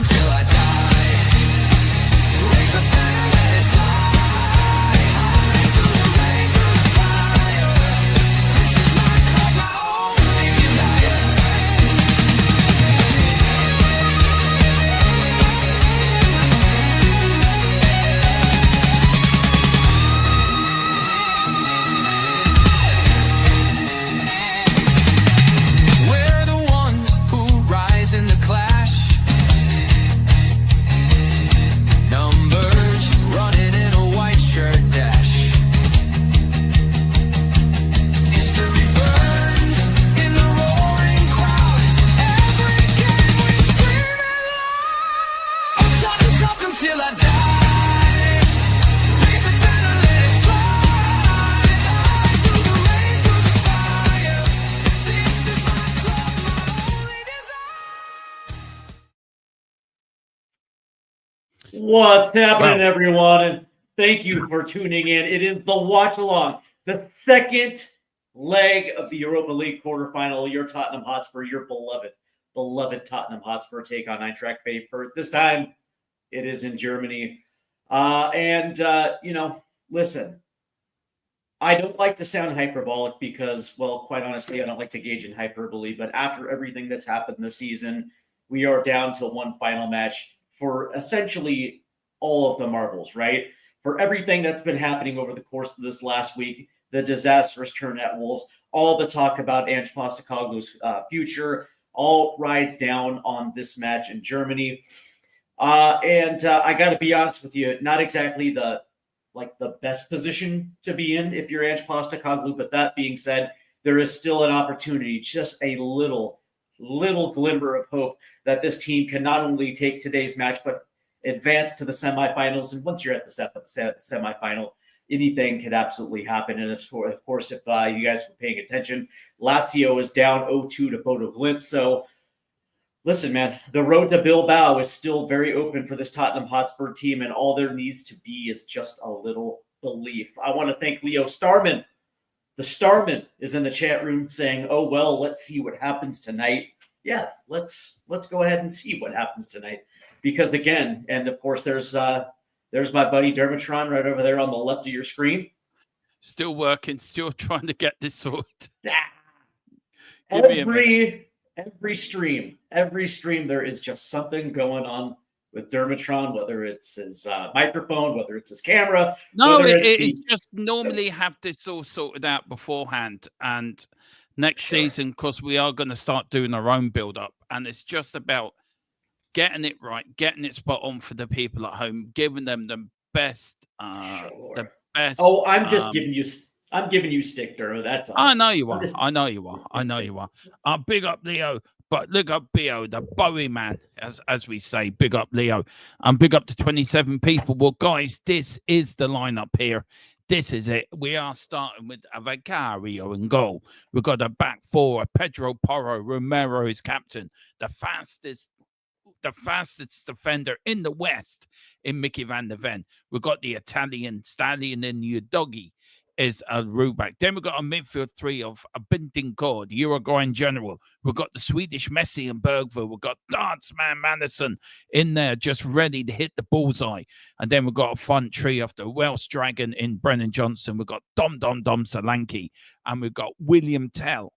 till I die. Raise a banner, let it fly high through the rain, through the fire. This is my club, my only desire. We're the ones who rise in the clash. Numbers running in a white shirt dash. History burns in the roaring crowd. Every game we scream it loud. I'm talking something till I die. Raise a banner, let it fly high through the rain, through the fire. This is my club, my only desire. What's happening, Wow. everyone? And thank you for tuning in. It is the watch along, the second leg of the Europa League quarterfinal. Your Tottenham Hotspur, your beloved Tottenham Hotspur take on Eintracht Frankfurt. This time, it is in Germany. Listen, I don't like to sound hyperbolic because, well, quite honestly, I don't like to gauge in hyperbole. But after everything that's happened this season, we are down to one final match for essentially all of the marbles, right? For everything that's been happening over the course of this last week, the disastrous turn at Wolves, all the talk about Ange Postecoglou's future, all rides down on this match in Germany. I got to be honest with you, not exactly the best position to be in if you're Ange Postecoglou. But that being said, there is still an opportunity, just a little glimmer of hope that this team can not only take today's match, but advance to the semifinals. And once you're at the semifinal, anything could absolutely happen. And of course, if you guys were paying attention, Lazio is down 0-2 to Bodo Glimt. So listen, man, the road to Bilbao is still very open for this Tottenham Hotspur team, and all there needs to be is just a little belief. I want to thank Leo Starman. The Starman is in the chat room saying, "Oh well, let's see what happens tonight." Yeah, let's go ahead and see what happens tonight. Because again, and of course, there's my buddy Dermatron right over there on the left of your screen. Still working, still trying to get this sorted. Every stream, there is just something going on with Dermatron, whether it's his microphone, whether it's his camera. No, it's just normally have this all sorted out beforehand. And next season, because we are going to start doing our own build-up. And it's just about getting it right, getting it spot on for the people at home, giving them the best. The best. Oh, I'm just giving you stick, Dermo. That's all. I know you are. I know you are. Big up Leo, but look up Bio, the Bowie man, as we say. Big up Leo, and big up to 27 people. Well, guys, this is the lineup here. This is it. We are starting with a Vicario in goal. We've got a back four, Pedro Porro. Romero is captain. The fastest defender in the West in Mickey van der Ven. We've got the Italian stallion in Udogi is a Ruback. Then we've got a midfield three of a Bintingor, the Uruguayan general. We've got the Swedish Messi in Bergville. We've got Danceman Madison in there just ready to hit the bullseye. And then we've got a front tree of the Welsh Dragon in Brennan Johnson. We've got Dom Solanke. And we've got William Tell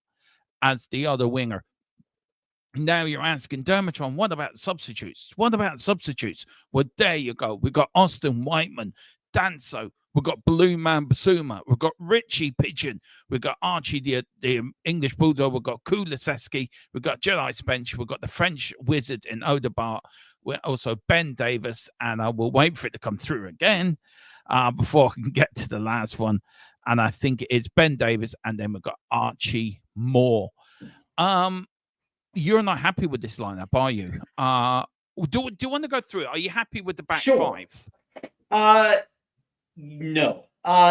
as the other winger. Now you're asking, Dermatron, what about substitutes? Well, there you go. We've got Austin Whiteman, Danso. We've got Blue Man Basuma. We've got Richie Pigeon. We've got Archie, the English Bulldog. We've got Kulisevsky. We've got Jedi Spench. We've got the French Wizard in Odegaard. We're also Ben Davis. And I will wait for it to come through again before I can get to the last one. And I think it's Ben Davis. And then we've got Archie Moore. You're not happy with this lineup, are you? Do you want to go through it? Are you happy with the back five? No.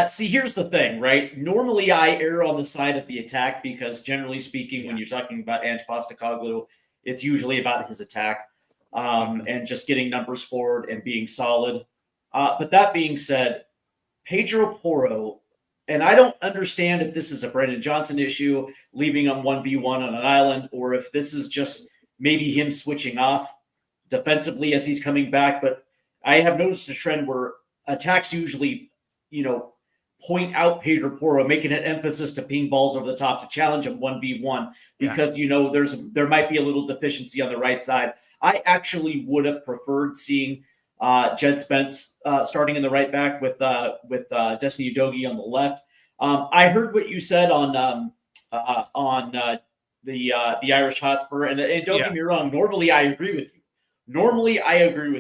See, here's the thing, right? Normally, I err on the side of the attack because, generally speaking, when you're talking about Ange Postecoglou, it's usually about his attack and just getting numbers forward and being solid. But that being said, Pedro Porro, and I don't understand if this is a Brendan Johnson issue, leaving him 1v1 on an island, or if this is just maybe him switching off. defensively as he's coming back. But I have noticed a trend where attacks usually, point out Pedro Porro, making an emphasis to ping balls over the top to challenge him 1v1 because there might be a little deficiency on the right side. I actually would have preferred seeing Jed Spence starting in the right back with Destiny Udogie on the left. I heard what you said on the Irish Hotspur, and don't get me wrong. Normally, I agree with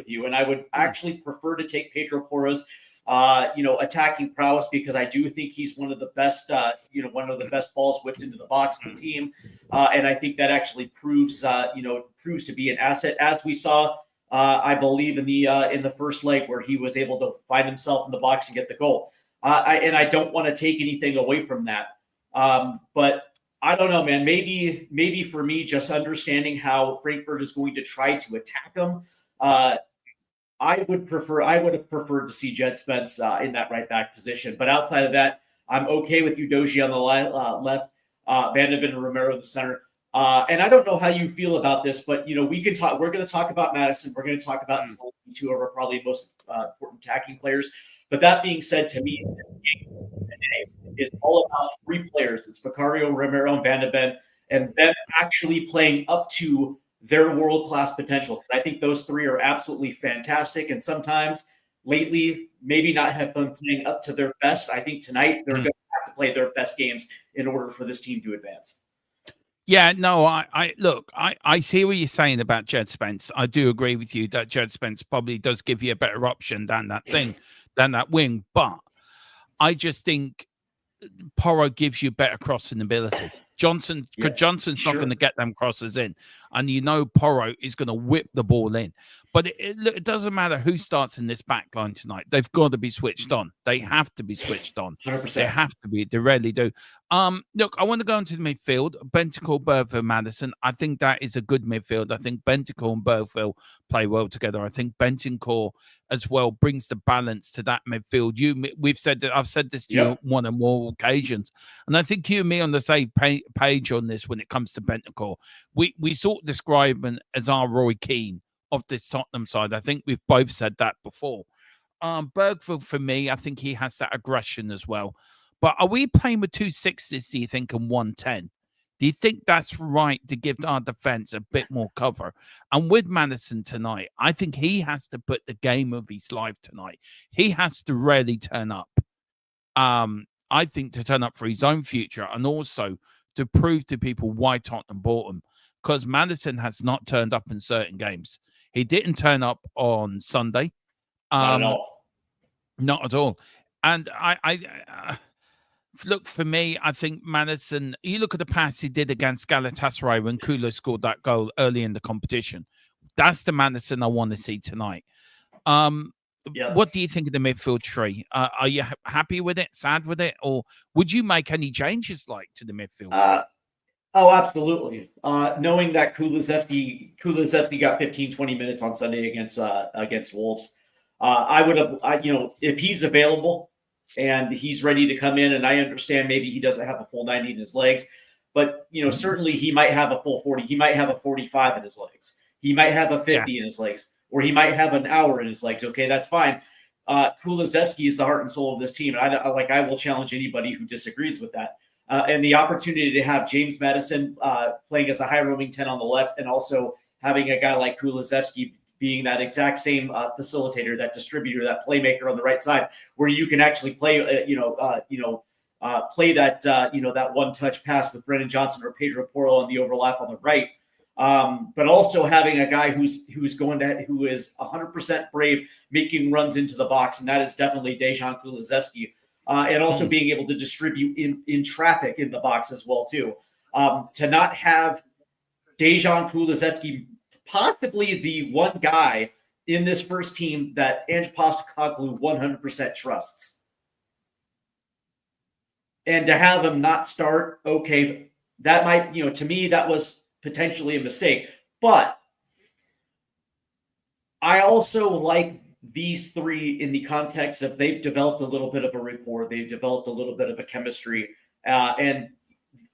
you. And I would actually prefer to take Pedro Porro's attacking prowess, because I do think he's one of the best balls whipped into the box of the team, and I think that actually proves to be an asset, as we saw. I believe in the first leg where he was able to find himself in the box and get the goal. I don't want to take anything away from that. But I don't know, man. Maybe for me, just understanding how Frankfurt is going to try to attack him, I would have preferred to see Jed Spence in that right back position. But outside of that, I'm okay with Udogie on the left, Van de Ven and Romero in the center. And I don't know how you feel about this, but we can talk. We're going to talk about Madison. We're going to talk about two of our probably most important attacking players. But that being said, to me, this game today is all about three players. It's Vicario, Romero, and Van de Ven, and them actually playing up to their world-class potential. Because I think those three are absolutely fantastic. And sometimes lately, maybe not have been playing up to their best. I think tonight they're going to have to play their best games in order for this team to advance. Yeah, no, I see what you're saying about Jed Spence. I do agree with you that Jed Spence probably does give you a better option than that wing. But I just think Porro gives you better crossing ability. Johnson's not going to get them crosses in, and Porro is going to whip the ball in. But it doesn't matter who starts in this back line tonight. They've got to be switched on. They have to be switched on. 100%. They have to be. They really do. Look, I want to go into the midfield. Bentancur, Bergville, Madison. I think that is a good midfield. I think Bentancur and Bergville play well together. I think Bentancur as well brings the balance to that midfield. We've said that. I've said this to you on one or more occasions, and I think you and me on the same page on this when it comes to Bentancur. We sort of describe him as our Roy Keane of this Tottenham side. I think we've both said that before. Bergville, for me, I think he has that aggression as well. But are we playing with 2 6s, do you think, and 110? Do you think that's right to give our defence a bit more cover? And with Madison tonight, I think he has to put the game of his life tonight. He has to really turn up. I think to turn up for his own future, and also to prove to people why Tottenham bought him. Because Madison has not turned up in certain games. He didn't turn up on Sunday. Not at all. Not at all. And I look, for me, I think Madison, you look at the pass he did against Galatasaray when Kula scored that goal early in the competition. That's the Madison I want to see tonight. What do you think of the midfield tree? Are you happy with it, sad with it, or would you make any changes to the midfield? Oh, absolutely. Knowing that Kulusevski got 15, 20 minutes on Sunday against Wolves, I would have, if he's available and he's ready to come in, and I understand maybe he doesn't have a full 90 in his legs, but, certainly he might have a full 40. He might have a 45 in his legs. He might have a 50 in his legs, or he might have an hour in his legs. Okay, that's fine. Kulusevski is the heart and soul of this team. And I will challenge anybody who disagrees with that. And the opportunity to have James Madison playing as a high roaming 10 on the left, and also having a guy like Kulusevski being that exact same facilitator, that distributor, that playmaker on the right side, where you can actually play, play that, that one-touch pass with Brennan Johnson or Pedro Porro on the overlap on the right. But also having a guy who is 100% brave, making runs into the box, and that is definitely Dejan Kulusevski. And also being able to distribute in traffic in the box as well, too. To not have Dejan Kulusevski, possibly the one guy in this first team that Ange Postecoglou 100% trusts. And to have him not start, okay, that might, to me, that was potentially a mistake. But I also like these three in the context of they've developed a little bit of a rapport. They've developed a little bit of a chemistry. And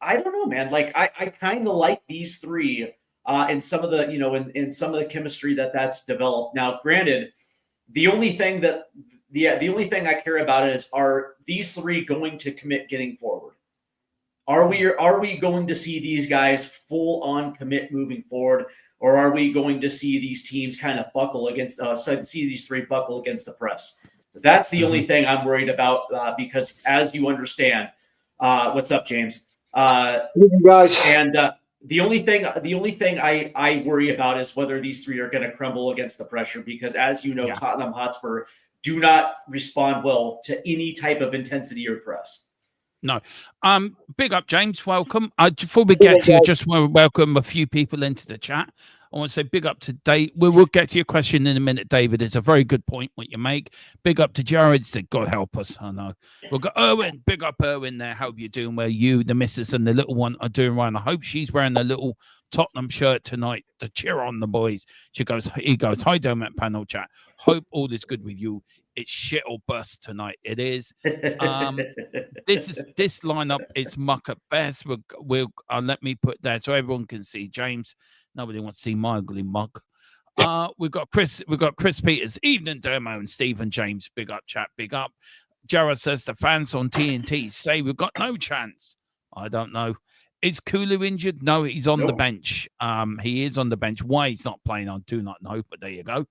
I don't know, man. I kind of like these three and some of the, in some of the chemistry that's developed. Now, granted, the only thing I care about is, are these three going to commit getting forward? Are we going to see these guys full on commit moving forward, or are we going to see these teams kind of buckle against? See these three buckle against the press. That's the only thing I'm worried about, because, as you understand, what's up, James? Guys, and the only thing I worry about is whether these three are going to crumble against the pressure, because, as you know, Tottenham Hotspur do not respond well to any type of intensity or press. No. Big up, James. Welcome. Before we get to you, just want to welcome a few people into the chat. I want to say big up to Dave. We'll get to your question in a minute, David. It's a very good point what you make. Big up to Jared. Said, God help us. I know. We've got Erwin. Big up, Erwin there. Hope you're doing well. You, the missus, and the little one are doing well. I hope she's wearing a little Tottenham shirt tonight to cheer on the boys. He goes, hi, Dermot panel chat. Hope all is good with you. It's shit or bust tonight. It is. This lineup is muck at best. We'll let me put that so everyone can see. James, nobody wants to see my ugly mug. We've got Chris Peters, evening Dermo and Stephen James. Big up, chat. Big up. Jared says the fans on TNT say we've got no chance. I don't know. Is Kulu injured? No, he's on the bench. He is on the bench. Why he's not playing, I do not know. But there you go.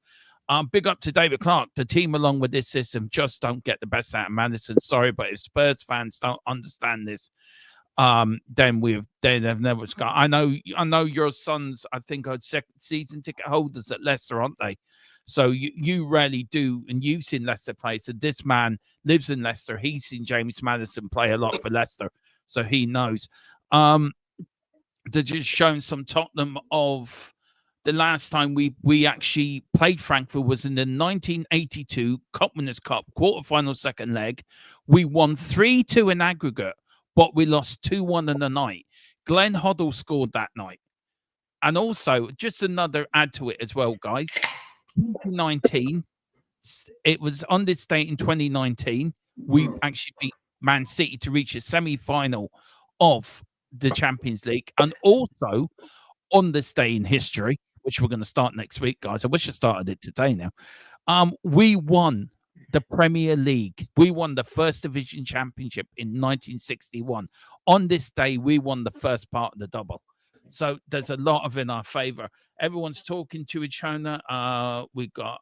Big up to David Clark. The team, along with this system, just don't get the best out of Madison. Sorry, but if Spurs fans don't understand this, then they've never got. I know your sons, I think, are season ticket holders at Leicester, aren't they? So you rarely do, and you've seen Leicester play. So this man lives in Leicester. He's seen James Maddison play a lot for Leicester, so he knows. They're just showing some Tottenham of. The last time we actually played Frankfurt was in the 1982 Cup Winners' Cup quarterfinal second leg. We won 3-2 in aggregate, but we lost 2-1 in the night. Glenn Hoddle scored that night. And also, just another add to it as well, guys. 2019, it was on this date in 2019, we actually beat Man City to reach a semi-final of the Champions League. And also, on this day in history, which we're going to start next week, guys. I wish I started it today now. We won the Premier League. We won the First Division Championship in 1961. On this day, we won the first part of the double. So there's a lot of in our favor. Everyone's talking to each other. We've got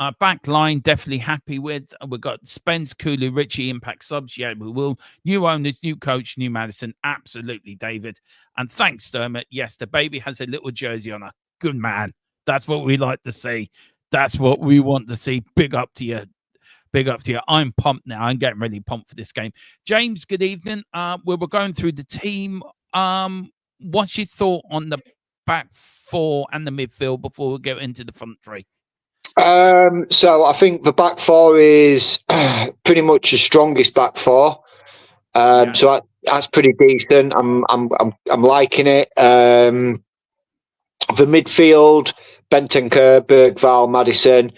our back line definitely happy with. We've got Spence, Kulu, Richie, Impact subs. Yeah, we will. New owners, new coach, new Madison. Absolutely, David. And thanks, Dermot. Yes, the baby has a little jersey on her. Good man. That's what we like to see. That's what we want to see. Big up to you. Big up to you. I'm pumped now. I'm getting really pumped for this game. James, good evening. We were going through the team. What's your thought on the back four and the midfield before we go into the front three? So I think the back four is pretty much the strongest back four. So that's pretty decent. I'm liking it. The midfield, Bentancur, Bergvall, Maddison.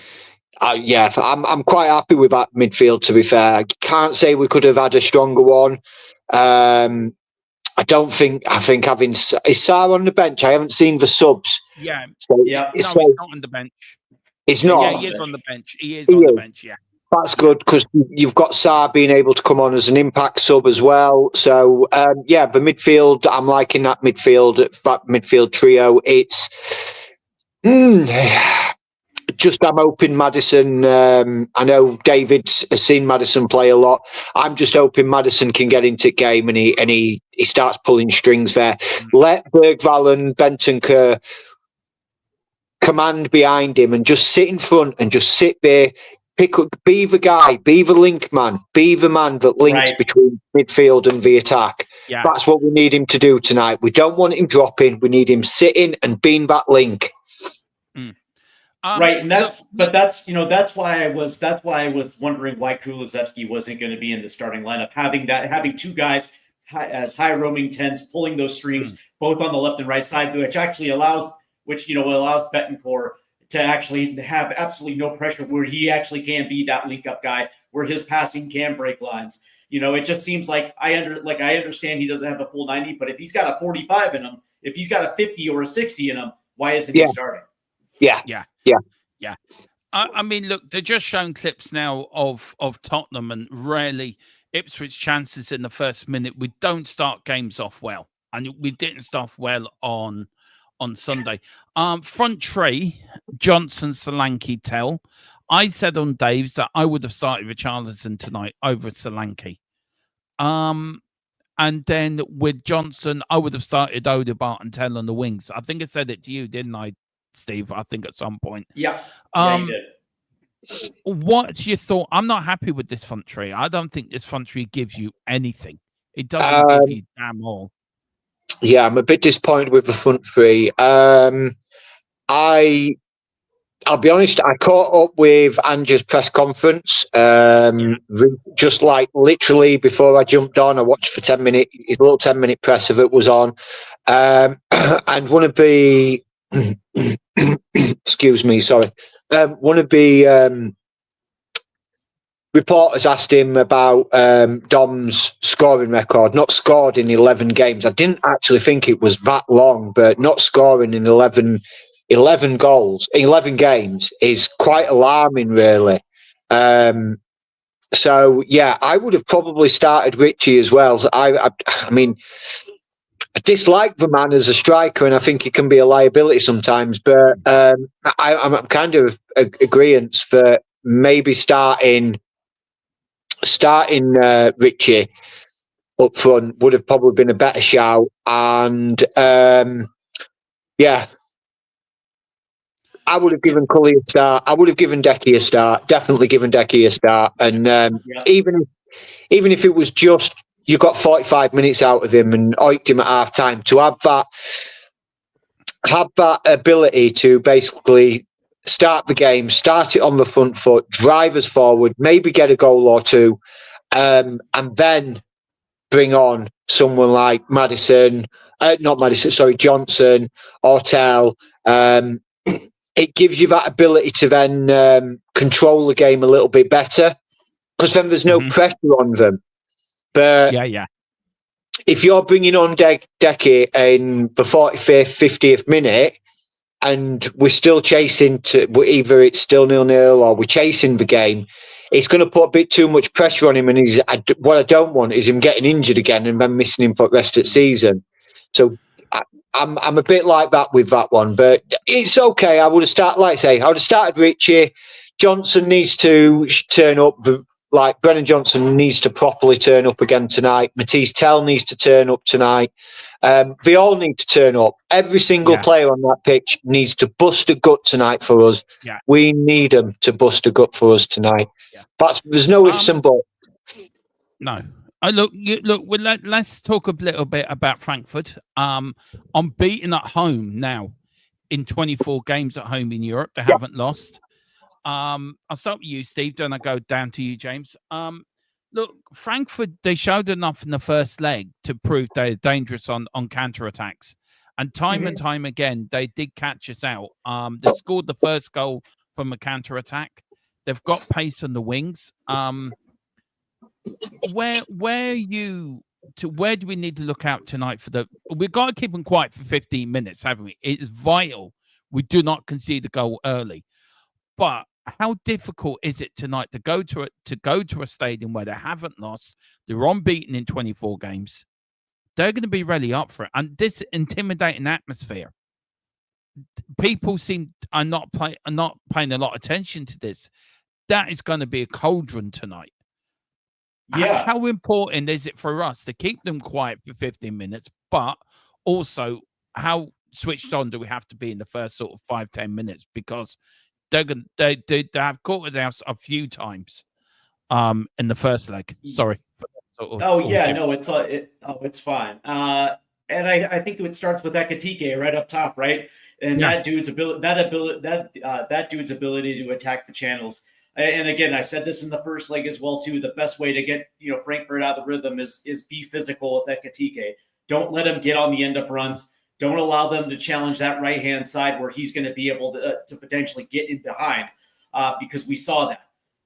I'm quite happy with that midfield, to be fair. I can't say we could have had a stronger one. I think having is Sarr on the bench. I haven't seen the subs. Yeah. So, he's not on the bench. It's not. Yeah, he is on the bench. He is on the bench, yeah. That's good because you've got Sarr being able to come on as an impact sub as well. So, the midfield, I'm liking that midfield trio. It's just I'm hoping Maddison, I know David has seen Maddison play a lot. I'm just hoping Maddison can get into the game and he starts pulling strings there. Let Bergvall and Bentancur command behind him and just sit in front and just sit there, be the guy, be the link man, be the man that links between midfield and the attack. Yeah. That's what we need him to do tonight. We don't want him dropping. We need him sitting and being that link. Right, and that's why I was wondering why Kulusevski wasn't going to be in the starting lineup. Having two guys as high roaming 10s pulling those strings both on the left and right side, which allows Betancourt to actually have absolutely no pressure, where he actually can be that link up guy, where his passing can break lines. It just seems like I understand he doesn't have a full 90, but if he's got a 45 in him, If he's got a 50 or a 60 in him, why isn't Yeah. he starting? Yeah. I mean, look, they're just showing clips now of Tottenham, and rarely Ipswich chances in the first minute. We don't start games off well, and we didn't start well on Sunday. Front three, Johnson, Solanke, Tell. I said on Dave's that I would have started Richarlison tonight over Solanke. And then with Johnson, I would have started Odegaard and Tell on the wings. I think I said it to you, didn't I, Steve? I think at some point. Yeah, you did. What's your thought? I'm not happy with this front three. I don't think this front three gives you anything. It doesn't give you damn all. Yeah, I'm a bit disappointed with the front three. I'll be honest, I caught up with Ange's press conference. Just like literally before I jumped on, I watched for 10 minutes. His little 10-minute press of it was on. And one of the excuse me, sorry. One of the reporters asked him about Dom's scoring record. Not scored in 11 games. I didn't actually think it was that long, but not scoring in 11 goals, 11 games is quite alarming, really. So, yeah, I would have probably started Richie as well. So I mean, I dislike the man as a striker, and I think he can be a liability sometimes. But I'm kind of agreeant for maybe starting Richie up front would have probably been a better shout. And yeah, I would have given Cully a start. I would have given Decky a start. Definitely given Decky a start. And even if it was just you got 45 minutes out of him and oiked him at half time, to have that ability to basically start the game, start it on the front foot, drive us forward, maybe get a goal or two, and then bring on someone like Johnson, or Tell. It gives you that ability to then control the game a little bit better, because then there's no pressure on them. But if you're bringing on Decky in the 45th, 50th minute, and we're still chasing to either it's still 0-0 or we're chasing the game, it's going to put a bit too much pressure on him. And what I don't want is him getting injured again and then missing him for the rest of the season. So I'm a bit like that with that one, but it's okay. I would have started Richie. Johnson needs to turn up. Like Brennan Johnson needs to properly turn up again tonight. Matisse Tell needs to turn up tonight. They all need to turn up. Every single player on that pitch needs to bust a gut tonight for us. Yeah. We need them to bust a gut for us tonight. Yeah. But there's no ifs and buts. No. Let's talk a little bit about Frankfurt. Unbeaten at home now in 24 games at home in Europe. They haven't lost. I'll start with you, Steve, then I go down to you, James. Look, Frankfurt, they showed enough in the first leg to prove they're dangerous on counter-attacks. And time and time again, they did catch us out. They scored the first goal from a counter-attack. They've got pace on the wings. Where do we need to look out tonight for we've got to keep them quiet for 15 minutes, haven't we? It's vital we do not concede a goal early. But how difficult is it tonight to go to a stadium where they haven't lost? They're unbeaten in 24 games. They're going to be really up for it, and this intimidating atmosphere. People are not paying a lot of attention to this. That is going to be a cauldron tonight. Yeah. How important is it for us to keep them quiet for 15 minutes, but also how switched on do we have to be in the first sort of 5-10 minutes, because they have caught it out a few times in the first leg. Sorry. It's fine. And I think it starts with Ekitike right up top, right? And that dude's ability to attack the channels. And again, I said this in the first leg as well too. The best way to get Frankfurt out of the rhythm is be physical with Ekitike. Don't let him get on the end of runs. Don't allow them to challenge that right-hand side where he's going to be able to potentially get in behind, because we saw that.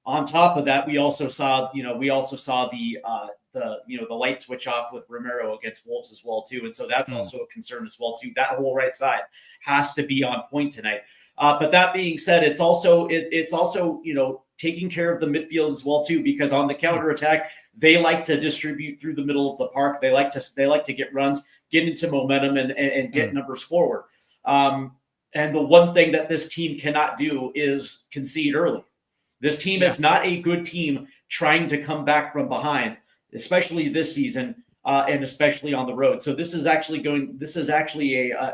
On top of that, we also saw the the light switch off with Romero against Wolves as well too, and so that's also a concern as well too. That whole right side has to be on point tonight. But that being said, it's also taking care of the midfield as well too, because on the counterattack, they like to distribute through the middle of the park. They like to get runs, get into momentum, and get numbers forward. And the one thing that this team cannot do is concede early. This team is not a good team trying to come back from behind, especially this season, and especially on the road. So this is actually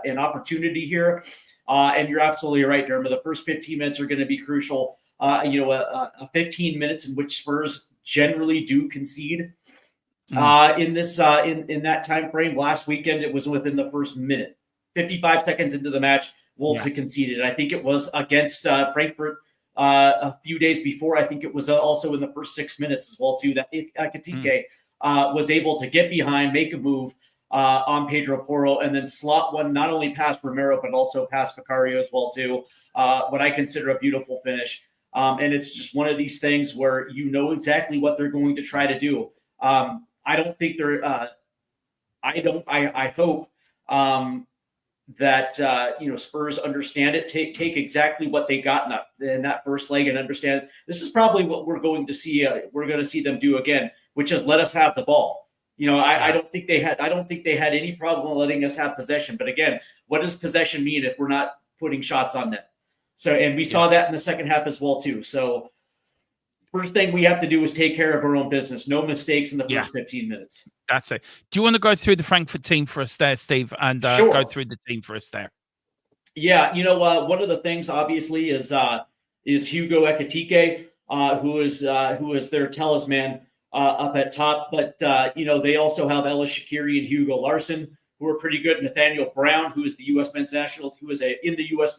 an opportunity here. And you're absolutely right, Dermot. The first 15 minutes are going to be crucial. 15 minutes in which Spurs generally do concede. In that time frame last weekend, it was within the first minute. 55 seconds into the match, Wolves had conceded. I think it was against Frankfurt a few days before. I think it was also in the first 6 minutes as well too, that Ekitike was able to get behind, make a move on Pedro Porro, and then slot one not only past Romero but also past Vicario as well too. What I consider a beautiful finish. And it's just one of these things where you know exactly what they're going to try to do. I don't think they're. I hope that Spurs understand it. Take exactly what they got in that first leg and understand this is probably what we're going to see. We're going to see them do again, which is let us have the ball. I don't think they had any problem letting us have possession. But again, what does possession mean if we're not putting shots on net? So, and we saw that in the second half as well too. So, first thing we have to do is take care of our own business. No mistakes in the first 15 minutes. That's it. Do you want to go through the Frankfurt team for us there, Steve, and Sure. go through the team for us there? Yeah, one of the things obviously is Hugo Ekitike, who is their talisman up at top. But they also have Elis Shaqiri and Hugo Larsson, who are pretty good. Nathaniel Brown, who is the U.S. men's national, who is in the U.S.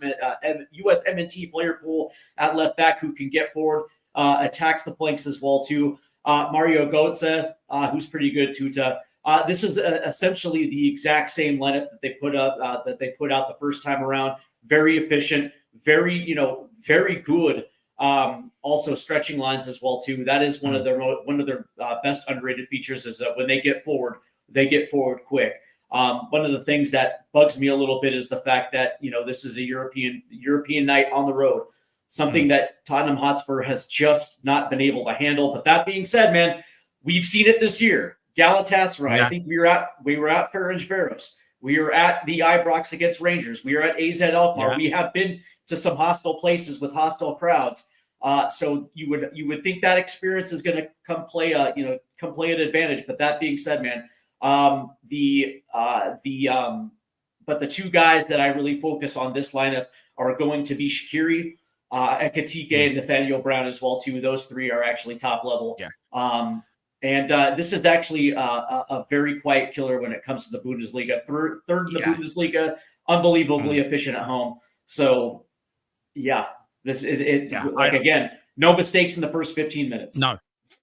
M&T player pool at left back, who can get forward, attacks the flanks as well too. Mario Götze, who's pretty good. Tuta. This is essentially the exact same lineup that they put out the first time around. Very efficient, very good. Also stretching lines as well too. That is one of their best underrated features is that when they get forward quick. One of the things that bugs me a little bit is the fact that this is a European night on the road, something that Tottenham Hotspur has just not been able to handle. But that being said, man, we've seen it this year. Galatasaray. I think we were at Ferencváros. We were at the Ibrox against Rangers. We were at AZ Alkmaar. We have been to some hostile places with hostile crowds. So you would think that experience is going to come play an advantage. But that being said, man. But the two guys that I really focus on this lineup are going to be Shaqiri, Ekitike, and Nathaniel Brown as well too. Those three are actually top level. And this is actually a very quiet killer when it comes to the Bundesliga. Third in the Bundesliga, unbelievably efficient at home. So again, no mistakes in the first 15 minutes. No,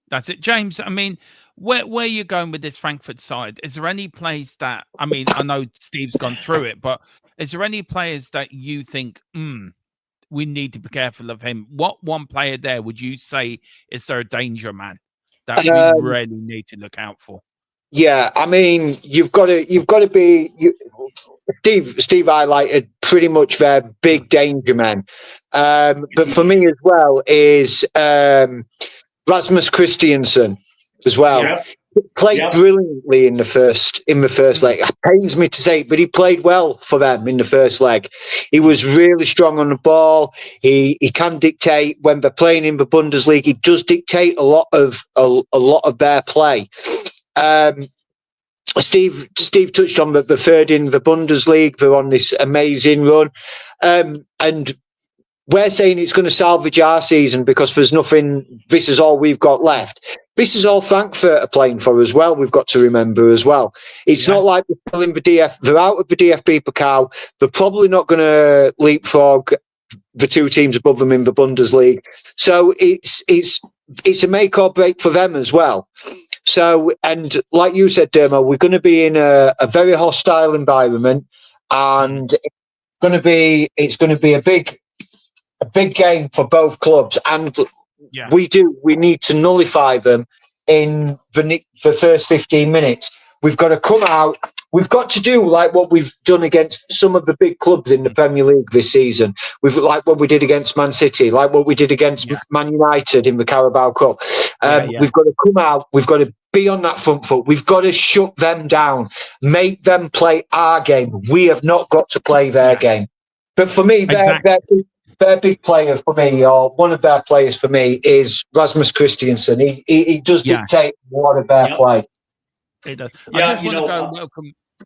that's it, James. I mean. Where are you going with this Frankfurt side? Is there any players that, I know Steve's gone through it, but is there any players that you think, we need to be careful of him? What one player there would you say is there a danger man that we really need to look out for? Yeah, you've got to be. Steve highlighted pretty much their big danger man, but for me as well is Rasmus Christiansen. As well, played brilliantly in the first leg. It pains me to say, but he played well for them in the first leg. He was really strong on the ball. He can dictate when they're playing in the Bundesliga. He does dictate a lot of their play. Steve touched on the third in the Bundesliga. They're on this amazing run, and we're saying it's going to salvage our season because there's nothing. This is all we've got left. This is all Frankfurt are playing for as well. We've got to remember as well. It's not like they're still in the DF. They're out of the DFB Pokal. They're probably not going to leapfrog the two teams above them in the Bundesliga. So it's a make or break for them as well. So, and like you said, Dermo, we're going to be in a very hostile environment, and it's going to be a big game for both clubs. And we need to nullify them in the first 15 minutes. We've got to come out. We've got to do like what we've done against some of the big clubs in the Premier League this season. We've like what we did against Man City, like what we did against Man United in the Carabao Cup. We've got to come out. We've got to be on that front foot. We've got to shut them down, make them play our game. We have not got to play their game. But for me, their big player for me, or one of their players for me, is Rasmus Christiansen. He does dictate a lot of their play. It does. Yeah, I just want to go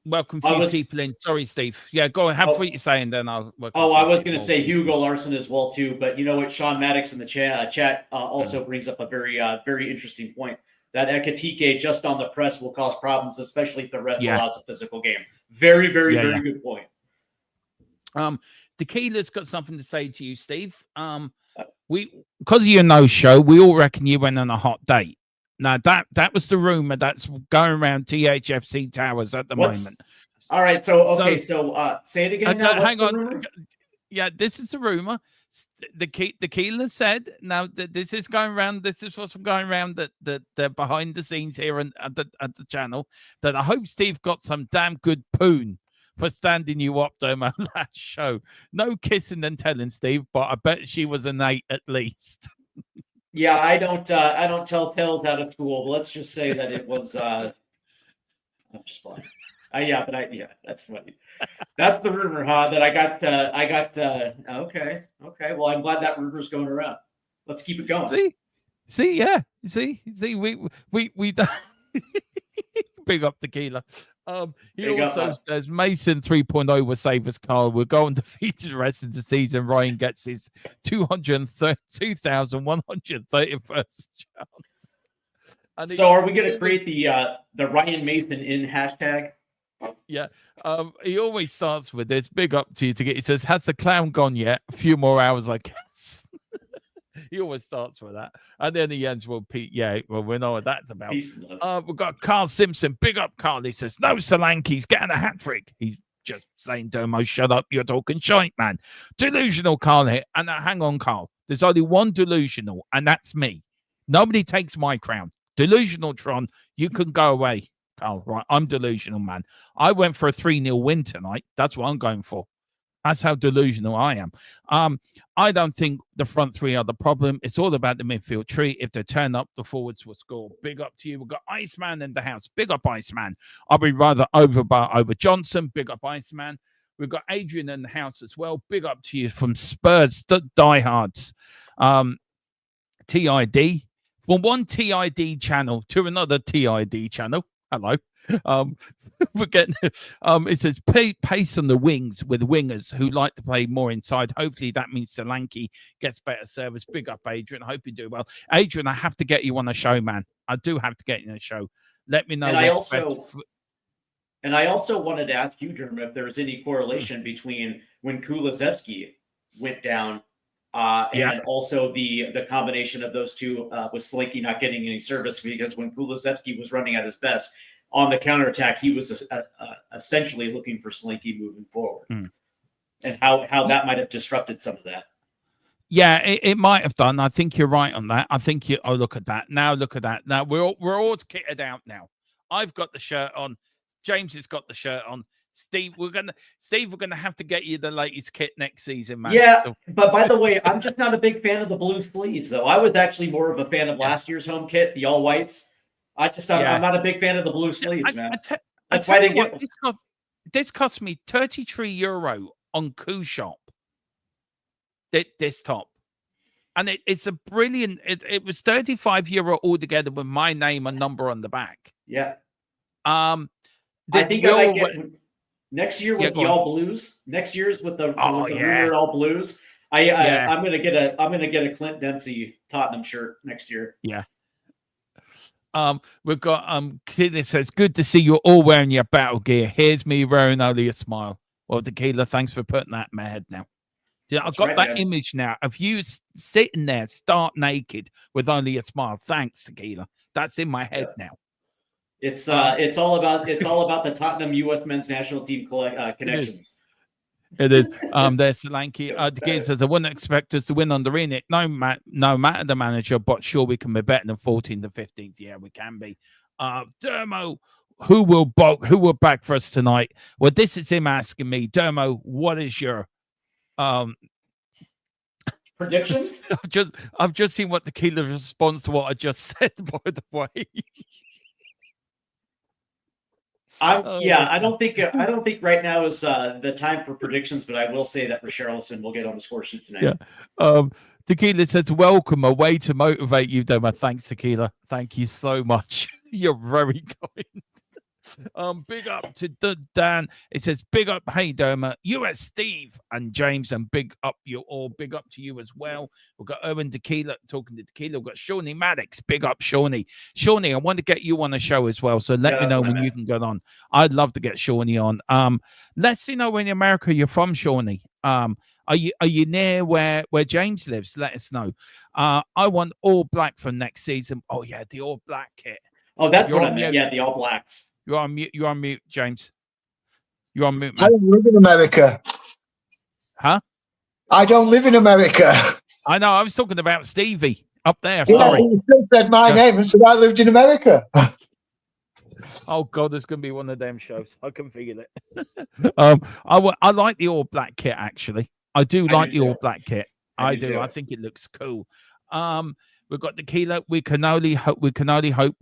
welcome few people in. Sorry, Steve. Yeah, go ahead. Have what you're saying, then I'll. I was going to say Hugo Larson as well too, but you know what? Sean Maddox in the chat also brings up a very very interesting point. That Ekatike just on the press will cause problems, especially if the ref allows a physical game. Very good point. Tequila's got something to say to you, Steve. We because of your no-show, we all reckon you went on a hot date. Now that was the rumor that's going around THFC Towers at the moment. All right, so say it again. Now. Hang on. Rumor? Yeah, this is the rumor. The Keeler said, now this is going around. This is what's going around the behind the scenes here at the channel. That I hope Steve got some damn good poon for standing you up during my last show. No kissing and telling, Steve, but I bet she was an 8 at least. Yeah, I don't tell tales out of school. But let's just say that it was. I'm just fine. That's funny. That's the rumor, huh? That I got. Okay. Well, I'm glad that rumor's going around. Let's keep it going. See, we big up Tequila. He also says Mason 3.0 will save us, Carl. We'll go on to feature the rest of the season. Ryan gets his 2,131st chance. So are we going to create the Ryan Mason in hashtag? Yeah. He always starts with this. Big up to you to get. He says, has the clown gone yet? A few more hours, I guess. He always starts with that. And then he ends with Pete. Yeah, well, we know what that's about. We've got Carl Simpson. Big up, Carl. He says, no, Solanke's getting a hat trick. He's just saying, Domo, shut up. You're talking shite, man. Delusional Carl here. And hang on, Carl. There's only one delusional, and that's me. Nobody takes my crown. Delusional Tron, you can go away, Carl. Right? I'm delusional, man. I went for a 3-0 win tonight. That's what I'm going for. That's how delusional I am. I don't think the front three are the problem. It's all about the midfield tree. If they turn up, the forwards will score. Big up to you. We've got Iceman in the house. Big up, Iceman. I'll be rather over Johnson. Big up, Iceman. We've got Adrian in the house as well. Big up to you from Spurs, the diehards. TID. From one TID channel to another TID channel. Hello. We're getting it says pace on the wings with wingers who like to play more inside. Hopefully that means Solanke gets better service. Big up, Adrian. Hope you do well. Adrian, I have to get you on a show, man. I do have to get you on a show. Let me know. And I also wanted to ask you, Dermot, if there was any correlation between when Kulusevski went down and also the combination of those two with Solanke not getting any service, because when Kulusevski was running at his best on the counterattack, he was essentially looking for Solanke moving forward, and how that might have disrupted some of that. Yeah, it might have done. I think you're right on that. I think you. Oh, look at that! Now look at that! Now we're all kitted out now. I've got the shirt on. James has got the shirt on. Steve, we're gonna have to get you the latest kit next season, man. Yeah, but by the way, I'm just not a big fan of the blue sleeves, though. I was actually more of a fan of last year's home kit, the all whites. I'm not a big fan of the blue sleeves, man. That's why I didn't get them. This cost me €33 on Coup Shop. This top. And it's a brilliant, it was €35 altogether with my name and number on the back. Yeah. I think I might get next year with the all blues. Next year's with the rumored all blues. I'm gonna get a Clint Dempsey Tottenham shirt next year. Yeah. We've got kid that says, good to see you all wearing your battle gear. Here's me wearing only a smile. Well, Tequila, thanks for putting that in my head now. Yeah, I've got that image now of you sitting there stark naked with only a smile. Thanks, Tequila. That's in my head now. It's all about the Tottenham U.S. men's national team connections. It is. There's Solanke. The kid says, I wouldn't expect us to win on the Renick. No matter the manager, but sure we can be better than 14th and 15th. Yeah, we can be. Dermo, who will back for us tonight? Well, this is him asking me, Dermo, what is your predictions? I've just seen what the killer response to what I just said, by the way. I don't think right now is the time for predictions, but I will say that Richarlison will get on the score sheet tonight. Yeah. Tequila says, welcome, a way to motivate you, Doma. Thanks, Tequila. Thank you so much. You're very kind. Big up to Dan. It says, big up, hey Doma, you at Steve and James, and big up you all. Big up to you as well. We've got Owen Tequila talking to Tequila. We've got Shawnee Maddox. Big up, Shawnee. Shawnee, I want to get you on the show as well, so let me know when you can get on. I'd love to get Shawnee on. Let's see know in America you're from, Shawnee. Are you near where James lives? Let us know. I want all black for next season. Oh yeah, the all black kit. Oh, that's what I meant. Yeah, the all blacks. You're on mute. You're on mute, James. You're on mute, I man. don't live in America. Huh? I don't live in America. I know. I was talking about Stevie up there. Yeah, Sorry. you still said my name and said I lived in America. Oh God, there's going to be one of them shows. I can feel it. I like the all black kit actually. I do like the all black kit. I do. I think it looks cool. We've got the kilo. We can only hope.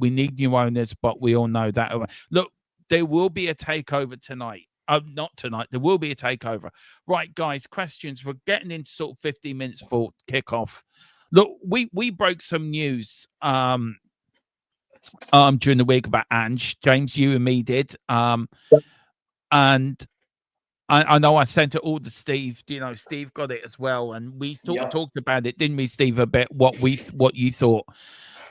We need new owners, but we all know that. Look, there will be a takeover tonight. Not tonight. There will be a takeover. Right, guys. Questions. We're getting into sort of 15 minutes for kickoff. Look, we broke some news during the week about Ange. James, you and me did. And I know I sent it all to Steve. You know, Steve got it as well, and we talked about it, didn't we, Steve? A bit what you thought.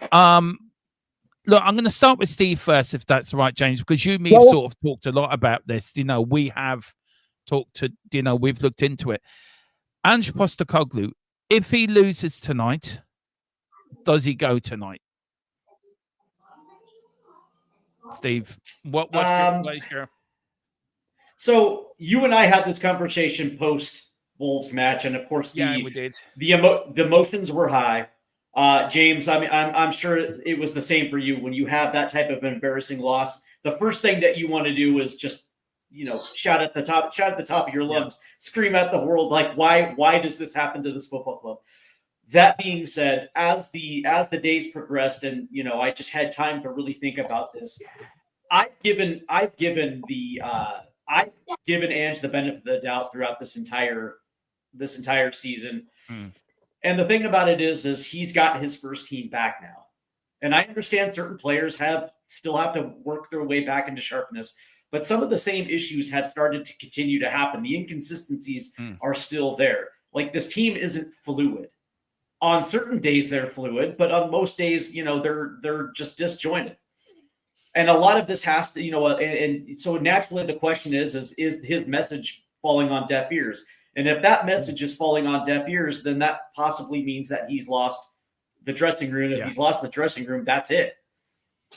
Look, I'm going to start with Steve first, if that's right, James, because you and me sort of talked a lot about this. You know, we have talked to. You know, we've looked into it. Ange Postecoglou, if he loses tonight, does he go tonight? Steve, what's your pleasure? So you and I had this conversation post Wolves match, and of course, we did. The emotions were high. James, I mean, I'm sure it was the same for you when you have that type of embarrassing loss. The first thing that you want to do is just, shout at the top of your lungs, scream at the world, like, why does this happen to this football club? That being said, as the days progressed, and I just had time to really think about this, I've given Ange the benefit of the doubt throughout this entire season. And the thing about it is he's got his first team back now. And I understand certain players still have to work their way back into sharpness, but some of the same issues have started to continue to happen. The inconsistencies are still there. Like, this team isn't fluid. On certain days they're fluid, but on most days, they're just disjointed. And a lot of this has to, and so naturally the question is his message falling on deaf ears? And if that message is falling on deaf ears, then that possibly means that he's lost the dressing room. If he's lost the dressing room, that's it.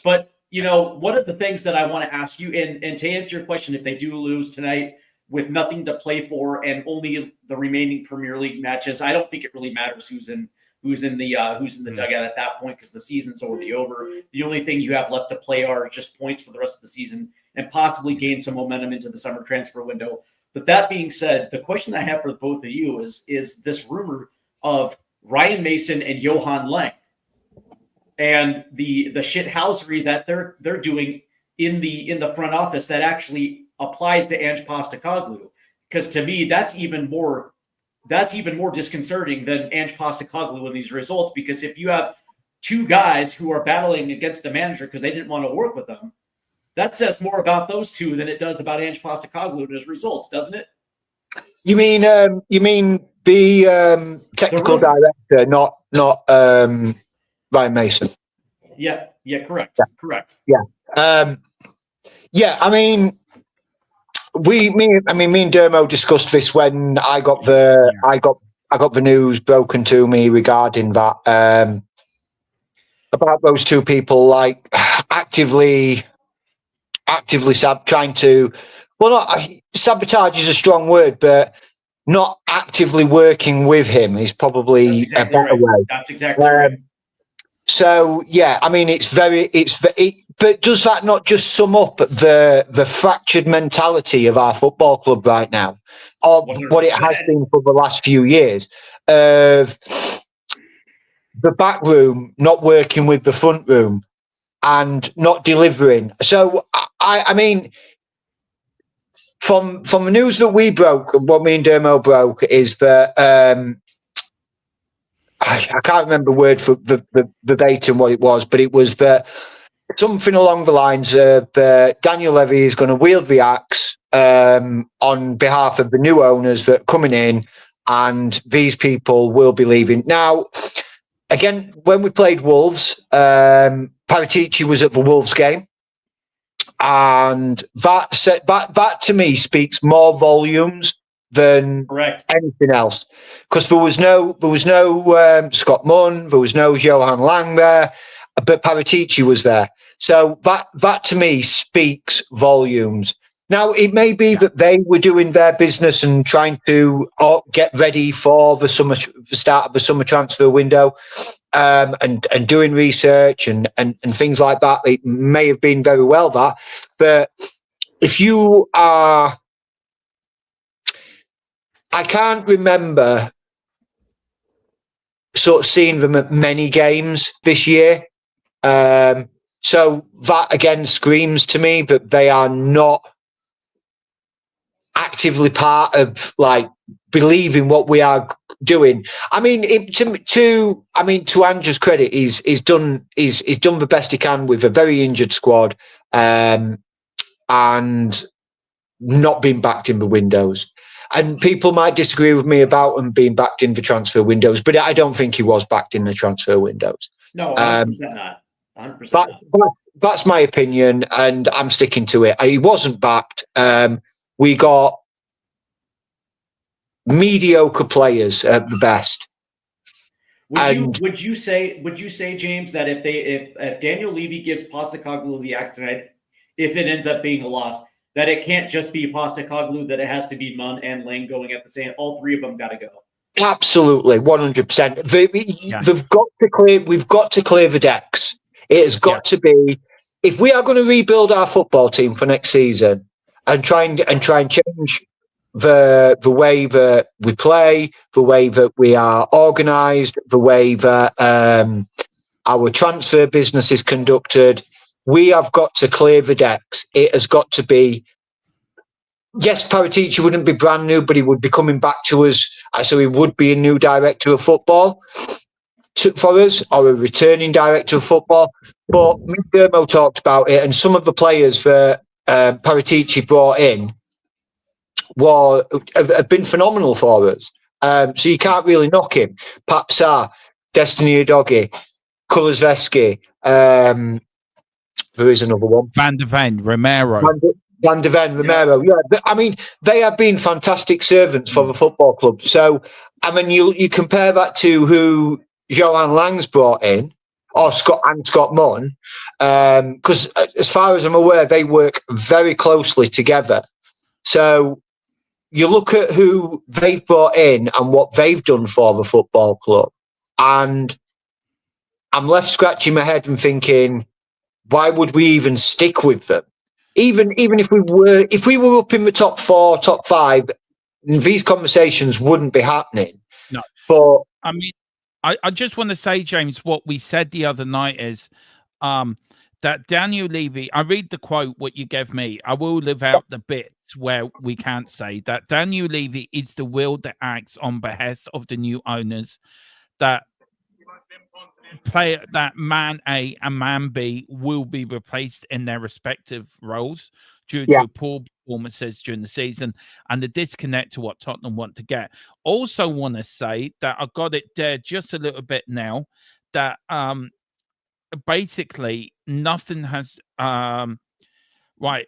But, one of the things that I want to ask you, and to answer your question, if they do lose tonight with nothing to play for and only the remaining Premier League matches, I don't think it really matters who's in the dugout at that point, because the season's already over. The only thing you have left to play are just points for the rest of the season and possibly gain some momentum into the summer transfer window. But that being said, the question I have for both of you is this rumor of Ryan Mason and Johan Lang and the shithousery that they're doing in the front office that actually applies to Ange Postecoglou. Because to me, that's even more disconcerting than Ange Postecoglou in these results, because if you have two guys who are battling against the manager because they didn't want to work with them, that says more about those two than it does about Ange Postecoglou and his results, doesn't it? You mean the technical director, not Ryan Mason? Yeah, correct. Correct. Yeah. I mean, me and Dermo discussed this when I got the news broken to me regarding that, about those two people, like actively trying to well, sabotage is a strong word, but not actively working with him is probably That's exactly a better right. way. That's exactly right. So yeah, I mean, but does that not just sum up the fractured mentality of our football club right now, or what it has 100%. been for the last few years of the back room not working with the front room and not delivering? So I mean, from the news that we broke, what me and Dermo broke is that I can't remember word for the verbatim what it was, but it was that something along the lines of Daniel Levy is going to wield the axe on behalf of the new owners that are coming in, and these people will be leaving. Now, again, when we played Wolves, Paratici was at the Wolves game, and that to me speaks more volumes than Correct. anything else, because there was no Scott Munn, there was no Johan Lang there, but Paratici was there. So that to me speaks volumes. Now, it may be that they were doing their business and trying to get ready for the start of the summer transfer window, and doing research and things like that. It may have been very well that, but if you are, I can't remember sort of seeing them at many games this year. So that again screams to me that they are not actively part of like believing what we are doing. I mean, to Ange's credit, he's done the best he can with a very injured squad, and not being backed in the windows. And people might disagree with me about him being backed in the transfer windows, but I don't think he was backed in the transfer windows. No, 100% not. 100% not. That's my opinion, and I'm sticking to it. He wasn't backed. We got mediocre players at the best. Would you say, James, that if Daniel Levy gives Postecoglou the axe tonight, if it ends up being a loss, that it can't just be Postecoglou, that it has to be Munn and Lang going at the same? All three of them got to go. Absolutely, 100%. They've got to clear. We've got to clear the decks. It has got to be, if we are going to rebuild our football team for next season and try and change the way that we play, the way that we are organised, the way that our transfer business is conducted, we have got to clear the decks. It has got to be, yes, Paratici wouldn't be brand new, but he would be coming back to us. So he would be a new director of football for us, or a returning director of football. But Dermo talked about it, and some of the players that Paratici brought in have been phenomenal for us. So you can't really knock him. Pat Sarr, Destiny Udogie, Kulizveski, there is another one. Van de Ven, Romero. Van de Ven, Romero. Yeah, I mean, they have been fantastic servants for the football club. So, I mean, you compare that to who Johan Lang's brought in, or Scott Munn, because as far as I'm aware, they work very closely together. So you look at who they've brought in and what they've done for the football club, and I'm left scratching my head and thinking, why would we even stick with them? Even if we were up in the top 4, top 5, these conversations wouldn't be happening. No, but I mean, I just want to say, James, what we said the other night is that Daniel Levy, I read the quote, what you gave me. I will live out the bits where we can't say that Daniel Levy is the will that acts on behest of the new owners, that player, that man A and man B will be replaced in their respective roles due to poor performances during the season and the disconnect to what Tottenham want to get. Also want to say that I got it there just a little bit now, that basically nothing has right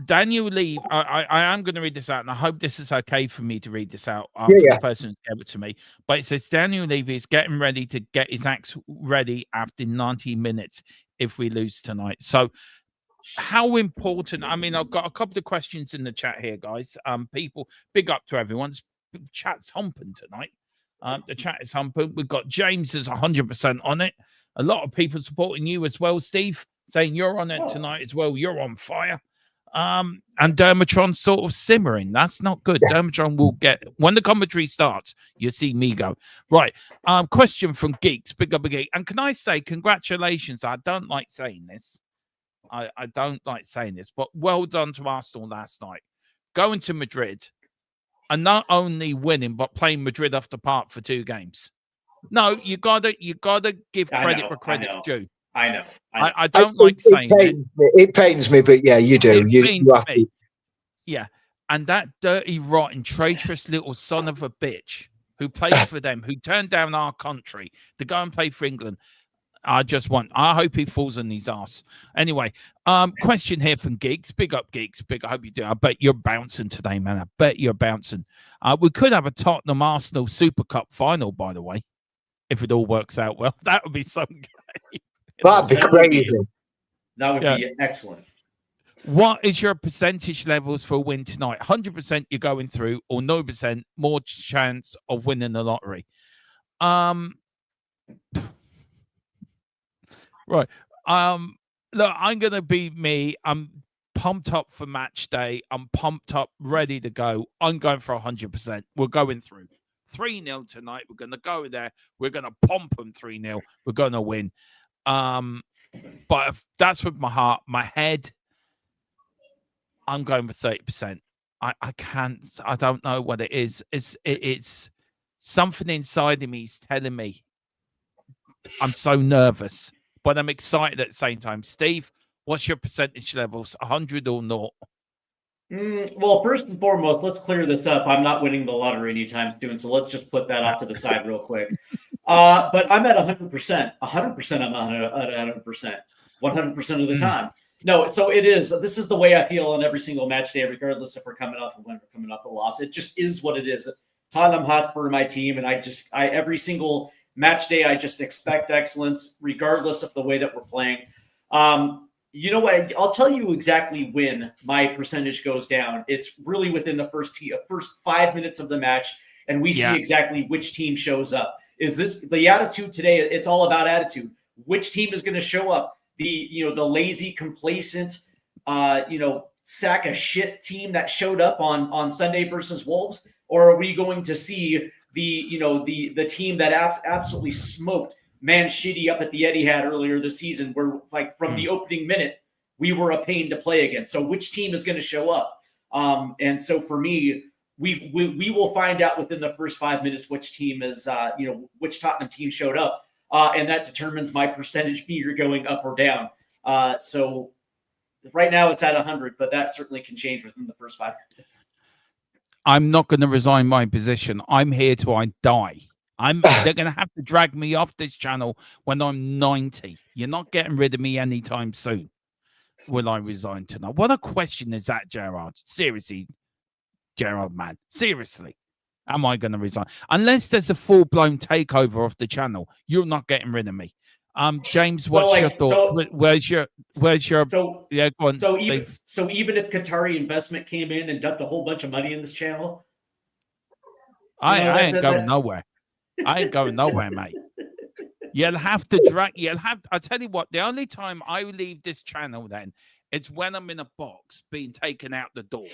Daniel Levy, I am going to read this out, and I hope this is okay for me to read this out for the person who gave it to me. But it says Daniel Levy is getting ready to get his axe ready after 90 minutes if we lose tonight. So how important? I mean, I've got a couple of questions in the chat here, guys. People, big up to everyone. Chat's humping tonight. The chat is humping. We've got James is 100% on it. A lot of people supporting you as well, Steve, saying you're on it tonight as well. You're on fire. And Dermatron's sort of simmering. That's not good. Dermatron will get, when the commentary starts, you'll see me go. Right. Question from Geeks, big up a geek. And can I say congratulations? I don't like saying this. I don't like saying this, but well done to Arsenal last night. Going to Madrid and not only winning, but playing Madrid off the park for 2 games. No, you gotta give credit where credit's due. I know. I don't like saying it. It pains me, but yeah, you do. You have to. Yeah. And that dirty, rotten, traitorous little son of a bitch who plays for them, who turned down our country to go and play for England. I hope he falls on his ass. Anyway, question here from Geeks. Big up, Geeks. I hope you do. I bet you're bouncing today, man. I bet you're bouncing. We could have a Tottenham Arsenal Super Cup final, by the way, if it all works out well. That would be so great. That'd be crazy. That would be excellent. What is your percentage levels for a win tonight? 100% you're going through, or 0% more chance of winning the lottery? Right. Look, I'm gonna be me. I'm pumped up for match day. I'm pumped up, ready to go. I'm going for 100%. We're going through 3-0 tonight. We're gonna go there. We're gonna pump them 3-0. We're gonna win. But if that's with my heart, my head, I'm going with 30%. I can't. I don't know what it is. It's something inside of me is telling me I'm so nervous. But I'm excited at the same time. Steve, what's your percentage levels? 100 or not? Well, first and foremost, let's clear this up. I'm not winning the lottery anytime soon, so let's just put that off to the side real quick. But I'm at 100%. 100%. I'm at 100%. 100% of the time. No, so it is. This is the way I feel on every single match day, regardless if we're coming off a win or coming off a loss. It just is what it is. Tottenham Hotspur, my team, and I every single match day, I just expect excellence, regardless of the way that we're playing. You know what? I'll tell you exactly when my percentage goes down. It's really within the first 5 minutes of the match, and we see exactly which team shows up. Is this the attitude today? It's all about attitude. Which team is going to show up? The lazy, complacent, sack of shit team that showed up on Sunday versus Wolves, or are we going to see the team that absolutely smoked Man City up at the Etihad earlier this season, where like from the opening minute we were a pain to play against? So which team is going to show up? And so for me, we will find out within the first 5 minutes which team is which Tottenham team showed up, and that determines my percentage meter going up or down. So right now it's at 100, but that certainly can change within the first 5 minutes. I'm not going to resign my position. I'm here till I die. They're going to have to drag me off this channel when I'm 90. You're not getting rid of me anytime soon. Will I resign tonight? What a question is that, Gerard? Seriously, Gerard, man. Seriously. Am I going to resign? Unless there's a full-blown takeover of the channel, you're not getting rid of me. James, what's your thought? Where's your yeah, go on. So even if Qatari investment came in and dumped a whole bunch of money in this channel, I ain't going nowhere. I ain't going nowhere, mate. You'll have to drag. I tell you what. The only time I leave this channel, then, it's when I'm in a box being taken out the door,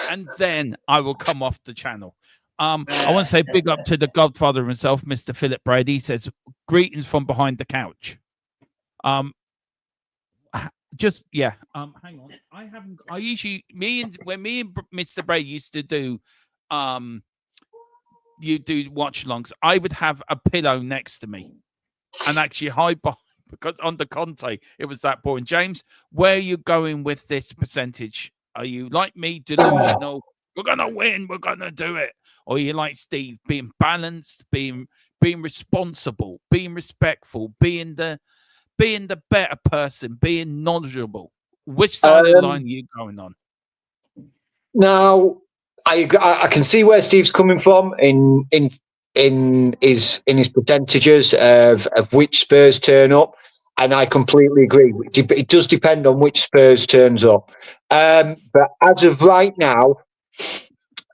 and then I will come off the channel. I want to say big up to the Godfather himself, Mr. Philip Brady. He says, greetings from behind the couch. Hang on. When me and Mr. Brady used to do you do watch alongs, I would have a pillow next to me and actually hide behind, because under Conte it was that boring. James, where are you going with this percentage? Are you like me, delusional? We're gonna win, we're gonna do it. Or you like Steve, being balanced, being responsible, being respectful, being the better person, being knowledgeable? Which side of the line are you going on? Now, I can see where Steve's coming from in his percentages of which Spurs turn up. And I completely agree. It does depend on which Spurs turns up. But as of right now,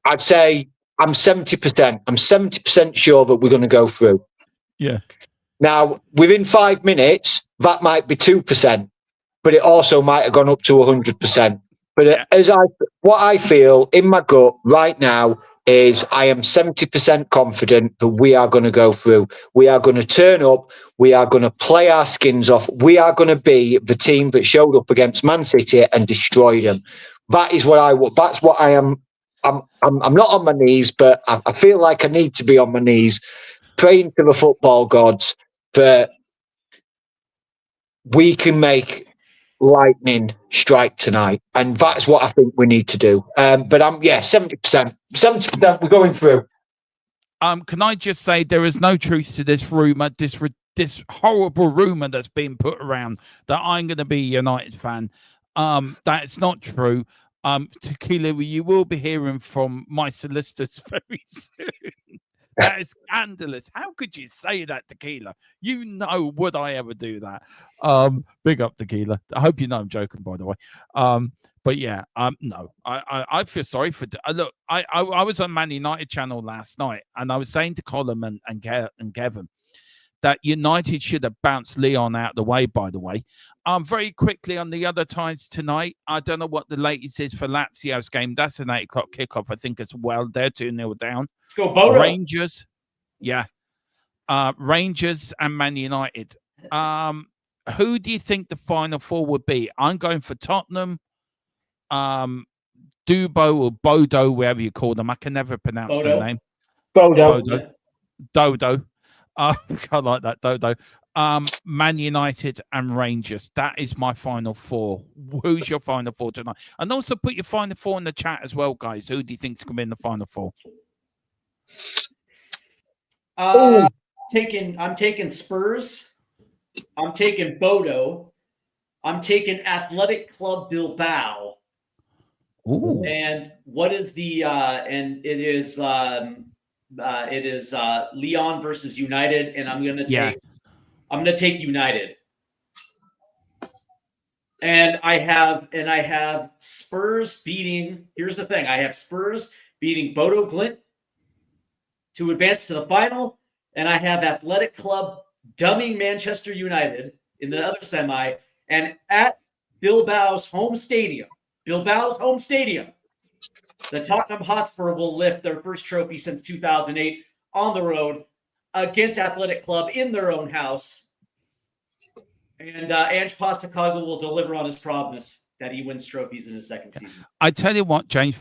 I'd say I'm 70%. I'm 70% sure that we're going to go through. Yeah. Now, within 5 minutes, that might be 2%, but it also might have gone up to 100%. But what I feel in my gut right now is I am 70% confident that we are going to go through. We are going to turn up. We are going to play our skins off. We are going to be the team that showed up against Man City and destroyed them. That is what I want. That's what I am. I'm not on my knees, but I feel like I need to be on my knees, praying to the football gods that we can make lightning strike tonight, and that's what I think we need to do. But I'm 70%. We're going through. Can I just say there is no truth to this rumor, this horrible rumor that's been put around that I'm going to be a United fan. That's not true. Tequila, you will be hearing from my solicitors very soon. That is scandalous. How could you say that, Tequila? You know, would I ever do that? Big up, Tequila. I hope you know I'm joking, by the way. But yeah, no, I feel sorry for. Look, I was on Man United channel last night, and I was saying to Colin and Kevin that United should have bounced Leon out of the way, by the way. Very quickly on the other ties tonight, I don't know what the latest is for Lazio's game. That's an 8 o'clock kickoff, I think, as well. They're 2-0 down. Let's go, Bodo. Rangers. Yeah. Rangers and Man United. Who do you think the final four would be? I'm going for Tottenham, Dubo or Bodo, wherever you call them. I can never pronounce their name. Dodo. I like that, Dodo. Man United and Rangers. That is my final four. Who's your final four tonight? And also put your final four in the chat as well, guys. Who do you think's going to be in the final four? I'm taking Spurs. I'm taking Bodo. I'm taking Athletic Club Bilbao. Ooh. And what is the and it is Leon versus United, and I'm gonna take United. And I have Spurs beating. Here's the thing: I have Spurs beating Bodo Glimt to advance to the final, and I have Athletic Club dumbing Manchester United in the other semi, and at Bilbao's home stadium, the Tottenham Hotspur will lift their first trophy since 2008 on the road against Athletic Club in their own house. And Ange Postecoglou will deliver on his promise that he wins trophies in his second season. I tell you what, James,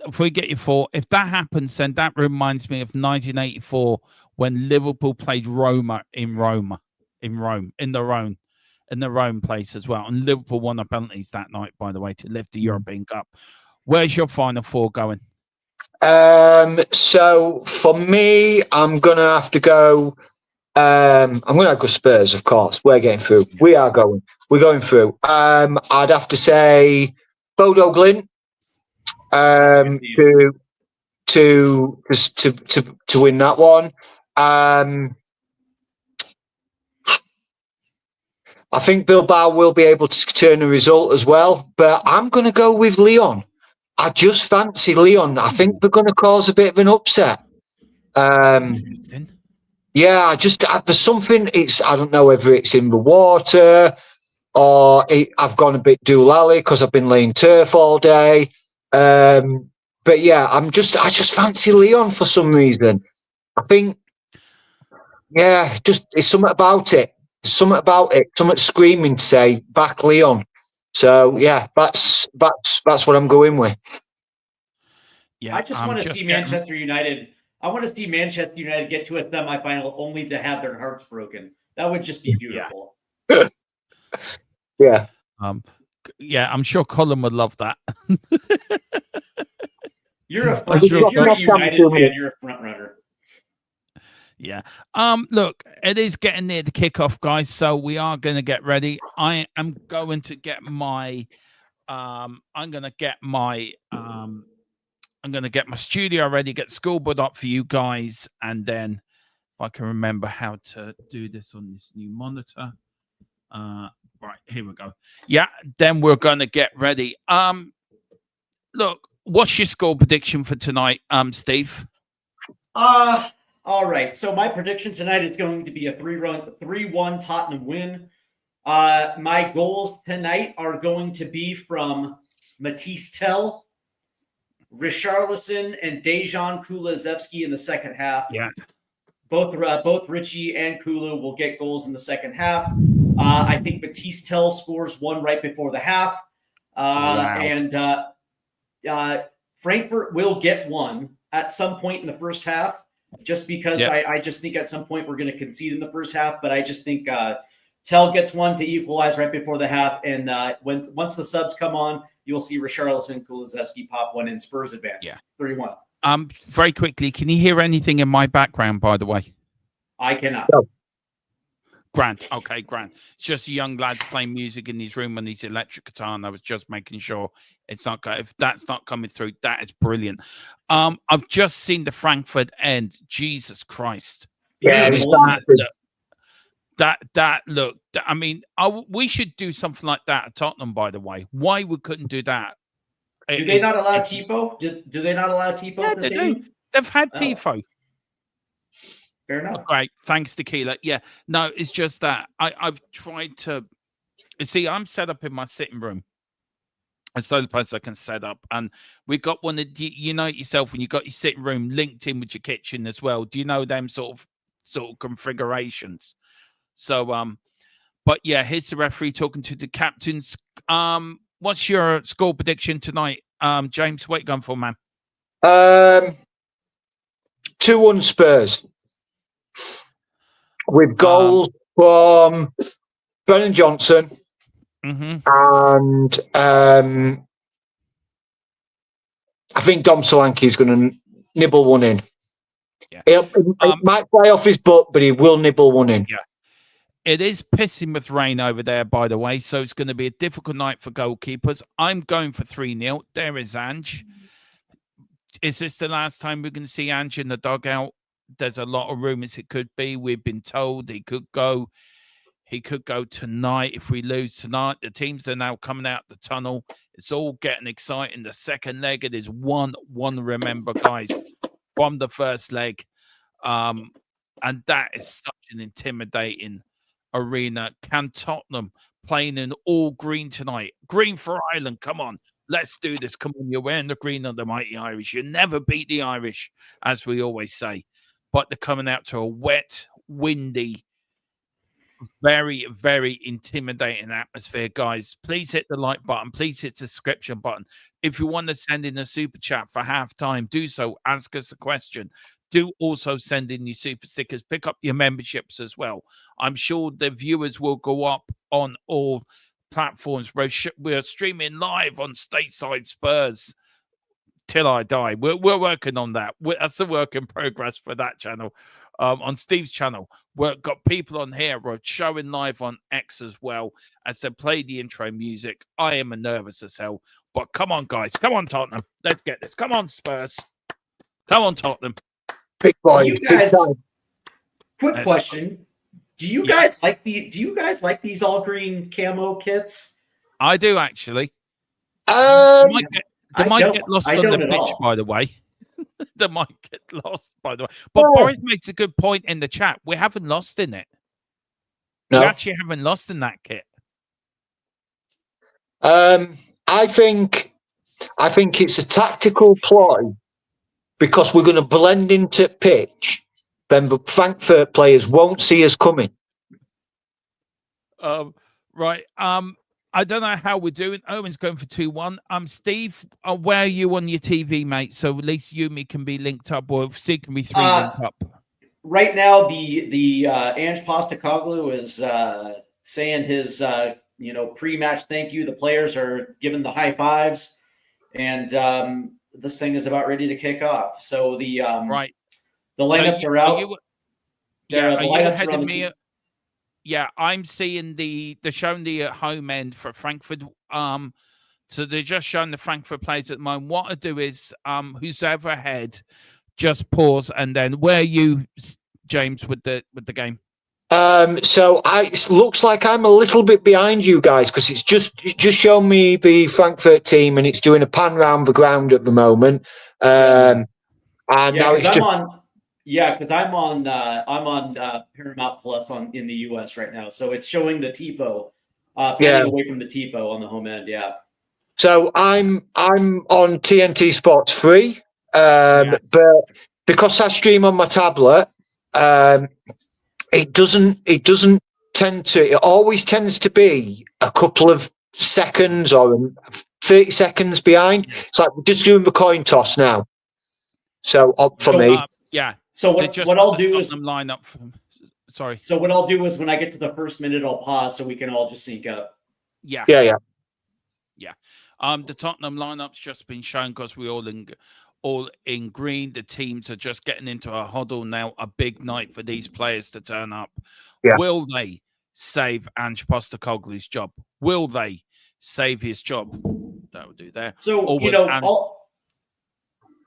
if we get you four, if that happens, then that reminds me of 1984 when Liverpool played Roma in Rome, in their own place as well. And Liverpool won the penalties that night, by the way, to lift the European Cup. Where's your final four going? So for me, I'm gonna have to go. I'm gonna go Spurs, of course. We're getting through. We're going through. I'd have to say Bodo Glimt to win that one. I think Bilbao will be able to turn a result as well, but I'm going to go with Leon. I just fancy Leon. I think they're going to cause a bit of an upset. Yeah, there's something. I don't know whether it's in the water or I've gone a bit doolally because I've been laying turf all day. But yeah, I just fancy Leon for some reason. I think, it's something about it. Something screaming to say back Leon. So yeah, that's what I'm going with. Yeah, I just want to see Manchester United. I want to see Manchester United get to a semifinal only to have their hearts broken. That would just be beautiful. Yeah. I'm sure Colin would love that. You're a United fan. You're a front runner. Yeah. Look, it is getting near the kickoff, guys. So we are going to get ready. I am going to get my studio ready, get school put up for you guys, and then if I can remember how to do this on this new monitor. Right, here we go. Yeah, then we're going to get ready. Look, what's your score prediction for tonight, Steve? All right. So my prediction tonight is going to be a 3-1 Tottenham win. My goals tonight are going to be from Matisse Tell, Richarlison, and Dejan Kulusevski in the second half. Yeah. Both Richie and Kulu will get goals in the second half. I think Matisse Tell scores one right before the half. And Frankfurt will get one at some point in the first half, just because I just think at some point we're going to concede in the first half. But I just think Tell gets one to equalize right before the half. And once the subs come on, you'll see Richarlison and Kulusevski pop one and Spurs advance. Yeah. 3-1. Very quickly, can you hear anything in my background, by the way? I cannot. No. Grant. Okay, Grant. It's just a young lad playing music in his room on his electric guitar, and I was just making sure it's not. If that's not coming through, that is brilliant. I've just seen the Frankfurt end. Jesus Christ. Yeah, look. I mean, we should do something like that at Tottenham. By the way, why we couldn't do that? Do they not allow TIFO? Do they not allow TIFO? Yeah, they do. They've had TIFO. Fair enough. Right. Thanks, Tequila. Yeah. No, it's just that I've tried to see. I'm set up in my sitting room. It's the only place I can set up, and we got one. You know it yourself when you got your sitting room linked in with your kitchen as well. Do you know them sort of configurations? So, but yeah, here's the referee talking to the captains. What's your score prediction tonight, James? What are you going for, man? 2-1 Spurs. With goals from Brennan Johnson and I think Dom Solanke is going to nibble one in. Yeah. He might fly off his butt, but he will nibble one in. Yeah. It is pissing with rain over there, by the way, so it's going to be a difficult night for goalkeepers. I'm going for 3-0. There is Ange. Is this the last time we're going to see Ange in the dugout? There's a lot of rumors it could be. We've been told he could go. He could go tonight if we lose tonight. The teams are now coming out the tunnel. It's all getting exciting. The second leg, it is 1-1, remember, guys, from the first leg. And that is such an intimidating arena. Can Tottenham playing in all green tonight? Green for Ireland. Come on. Let's do this. Come on. You're wearing the green of the mighty Irish. You never beat the Irish, as we always say. But they're coming out to a wet, windy, very, very intimidating atmosphere, guys. Please hit the like button. Please hit the subscription button. If you want to send in a super chat for halftime, do so. Ask us a question. Do also send in your super stickers. Pick up your memberships as well. I'm sure the viewers will go up on all platforms. We're streaming live on Stateside Spurs till I die. We're working on that. That's the work in progress for that channel. On Steve's channel, we've got people on here. We're showing live on X as well as they play the intro music. I am nervous as hell, but come on, guys. Come on, Tottenham. Let's get this. Come on, Spurs. Come on, Tottenham. Big boy. You guys, quick question. Do you guys like these all green camo kits? I do, actually. They might get lost on the pitch, by the way. They might get lost, by the way. But Boris makes a good point in the chat. We haven't lost in it. No. We actually haven't lost in that kit. I think it's a tactical ploy because we're going to blend into pitch. Then the Frankfurt players won't see us coming. Right. I don't know how we're doing. Owen's going for 2-1. Steve, where are you on your TV, mate? So at least you and me can be linked up, or Sid can be linked up. Right now, the Ange Postecoglou is saying his pre-match thank you. The players are giving the high fives, and this thing is about ready to kick off. So the lineups are out. Are you ahead of me? Yeah, I'm seeing they're showing the home end for Frankfurt. So they're just showing the Frankfurt players at the moment. What I do is, who's ever ahead, just pause, and then where are you, James, with the game? So it looks like I'm a little bit behind you guys because it's just shown me the Frankfurt team and it's doing a pan round the ground at the moment. And now it's just because I'm on Paramount Plus in the US right now, so it's showing the tifo, panning away from the tifo on the home end. Yeah. So I'm on TNT Sports 3, but because I stream on my tablet, it doesn't tend to. It always tends to be a couple of seconds or 30 seconds behind. It's like we're just doing the coin toss now. So for me, So what I'll do is line up. Sorry. So what I'll do is when I get to the first minute, I'll pause so we can all just sync up. Yeah. The Tottenham lineup's just been shown because we're all in green. The teams are just getting into a huddle now. A big night for these players to turn up. Yeah. Will they save Ange Postecoglou's job? Will they save his job? That would do there. So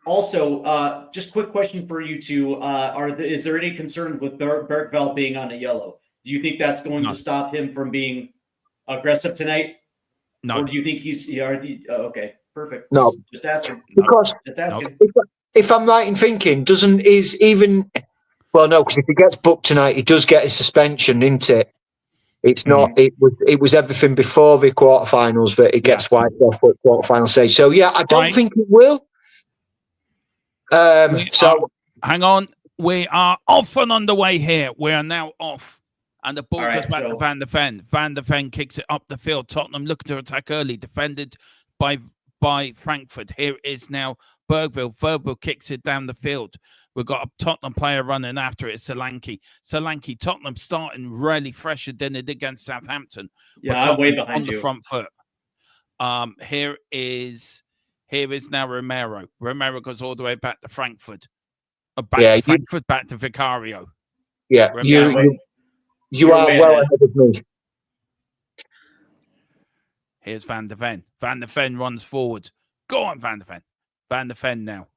also, just quick question for you two: is there any concerns with Bergveld being on a yellow? Do you think that's going to stop him from being aggressive tonight? No. Or do you think he's okay? Perfect. No. Just asking. Because if I'm right in thinking, because if he gets booked tonight, he does get his suspension, isn't it? It's not. It was everything before the quarterfinals that it gets wiped off at quarterfinal stage. So I don't think it will. Hang on. We are off and on the way here. We are now off. And the ball goes back to Van der Ven. Van der Ven kicks it up the field. Tottenham looking to attack early, defended by Frankfurt. Here is now Bergveld. Bergveld kicks it down the field. We've got a Tottenham player running after it. Solanke. Tottenham starting really fresher than it did against Southampton. Yeah, I'm way behind you. On the front foot. Here is now Romero. Romero goes all the way back to Frankfurt. Back to Vicario. Yeah, you are well ahead of me. Here's Van der Ven. Van der Ven runs forward. Go on, Van der Ven. Van der Ven now.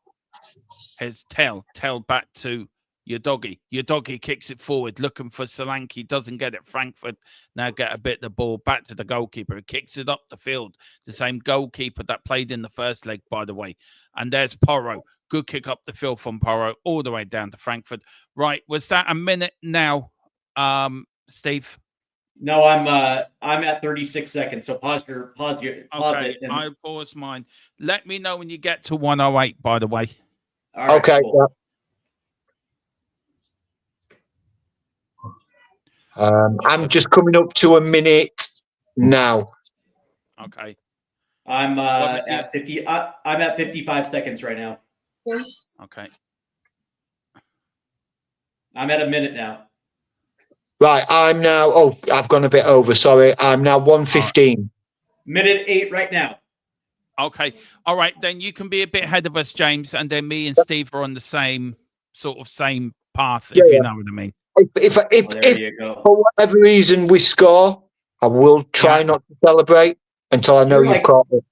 Here's Tell. Tell back to Udogie. Udogie kicks it forward, looking for Solanke. Doesn't get it. Frankfurt now get a bit of the ball back to the goalkeeper. He kicks it up the field. The same goalkeeper that played in the first leg, by the way. And there's Porro. Good kick up the field from Porro all the way down to Frankfurt. Right, was that a minute now? Steve? No, I'm at 36 seconds. So pause it. I pause mine. Let me know when you get to 108, by the way. All right, okay. Cool. I'm just coming up to a minute now. Okay. I'm at 50. I'm at 55 seconds right now. Okay. I'm at a minute now. Right, I'm now. Oh, I've gone a bit over. Sorry, I'm now 1:15. Minute 8 right now. Okay, all right. Then you can be a bit ahead of us, James, and then me and Steve are on the same path. If you know what I mean. If You go. For whatever reason we score, I will try not to celebrate until I know you've caught it.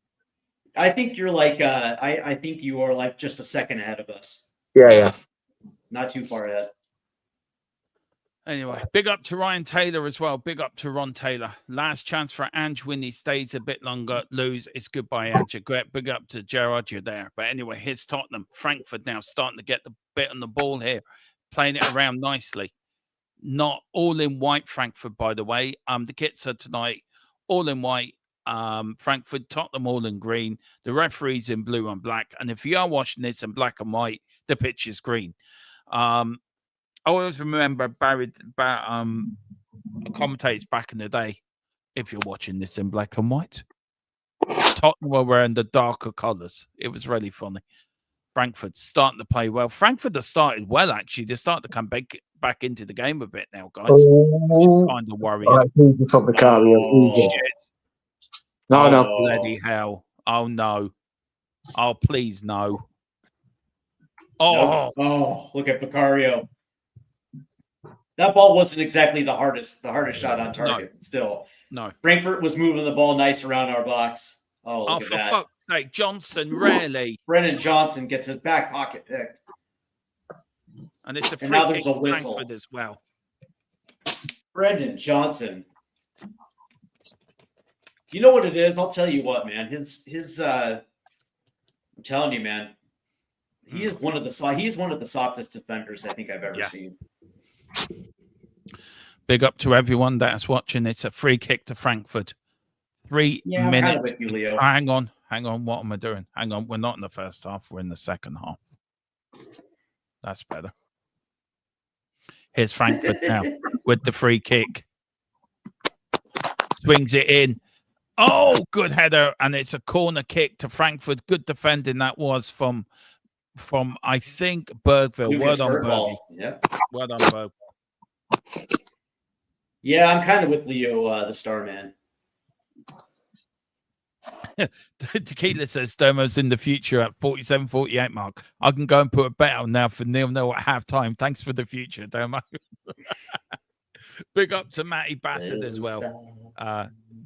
I think you're I think you are like just a second ahead of us. Yeah. Not too far ahead. Anyway, big up to Ryan Taylor as well. Big up to Ron Taylor. Last chance for Ange when he stays a bit longer. Lose. It's goodbye, Ange. Great. Big up to Gerard. You're there. But anyway, here's Tottenham. Frankfurt now starting to get the bit on the ball here. Playing it around nicely. Not all in white, Frankfurt, by the way. The kits are tonight all in white. Frankfurt, Tottenham all in green. The referee's in blue and black. And if you are watching this in black and white, the pitch is green. I always remember commentators back in the day, if you're watching this in black and white, Tottenham were wearing the darker colours. It was really funny. Frankfurt starting to play well. Frankfurt have started well, actually. They start to come back into the game a bit now, guys. Which is kind of worrying. No. Bloody hell. Oh, no. Oh, please, no. Oh, look at Vicario. That ball wasn't exactly the hardest shot on target. Still, no. Frankfurt was moving the ball nice around our box. Oh, look at that! For fuck's sake, Johnson rarely. Brennan Johnson gets his back pocket picked, and it's a free now kick there's a whistle Frankfurt as well. Brendan Johnson. You know what it is? I'll tell you what, man. I'm telling you, man. He is one of the softest defenders I think I've ever seen. Big up to everyone that's watching. It's a free kick to Frankfurt. 3 minutes. I'm kind of with you, Leo. Hang on. What am I doing? Hang on. We're not in the first half. We're in the second half. That's better. Here's Frankfurt now with the free kick. Swings it in. Oh, good header. And it's a corner kick to Frankfurt. Good defending that was from I think, Bergville. Well done, Bergie. Yeah. Well done, Berg. Yeah, I'm kind of with Leo, the star man. Tequila says Dermo's in the future at 47-48 mark. I can go and put a bet on now for 0-0 at half time. Thanks for the future, Dermo. Big up to Matty Bassett as well.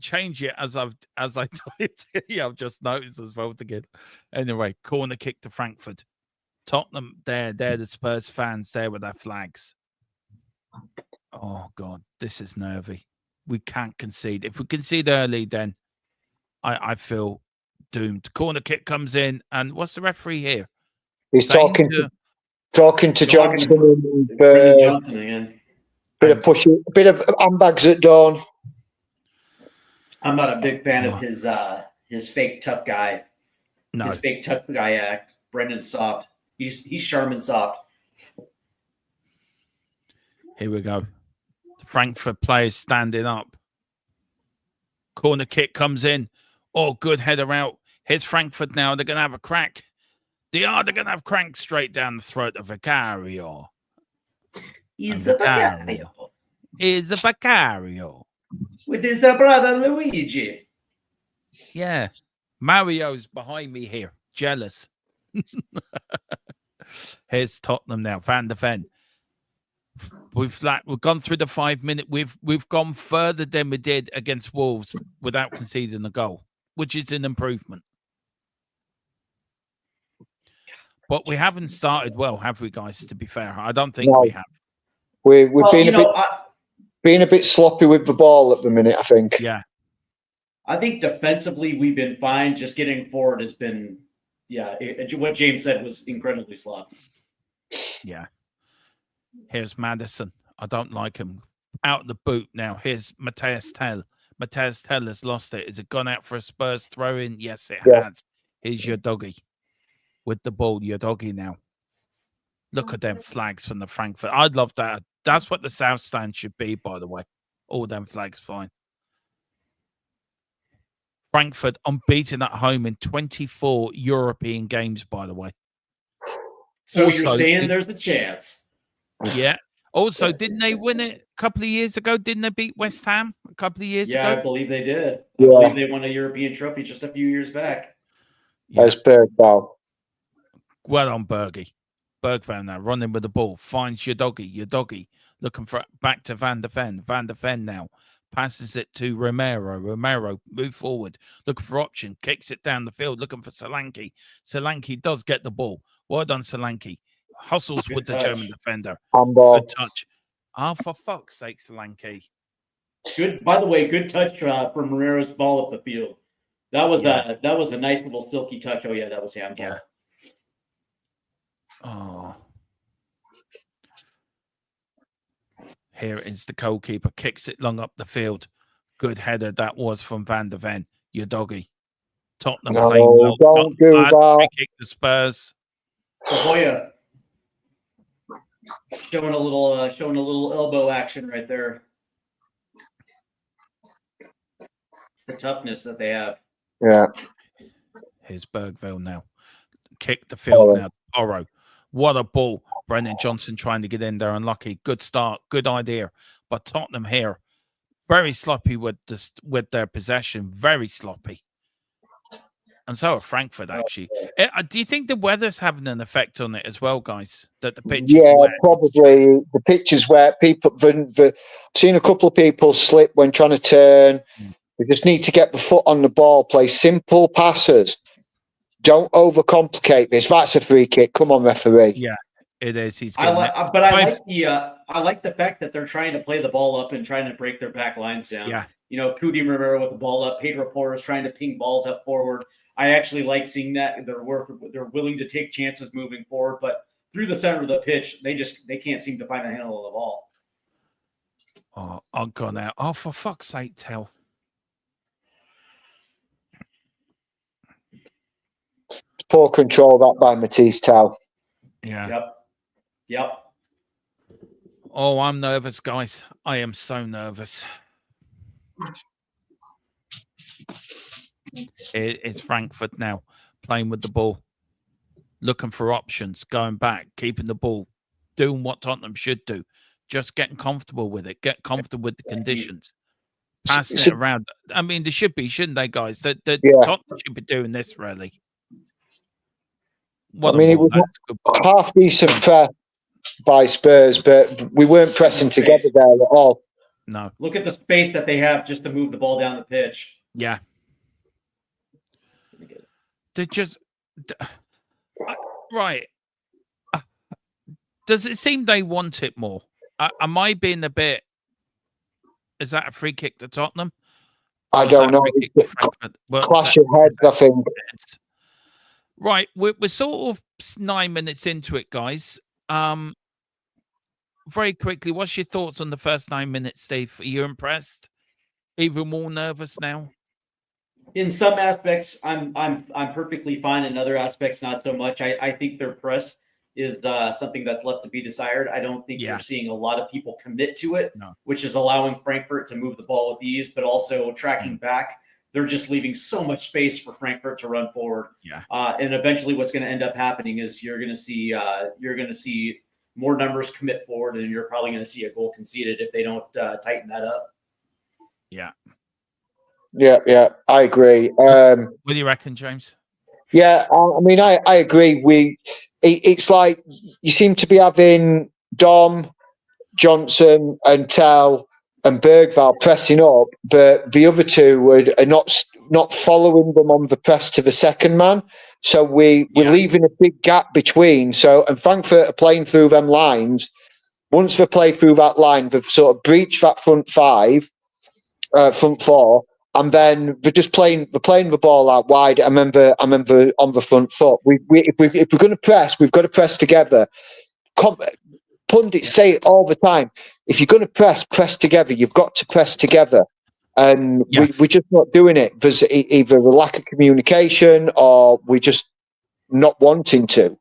Change it as I typed it. Yeah, I've just noticed as well to get. Anyway, corner kick to Frankfurt. Tottenham they're the Spurs fans there with their flags. Oh God, this is nervy. We can't concede. If we concede early, then I feel doomed. Corner kick comes in, and what's the referee here? He's talking to Johnson. Brendan Johnson again. Bit of pushing, a bit of handbags at dawn. I'm not a big fan of his fake tough guy. No. His fake tough guy act. Brendan's soft. He's Charmin soft. Here we go. Frankfurt players standing up. Corner kick comes in. Oh, good header out. Here's Frankfurt now. They're going to have a crack. They're going to have crank straight down the throat of Vicario. He's a Vicario. Is a Vicario. With his brother Luigi. Yeah. Mario's behind me here. Jealous. Here's Tottenham now. Van der Ven. We've gone through the 5 minute. We've gone further than we did against Wolves without conceding a goal, which is an improvement. But we haven't started well, have we, guys? To be fair, I don't think we have. We've been a bit sloppy with the ball at the minute, I think. Yeah. I think defensively we've been fine. Just getting forward has been, what James said was incredibly sloppy. Yeah. Here's Madison. I don't like him. Out the boot now. Here's Matthias Tell. Matthias Tell has lost it. Is it gone out for a Spurs throw in? Yes, it has. Here's your doggy with the ball. Your doggy now. Look at them flags from the Frankfurt. I'd love that. That's what the South Stand should be, by the way. All them flags fine. Frankfurt unbeaten at home in 24 European games, by the way. So also, you're saying there's a chance? Yeah. Also, didn't they win it a couple of years ago? Didn't they beat West Ham a couple of years ago? Yeah, I believe they did. Yeah. I believe they won a European trophy just a few years back. Yeah. That's Bergvall. Well on Bergie. Bergvall now running with the ball. Finds your doggy. Looking for back to Van der Ven. Van der Ven now passes it to Romero. Romero move forward. Looking for option. Kicks it down the field. Looking for Solanke. Solanke does get the ball. Well done, Solanke. Hustles with the German defender. Good touch. Oh, for fuck's sake, Solanke. Good. By the way, good touch from Moreira's ball up the field. That was a nice little silky touch. Oh yeah, that was handball. Yeah. Oh. Here is the goalkeeper. Kicks it long up the field. Good header that was from Van der Ven. Your doggy. Tottenham playing well. Don't do that. Kick the Spurs. Hoya showing a little elbow action right there. It's the toughness that they have. Yeah. Here's Bergville now. Kick the field now. Oro. What a ball. Brendan Johnson trying to get in there. Unlucky. Good start. Good idea. But Tottenham here, very sloppy with their possession. Very sloppy. And so are Frankfurt, actually. Do you think the weather's having an effect on it as well, guys? That the pitch is wet? Probably. The pitch is wet. I've seen a couple of people slip when trying to turn. We just need to get the foot on the ball, play simple passes. Don't overcomplicate this. That's a free kick. Come on, referee. Yeah. It is. He's I getting like, it. but I like the fact that they're trying to play the ball up and trying to break their back lines down. Yeah. You know, Cudi Rivera with the ball up, Pedro Porras trying to ping balls up forward. I actually like seeing that. They're willing to take chances moving forward, but through the center of the pitch, they can't seem to find a handle of the ball. Oh, I've gone out. Oh, for fuck's sake, Tell. Poor control that by Matisse Tell. Yeah. Yep. Oh, I'm nervous, guys. I am so nervous. It's Frankfurt now, playing with the ball, looking for options, going back, keeping the ball, doing what Tottenham should do, just getting comfortable with it, get comfortable with the conditions, passing it around. I mean, they should be, shouldn't they, guys? That Tottenham should be doing this, really. I mean, it was half decent press by Spurs, but we weren't pressing together there at all. No. Look at the space that they have just to move the ball down the pitch. Yeah. They're just right. Does it seem they want it more? Am I being a bit? Is that a free kick to Tottenham? I don't know. Clash of heads, I think. Right, we're sort of 9 minutes into it, guys. Very quickly, what's your thoughts on the first 9 minutes, Steve? Are you impressed? Even more nervous now? In some aspects, I'm perfectly fine. In other aspects, not so much. I think their press is something that's left to be desired. I don't think you're seeing a lot of people commit to it, which is allowing Frankfurt to move the ball with ease, but also tracking back. They're just leaving so much space for Frankfurt to run forward. Yeah. And eventually, what's going to end up happening is you're going to see more numbers commit forward, and you're probably going to see a goal conceded if they don't tighten that up. Yeah. Yeah, I agree. What do you reckon, James? Yeah, I mean, I agree. It's like you seem to be having Dom, Johnson, and Tell and Bergvall pressing up, but the other two are not following them on the press to the second man. So we're leaving a big gap between. And Frankfurt are playing through them lines. Once they play through that line, they've sort of breached that front four. And then they're just playing the ball out wide. I remember on the front foot. If we're going to press, we've got to press together. Pundits say it all the time. If you're going to press together. You've got to press together. And we're just not doing it. There's either a lack of communication or we're just not wanting to.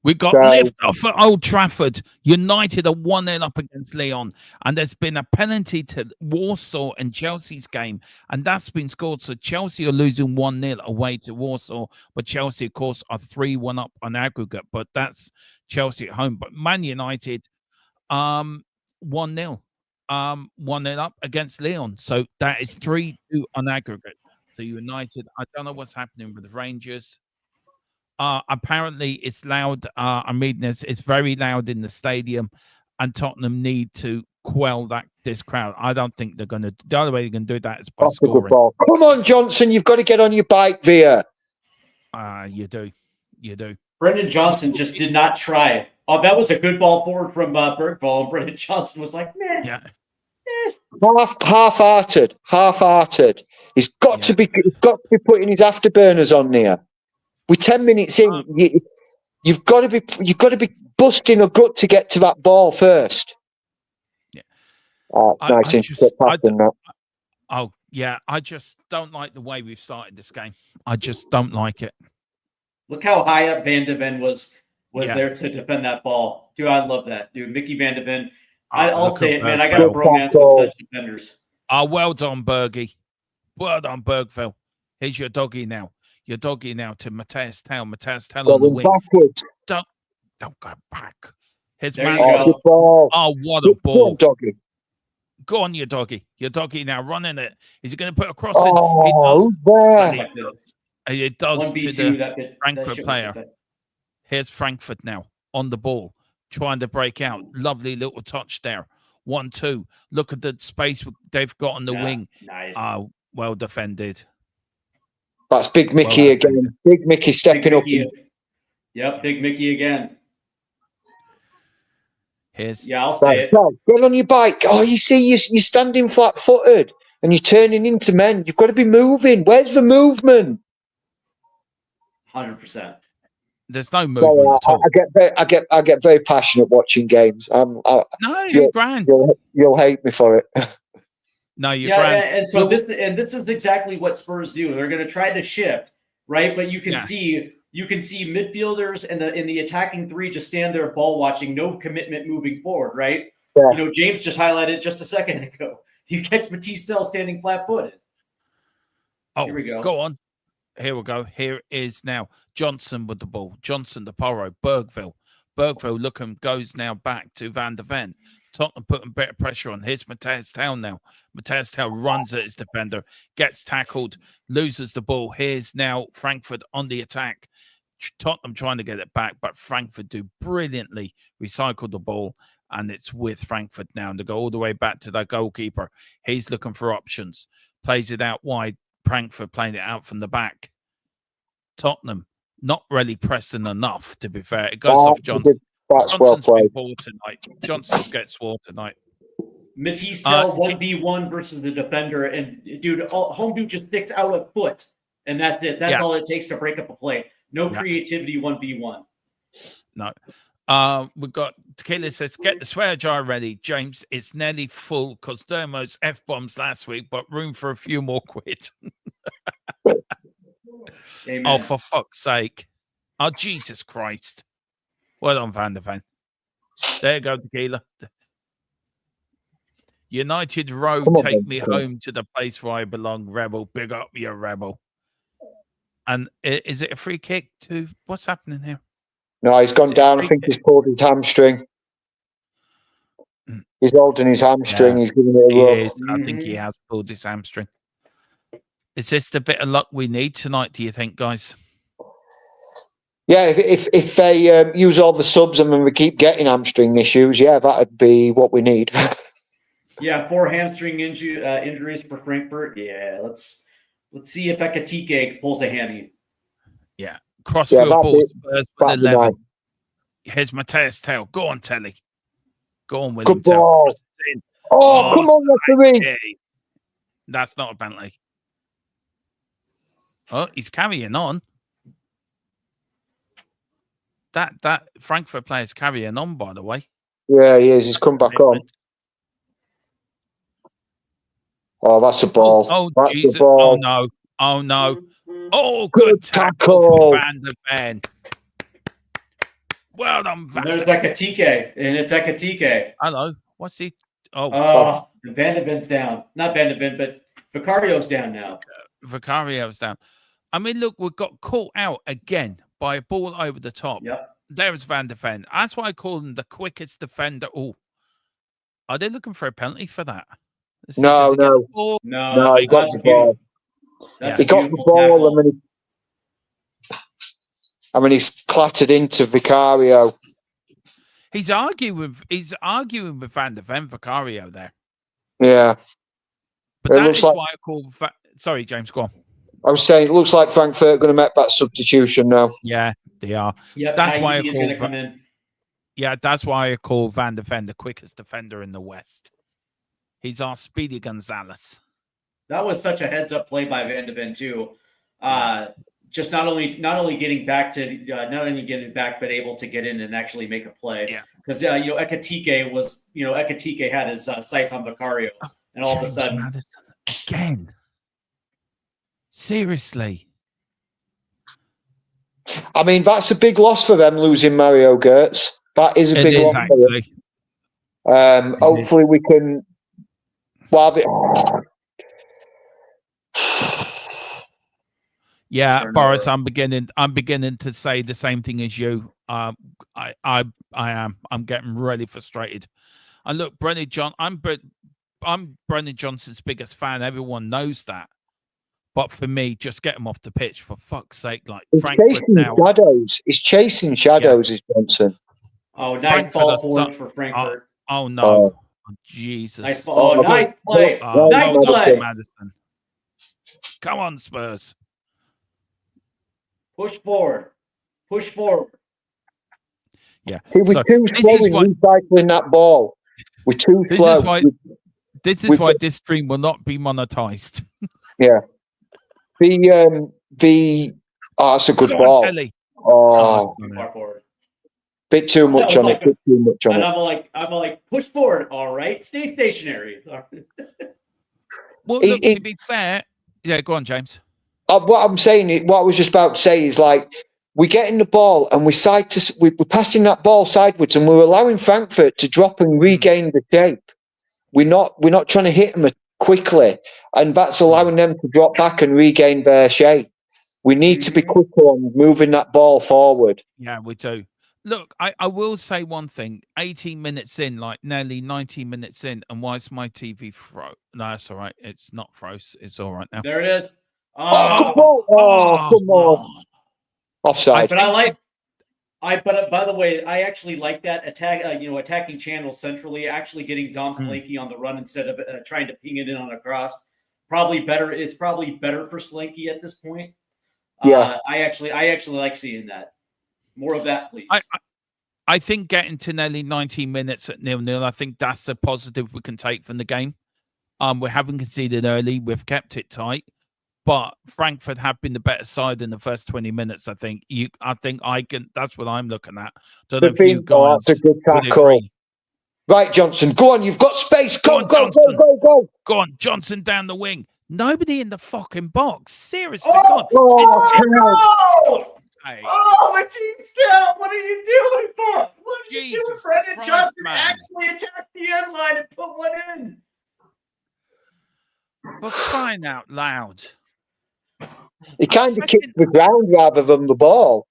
We got lift off at Old Trafford. United are 1-0 up against Lyon. And there's been a penalty to Warsaw in Chelsea's game. And that's been scored. So Chelsea are losing 1-0 away to Warsaw. But Chelsea, of course, are 3-1 up on aggregate. But that's Chelsea at home. But Man United, 1-0. 1-0 up against Lyon. So that is 3-2 on aggregate. So United, I don't know what's happening with the Rangers. Apparently it's loud. I'm reading this. It's very loud in the stadium, and Tottenham need to quell this crowd. I don't think they're going to. The other way they're going to do that is by scoring. Come on, Johnson, you've got to get on your bike, Via. You do. Brendan Johnson just did not try. Oh, that was a good ball forward from Bergvall, and Brendan Johnson was like, man. Yeah. Half-hearted. He's got to be putting his afterburners on there. We're 10 minutes in. You've got to be busting a gut to get to that ball first. Yeah. Nice intricate pattern. Oh yeah, I just don't like the way we've started this game. I just don't like it. Look how high up Van de Ven was there to defend that ball. Dude, I love that, dude. Mickey Van de Ven. I'll say it, man. I got a bromance with Dutch defenders. Well done, Bergie. Well done, Bergville. Here's your doggy now. Your doggy now to Mateus Tell. Mateus Tell on the wing. Backwards. Don't go back. Here's Madison. Oh, what a ball. Doggy. Go on, your doggy. Your doggy now running it. Is he going to put a cross in? It does to the Frankfurt player. Here's Frankfurt now on the ball, trying to break out. Lovely little touch there. 1-2. Look at the space they've got on the wing. Nice. Well defended. That's Big Mickey again. Big Mickey stepping up. Yep, Big Mickey again. Here's Yeah, I'll say it. Get on your bike. Oh, you see, you're standing flat-footed and you're turning into men. You've got to be moving. Where's the movement? 100%. there's no movement at all. I get very passionate watching games. No, you're grand. You'll hate me for it. No, you're Yeah, grand. and so this is exactly what Spurs do. They're going to try to shift, right? But you can see midfielders and in the attacking three just stand there ball watching, no commitment moving forward, right? Yeah. You know, James just highlighted just a second ago. You catch Matisse still standing flat-footed. Oh, here we go. Go on. Here we go. Here is now Johnson with the ball. Johnson, the Porro, Bergville. Bergville goes now back to Van der Ven. Tottenham putting better pressure on. Here's Mateus Tell now. Mateus Tell runs at his defender, gets tackled, loses the ball. Here's now Frankfurt on the attack. Tottenham trying to get it back, but Frankfurt do brilliantly recycle the ball, and it's with Frankfurt now. And they go all the way back to their goalkeeper. He's looking for options. Plays it out wide. Frankfurt playing it out from the back. Tottenham not really pressing enough, to be fair. It goes off Johnson. That's well played. Johnson gets sworn tonight. Matisse Tell 1v1 versus the defender, and dude, home dude just sticks out a foot, and that's it. That's all it takes to break up a play. No creativity 1v1. No. We've got Tequila says, get the swear jar ready, James. It's nearly full because Dermo's F-bombs last week, but room for a few more quid. Amen. Oh, for fuck's sake. Oh, Jesus Christ. Well done, Van der Ven. There you go, Tequila. United Road, take me home to the place where I belong, Rebel. Big up your Rebel. And is it a free kick to... What's happening here? No, he's gone down. I think he's pulled his hamstring. He's holding his hamstring. Yeah. He's giving it a rub. I think he has pulled his hamstring. Is this the bit of luck we need tonight, do you think, guys? Yeah, if they use all the subs and we keep getting hamstring issues, yeah, that'd be what we need. Yeah, 4 hamstring injuries for Frankfurt. Yeah, let's see if Ekatike pulls a hammy. Yeah, crossfield ball, Spurs with 11. Here's Mateus Tell. Go on, Telly. Go on, William. Good ball. Oh, come on, referee. That's not a Bentley. Oh, he's carrying on. That Frankfurt player's carrying on, by the way. Yeah, he is. He's come back on. Oh, that's a ball. Oh, that's Jesus. A ball. Oh, no. Oh, no. Oh, good tackle from Van der Ven. Well done, Van. There's Ekatike, and it's Ekatike. Hello. What's he? Oh, Van der Ven's down. Not Van der Ven, but Vicario's down now. Vicario's down. I mean, look, we got caught out again by a ball over the top. Yep. There's Van der Ven. That's why I call him the quickest defender. Oh, are they looking for a penalty for that? No, he got the ball. He got the ball, and then he's clattered into Vicario. He's arguing with Van der Ven, Vicario there. Yeah, but that is why I call. Sorry, James, go on. I was saying, it looks like Frankfurt are going to make that substitution now. Yeah, they are. Yep, that's why he's going to come in. Yeah, that's why I call Van der Ven the quickest defender in the West. He's our Speedy Gonzalez. That was such a heads-up play by Van der Ven too. Just not only getting back, but able to get in and actually make a play. Yeah, because Ekatike had his sights on Vicario, and all of a sudden, Madison again. Seriously. I mean, that's a big loss for them, losing Mario Götze. That is a big loss for them. Hopefully we can... Yeah, Boris, I'm beginning to say the same thing as you. I am. I'm getting really frustrated. And look, I'm Brennan Johnson's biggest fan. Everyone knows that. But for me, just get him off the pitch, for fuck's sake. Like, He's chasing shadows, is Johnson. Oh, nice ball forward for Frankfurt. Oh no. Oh, Jesus. Nice ball. Nice play. Nice play. Madison. Come on, Spurs. Push forward. Yeah. See, we're So too this slow is in why recycling that ball. We're too this slow. is why this is we've why got- this stream will not be monetized. Yeah. Oh, that's a good Go on, ball. Telly. Oh, Too far forward. bit too much was on like it. Bit too much on And it. I'm like, push forward. All right, stay stationary. Well, It- look, it- to be fair, yeah, go on, James. What I'm saying, what I was just about to say is like we're getting the ball and we're passing that ball sideways and we're allowing Frankfurt to drop and regain the shape. We're not trying to hit them quickly, and that's allowing them to drop back and regain their shape. We need to be quicker on moving that ball forward. Yeah, we do. Look, I will say one thing. 18 minutes in, like nearly 90 minutes in, and why is my TV froze? No, it's all right. It's not froze. It's all right now. There it is. Oh, good ball! Oh, come on! Offside. But but by the way, I actually like that attacking channel centrally, actually getting Dom Slinky on the run instead of trying to ping it in on a cross. Probably better. It's probably better for Slinky at this point. Yeah. I actually like seeing that. More of that, please. I think getting to nearly 90 minutes at 0-0, I think that's a positive we can take from the game. We haven't conceded early. We've kept it tight. But Frankfurt have been the better side in the first 20 minutes, I think. That's what I'm looking at. Don't know if you guys that's a good would tackle. agree. Right, Johnson, go on. You've got space. Go, on, go, Johnson. go. Go on, Johnson down the wing. Nobody in the fucking box. Seriously, Oh, God. Oh, Matisse, what are you doing for? What are you doing? Brendan Christ, Johnson man. actually attacked the end line and put one in. For crying out loud. He kind of kicked the ground rather than the ball.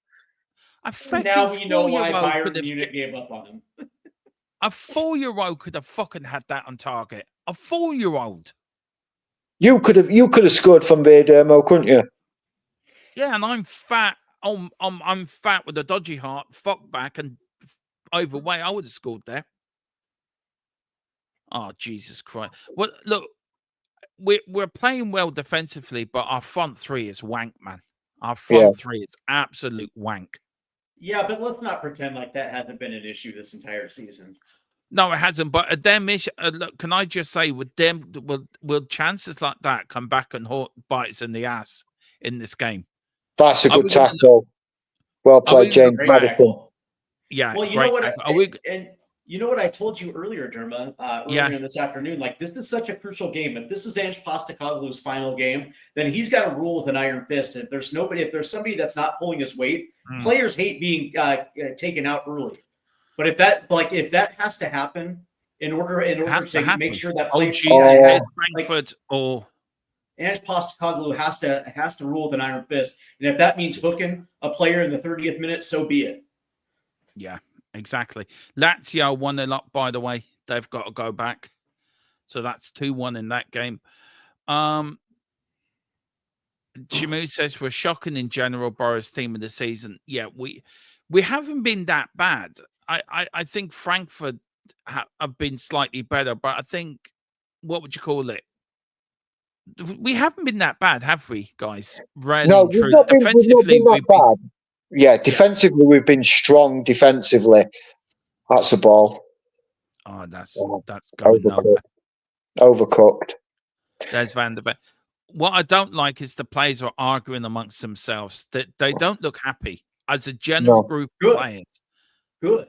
Now we know why 4-year-old Bayern could have Munich gave up on him. A 4-year-old could have fucking had that on target. A 4-year-old. You could have scored from there, Dermo, couldn't you? Yeah, and I'm fat. I'm fat with a dodgy heart, fuck back, and overweight. I would have scored there. Oh, Jesus Christ! Well, look, we're playing well defensively, but our front three is wank, man. Our front three is absolute wank. Yeah, but let's not pretend like that hasn't been an issue this entire season. No, it hasn't. But them issue. Look, can I just say, with them, will chances like that come back and bite us in the ass in this game? That's a good tackle. Well played, James Madison. Yeah. Well, you know what? And you know what I told you earlier, Derma, earlier this afternoon. Like, this is such a crucial game. If this is Ange Postecoglou's final game, then he's got to rule with an iron fist. And if there's somebody that's not pulling his weight, players hate being taken out early. But if that has to happen in order to make sure that Frankfurt or Ange Postecoglou has to rule with an iron fist, and if that means hooking a player in the 30th minute, so be it. Yeah, exactly. Lazio 1-0 up, by the way. They've got to go back, so that's 2-1 in that game. Chimu says we're shocking in general. Boris team of the season. Yeah, we haven't been that bad. I think Frankfurt have been slightly better, but I think, what would you call it? We haven't been that bad, have we, guys? No, we've not been that bad. Yeah, defensively, we've been strong defensively. That's the ball. Oh, that's going overcooked. There's Van der Beek. What I don't like is the players are arguing amongst themselves. That they don't look happy as a general group of players. Good.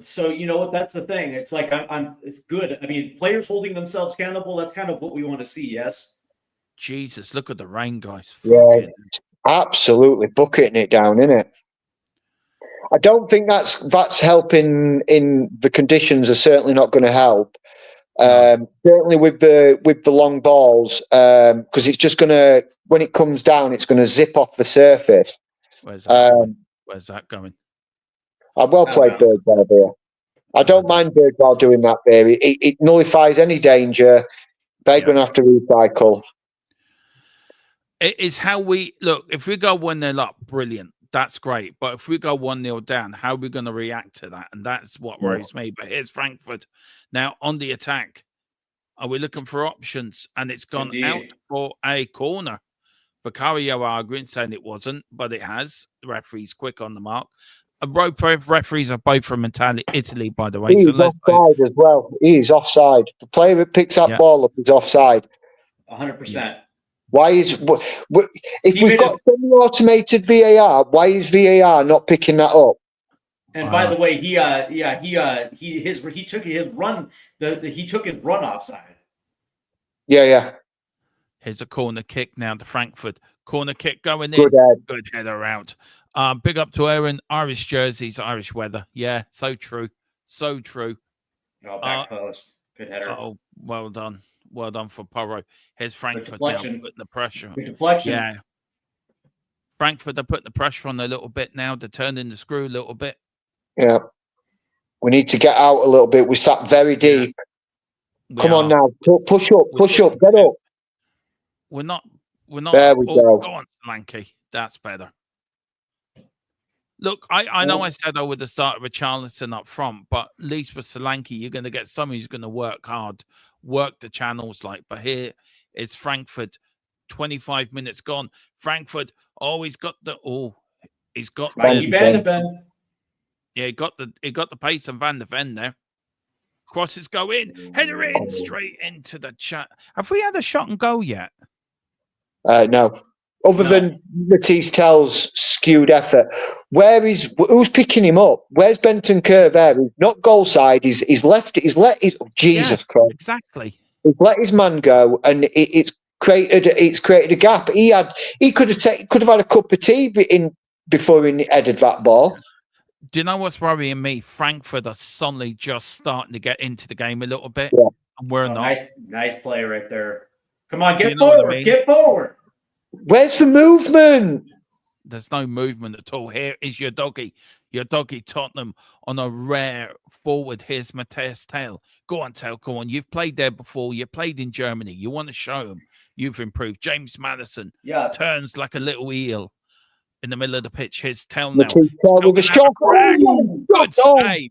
So you know what? That's the thing. It's like it's good. I mean, players holding themselves accountable. That's kind of what we want to see. Yes. Jesus, look at the rain, guys. Yeah, absolutely bucketing it down, isn't it? I don't think that's helping. In the conditions are certainly not going to help. Certainly with the long balls, because it's just going to, when it comes down, it's going to zip off the surface. Where's that going? Well played, Bergwall there. I don't mind Bergwall doing that there. It nullifies any danger. They're going to have to recycle. It is how we look. If we go 1-0 up, brilliant. That's great. But if we go 1-0 down, how are we going to react to that? And that's what worries me. But here's Frankfurt now on the attack. Are we looking for options? And it's gone out for a corner. Vicario arguing, saying it wasn't, but it has. The referee's quick on the mark. Europa referees are both from Italy, by the way. He's So let's offside as well. He is offside. The player that picks that ball up is offside. 100%. Why is if He we've made got semi-automated VAR, why is VAR not picking that up? And by the way, he took his run offside. Yeah. Here's a corner kick now to Frankfurt. Corner kick going in. Good head. Good header out. Big up to Aaron. Irish jerseys, Irish weather. Yeah, so true. So true. Oh, back post. Good header. Oh, well done. Well done for Porro. Here's Frankfurt now putting the pressure. Good deflection. Yeah. Frankfurt are putting the pressure on a little bit now. They're turning the screw a little bit. Yeah. We need to get out a little bit. We sat very deep. Come on now. Push up. Get up. We're not. There we go. Go on, Solanke. That's better. Look, I know I said I would have started with Charleston up front, but at least with Solanke, you're going to get someone who's going to work hard, work the channels But here is Frankfurt. 25 minutes gone. Frankfurt always got he's got Van de Ven. Yeah, he got the pace of Van de Ven there. Crosses go in, header in, straight into the chat. Have we had a shot and goal yet? No. Other than Matisse Tell's skewed effort. Who's picking him up? Where's Benton Kerr there? He's not goal side. He's Jesus Christ. Exactly. He's let his man go, and it's created a gap. He could have had a cup of tea before he headed that ball. Do you know what's worrying me? Frankfurt are suddenly just starting to get into the game a little bit. Yeah. And we're not. Nice play right there. Come on, get forward. Get forward. Where's the movement? There's no movement at all. Here is your doggy Tottenham on a rare forward. Here's Matthias Tail. Go on, Tail. Go on. You've played there before. You played in Germany. You want to show them you've improved. James Madison turns like a little eel in the middle of the pitch. Here's Tail now. With a strong good save.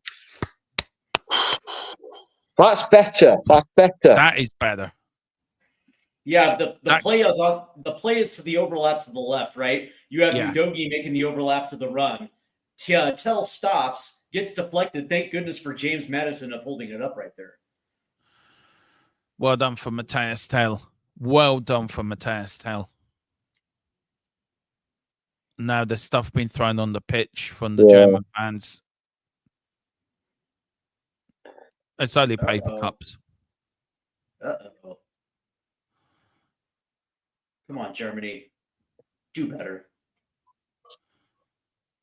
That's better. That is better. Yeah, the play is to the overlap to the left, right? You have Udogie making the overlap to the run. Tell stops, gets deflected. Thank goodness for James Madison of holding it up right there. Well done for Matthias Tell. Well done for Matthias Tell. Now there's stuff being thrown on the pitch from the German fans. It's only paper cups. Uh-oh. Come on, Germany. Do better.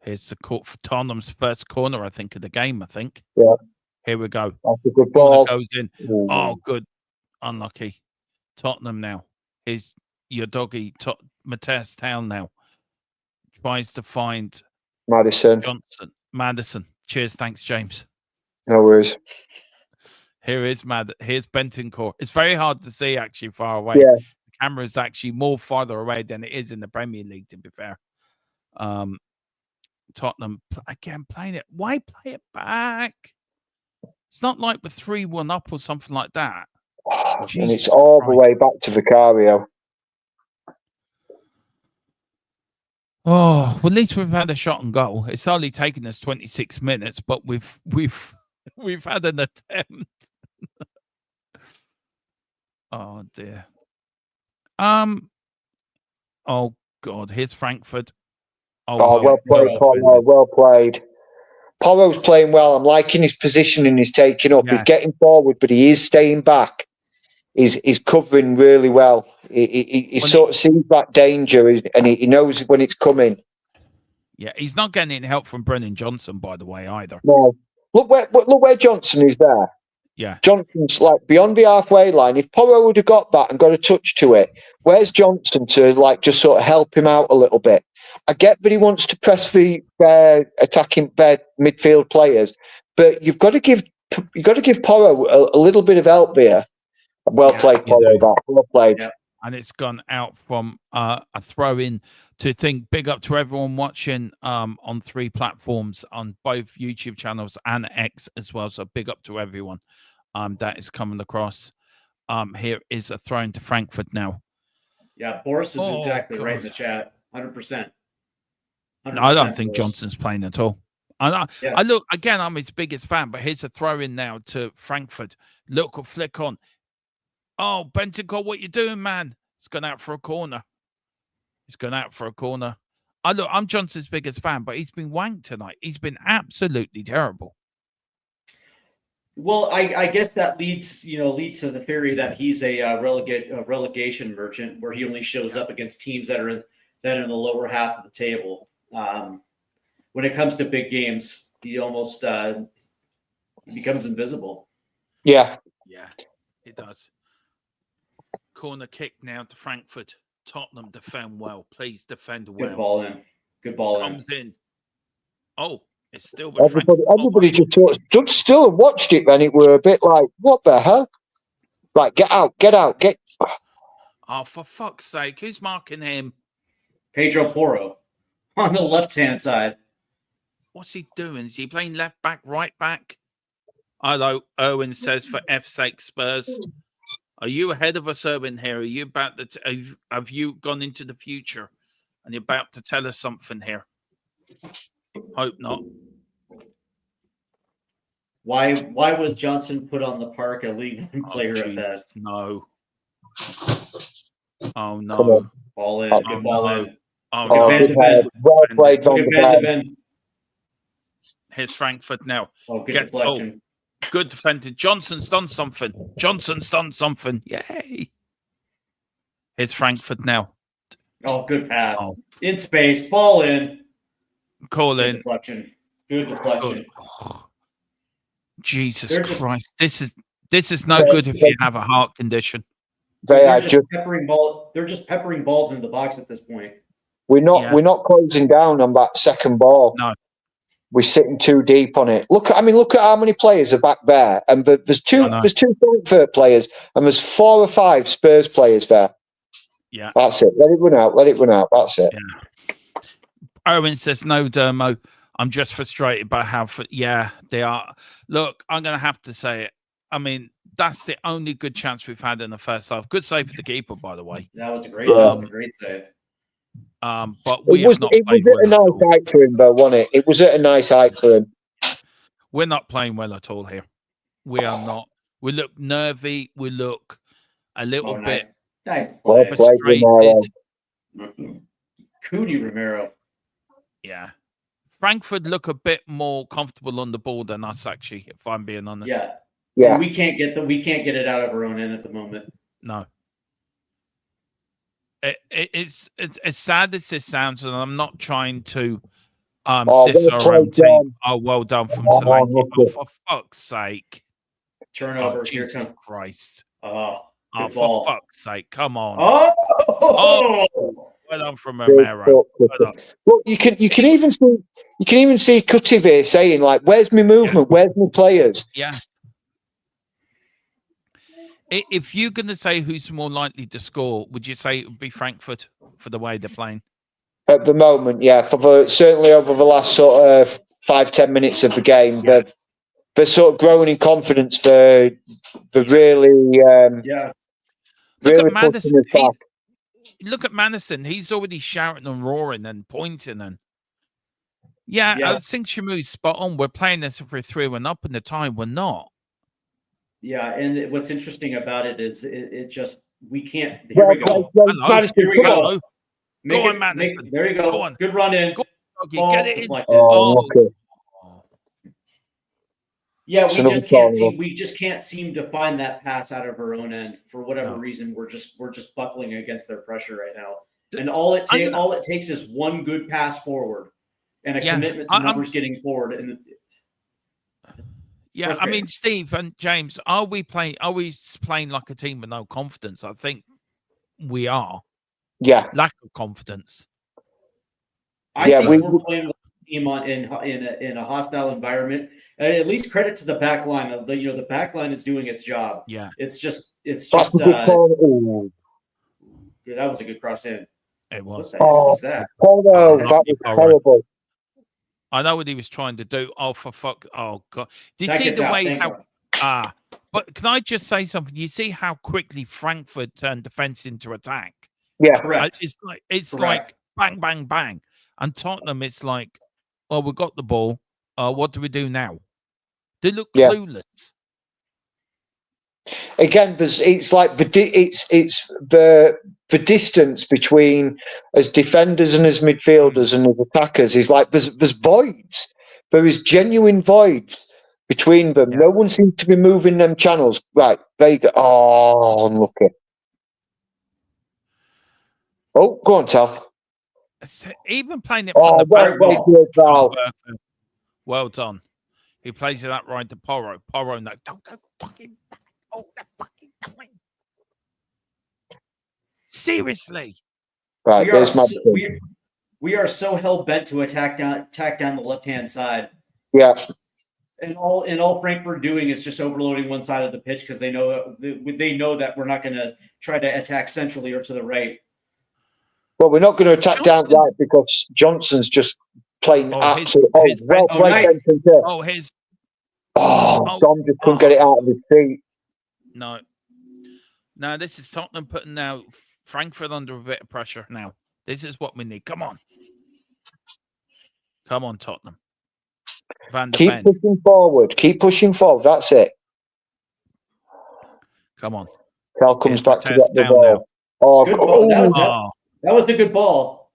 Here's the Tottenham's first corner, I think, of the game, Yeah. Here we go. That's a good ball. Goes in. Oh, good. Unlucky. Tottenham now. Here's your doggy, Matthias Town now. Tries to find Madison. Cheers. Thanks, James. No worries. Here's Bentoncourt. It's very hard to see, actually, far away. Yeah. The camera is actually more farther away than it is in the Premier League, to be fair. Tottenham, again, playing it. Why play it back? It's not like we're 3-1 up or something like that. And it's all the way back to Vicario. Oh, well, at least we've had a shot on goal. It's only taken us 26 minutes, but we've had an attempt. Oh dear. Oh God, here's Frankfurt. Well played, Porro. Well played. Porro's playing well. I'm liking his positioning. He's taking up. Yeah. He's getting forward, but he is staying back. He's covering really well. He sort of sees that danger, and he knows when it's coming. Yeah, he's not getting any help from Brennan Johnson, by the way, either. No. Look where Johnson is there. Yeah. Johnson's like beyond the halfway line. If Porro would have got that and got a touch to it, where's Johnson to like just sort of help him out a little bit? I get that he wants to press the attacking midfield players, but you've got to give Porro a little bit of help there. Well played, Porro. Well played. Yeah. And it's gone out from a throw in to think. Big up to everyone watching on 3 platforms on both YouTube channels and X as well. So big up to everyone that is coming across. Here is a throw into Frankfurt now. Yeah, Boris is exactly right in the chat. 100%. I don't think Johnson's playing at all. Yeah. I look again. I'm his biggest fan, but here's a throw in now to Frankfurt. Look, flick on. Oh, Bentancur, what you doing, man? He's gone out for a corner. I'm Johnson's biggest fan, but he's been wanked tonight. He's been absolutely terrible. Well, I guess that leads to the theory that he's a relegation merchant, where he only shows up against teams that are in the lower half of the table. When it comes to big games, he almost he becomes invisible. Yeah, it does. Corner kick now to Frankfurt. Tottenham defend well. Please defend well. Good ball in. Comes in. Oh, it's still everybody just stood still and watched it. Then it were a bit like, what the hell? Right, get out. Oh, for fuck's sake! Who's marking him? Pedro Porro on the left-hand side. What's he doing? Is he playing left back, right back? Hello, Owen says, for F's sake, Spurs. Are you ahead of us, Owen, here? Are you about to have you gone into the future and you're about to tell us something here? Hope not. Why was Johnson put on the park a League One player at best? No. Oh, no. Come on. Ball in. Oh, Good ball in. Oh, good no. Well played, Van de Ven. Here's Frankfurt now. Oh, good deflection. Good defended. Johnson's done something. Yay. Here's Frankfurt now. Oh, good pass. Oh. In space. Ball in. Call Good in. deflection. Good deflection. Oh. Jesus Christ. This is no good if you have a heart condition. They're just peppering balls into the box at this point. We're not closing down on that second ball. No. We're sitting too deep on it. Look at how many players are back there, and there's two Frankfurt players, and there's 4 or 5 Spurs players there. Yeah, that's it. Let it run out. That's it. Yeah. Owen says no, Dermo. I'm just frustrated by how. They are. Look, I'm going to have to say it. I mean, that's the only good chance we've had in the first half. Good save for the keeper, by the way. That was a great save. But we was at a nice height for him, though, wasn't it? It was at a nice height for him. We're not playing well at all here. We are not. We look nervy. We look a little bit frustrated. Cootie Romero. Yeah. Frankfurt look a bit more comfortable on the ball than us, actually, if I'm being honest. Yeah. Yeah. We can't get it out of our own end at the moment. No. It's as sad as this sounds, and I'm not trying to diss our own team. Oh, well done from Solanke. Oh, for fuck's sake. Turnover. Jesus Christ. Oh, for fuck's sake. Come on. Oh! Well done from Romero. Well, you can even see Kutivir saying, like, where's my movement? Yeah. Where's my players? Yeah. If you're going to say who's more likely to score, would you say it would be Frankfurt for the way they're playing? At the moment, yeah. Certainly over the last sort of 5-10 minutes of the game, they're sort of growing in confidence. They're really, Look at Madison. Look at Madison. He's already shouting and roaring and pointing. And I think Shamu's spot on. We're playing this if we're 3-1 up in the time. We're not. Yeah, and what's interesting about it is it just we can't. Here we go. Madison, here we go. Go on, Madison. There you go. Go on. Good run in. Go on, get it in. Okay. Yeah, we just can't seem to find that pass out of our own end for whatever reason. We're just buckling against their pressure right now. And all it takes is one good pass forward and a commitment to numbers getting forward. And I mean, Steve and James, are we playing like a team with no confidence? I think we are. Yeah. Lack of confidence. I think we're playing with a team in a hostile environment. At least credit to the back line. The back line is doing its job. Yeah. It's just that was a good cross in. It was. What the hell was that? Oh no, that was horrible. I know what he was trying to do. Oh, for fuck. Oh, God. Do you see the way how... But can I just say something? You see how quickly Frankfurt turned defense into attack? Yeah. Correct. It's like bang, bang, bang. And Tottenham, it's like, well, we got the ball. What do we do now? They look Yeah. clueless. Again, it's like it's the distance between as defenders and as midfielders and as attackers is like there's voids. There is genuine voids between them. Yeah. No one seems to be moving them channels. Right, there you go. Oh, unlucky. Oh, go on, Tal. Even playing it from Oh, the back. well good, Val. Well done. He plays it up right to Porro. Porro, no, don't go fucking back. Oh, that fucking point. Seriously. Right, We are there's my. so, we are so hell bent to attack down the left hand side. Yeah. And all Frankfurt doing is just overloading one side of the pitch because they know that we're not going to try to attack centrally or to the right. Well, we're not going to attack down right because Johnson's just playing absolutely. Well played, Benton. Oh, his. Dom just couldn't get it out of his feet. No. No, this is Tottenham putting now Frankfurt under a bit of pressure now. This is what we need. Come on. Come on, Tottenham. Keep pushing forward. Keep pushing forward. That's it. Come on. Cal comes back to get the ball. Oh, good ball. That was a good ball.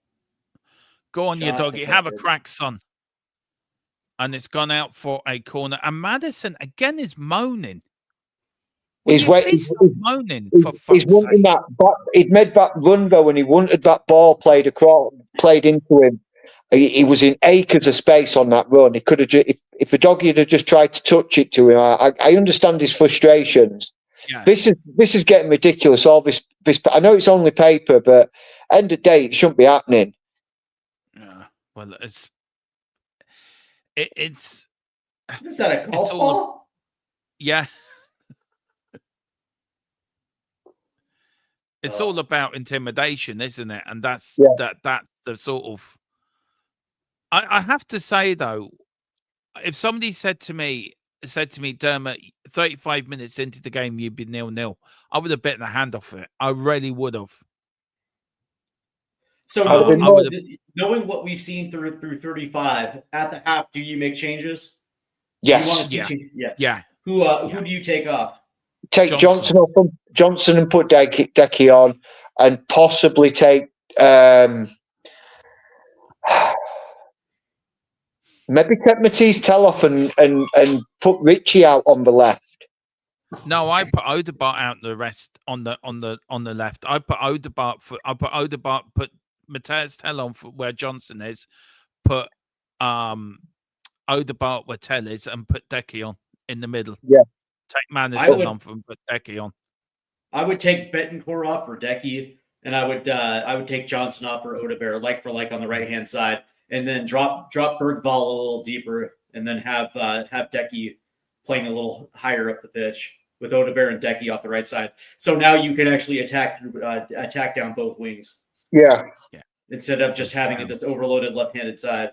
Go on, you doggy. Have a crack, son. And it's gone out for a corner. And Madison again is moaning. He's moaning for fuck's sake. Wanting that. He'd made that run though, and he wanted that ball played into him. He was in acres of space on that run. He could have if the doggy had just tried to touch it to him. I understand his frustrations. Yeah. This is getting ridiculous. All this. I know it's only paper, but end of the day, it shouldn't be happening. Yeah. Well, it's. Is that a golf ball? Yeah. It's all about intimidation, isn't it? And that's the sort of. I have to say though, if somebody said to me, Dermot, 35 minutes into the game, you'd be 0-0, I would have bitten the hand off it. I really would have. So knowing what we've seen through 35 at the half, do you make changes? Yes. Yes. Yeah. Who do you take off? Take Johnson off him, Johnson and put Decky on, and possibly take maybe take Matisse Tell off and put Richie out on the left. No, I put Odegaard out the rest on the left. I put Odegaard put Matisse Tell on for where Johnson is, put Odegaard where Tell is, and put Decky on in the middle. Yeah. Take Madison off and put Decky on. I would take Betancourt off for Decky, and I would take Johnson off for Odegaard, like on the right hand side, and then drop Bergvall a little deeper, and then have Decky playing a little higher up the pitch with Odegaard and Decky off the right side. So now you can actually attack down both wings. Yeah. Instead of just having it this overloaded left-handed side.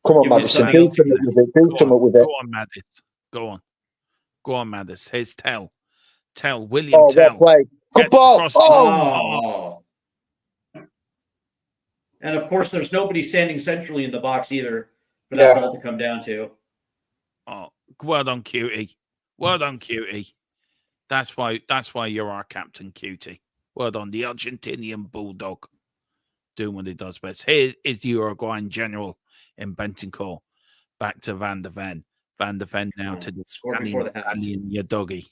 Come on, Madison. Do something with it. Go on, Madison. Go on, Madison. Here's Tell, William Tell. Well played. Good ball. And of course, there's nobody standing centrally in the box either for that ball to come down to. Oh, well done, Cutie. Well done, Cutie. That's why you're our captain, Cutie. Well done, the Argentinian bulldog, doing what he does best. Here is Uruguayan general in Bentoncourt. Back to Van der Ven. Van der Ven now to the Italian, your doggy.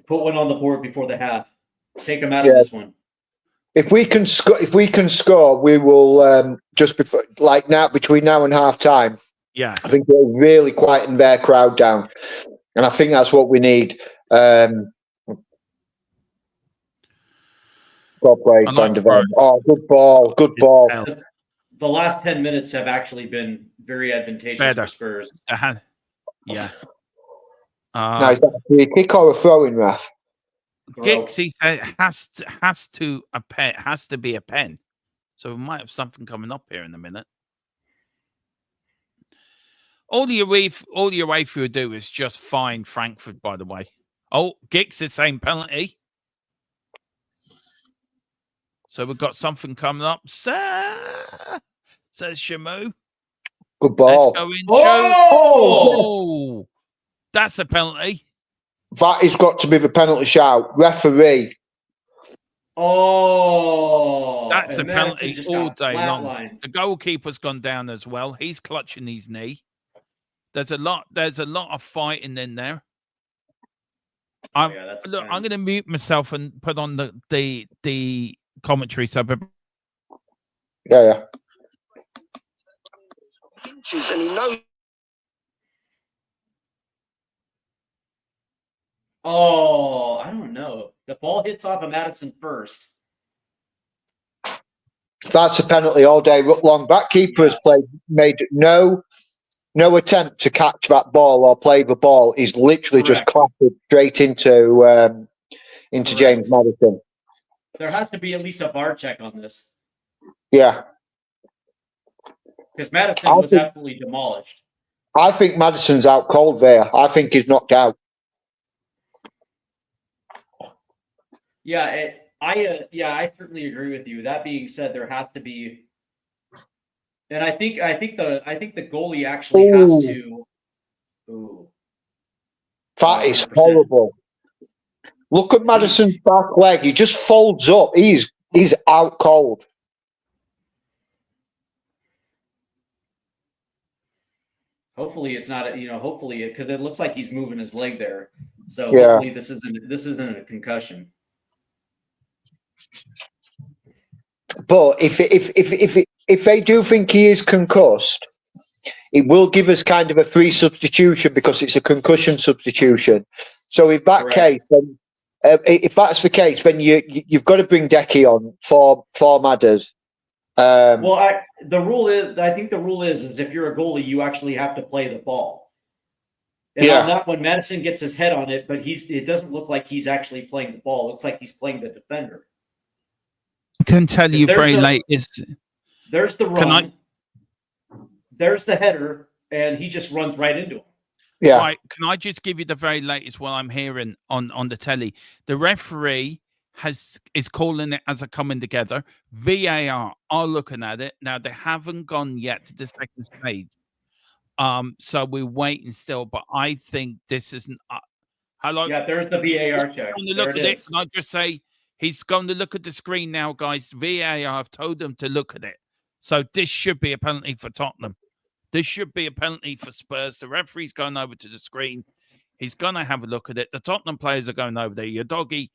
Put one on the board before the half. Take him out of this one. If we can score, we will just before, like now, between now and half time. Yeah, I think they'll really quieten their crowd down, and I think that's what we need. God play, Van der Ven. Oh, good ball. The last 10 minutes have actually been very advantageous for Spurs. Yeah. Now, is that a free kick or a throw-in, Raf? Giggs, he said, has to be a pen. So we might have something coming up here in a minute. All the UEFA will do is just fine Frankfurt, by the way. Oh, Giggs is saying penalty. So we've got something coming up. Says Shamu. Good ball. Let's go in, Oh! Joe. That's a penalty. That has got to be the penalty shout. Referee. Oh, That's a and Madison penalty just all got day long. flatlined. The goalkeeper's gone down as well. He's clutching his knee. There's a lot of fighting in there. I'm going to mute myself and put on the commentary. So, Yeah. Inches, and he knows. Oh, I don't know. The ball hits off of Madison first. That's a penalty all day long. That keeper has made no attempt to catch that ball or play the ball. He's literally just clapped straight into James Madison. There has to be at least a VAR check on this. Yeah. Because Madison was absolutely demolished. I think Madison's out cold there. I think he's knocked out. Yeah, I certainly agree with you. That being said, there has to be, and I think the goalie actually has to. Ooh, that is horrible. Look at Madison's back leg. He just folds up. He's out cold. Hopefully it's not. Hopefully because it looks like he's moving his leg there. So hopefully this isn't a concussion. But if they do think he is concussed, it will give us kind of a free substitution because it's a concussion substitution. So if that case, then if that's the case, then you've got to bring Decky on for Madders. I think the rule is if you're a goalie, you actually have to play the ball. And on that one, Madison gets his head on it, but it doesn't look like he's actually playing the ball. It looks like he's playing the defender. I can tell you very late there's the run. There's the header, and he just runs right into him. Yeah. Right. Can I just give you the very latest what I'm hearing on the telly? The referee is calling it as a coming together. VAR are looking at it. Now they haven't gone yet to the second stage. So we're waiting still, but I think this isn't hello. Yeah, there's the VAR check. Look at it. Can I just say he's going to look at the screen now, guys? VAR have told them to look at it. So this should be a penalty for Tottenham. This should be a penalty for Spurs. The referee's going over to the screen. He's going to have a look at it. The Tottenham players are going over there. Your doggy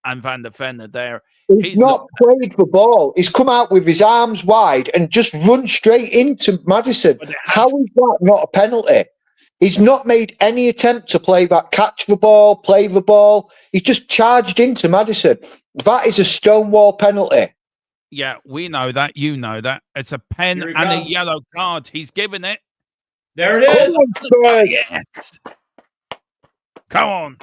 and Van der Ven are there. He's not played the ball. He's come out with his arms wide and just run straight into Madison. How is that not a penalty? He's not made any attempt to play the ball. He's just charged into Madison. That is a stonewall penalty. Yeah, we know that. You know that. It's a pen and a yellow card. He's given it. There it is. Yes. Come on.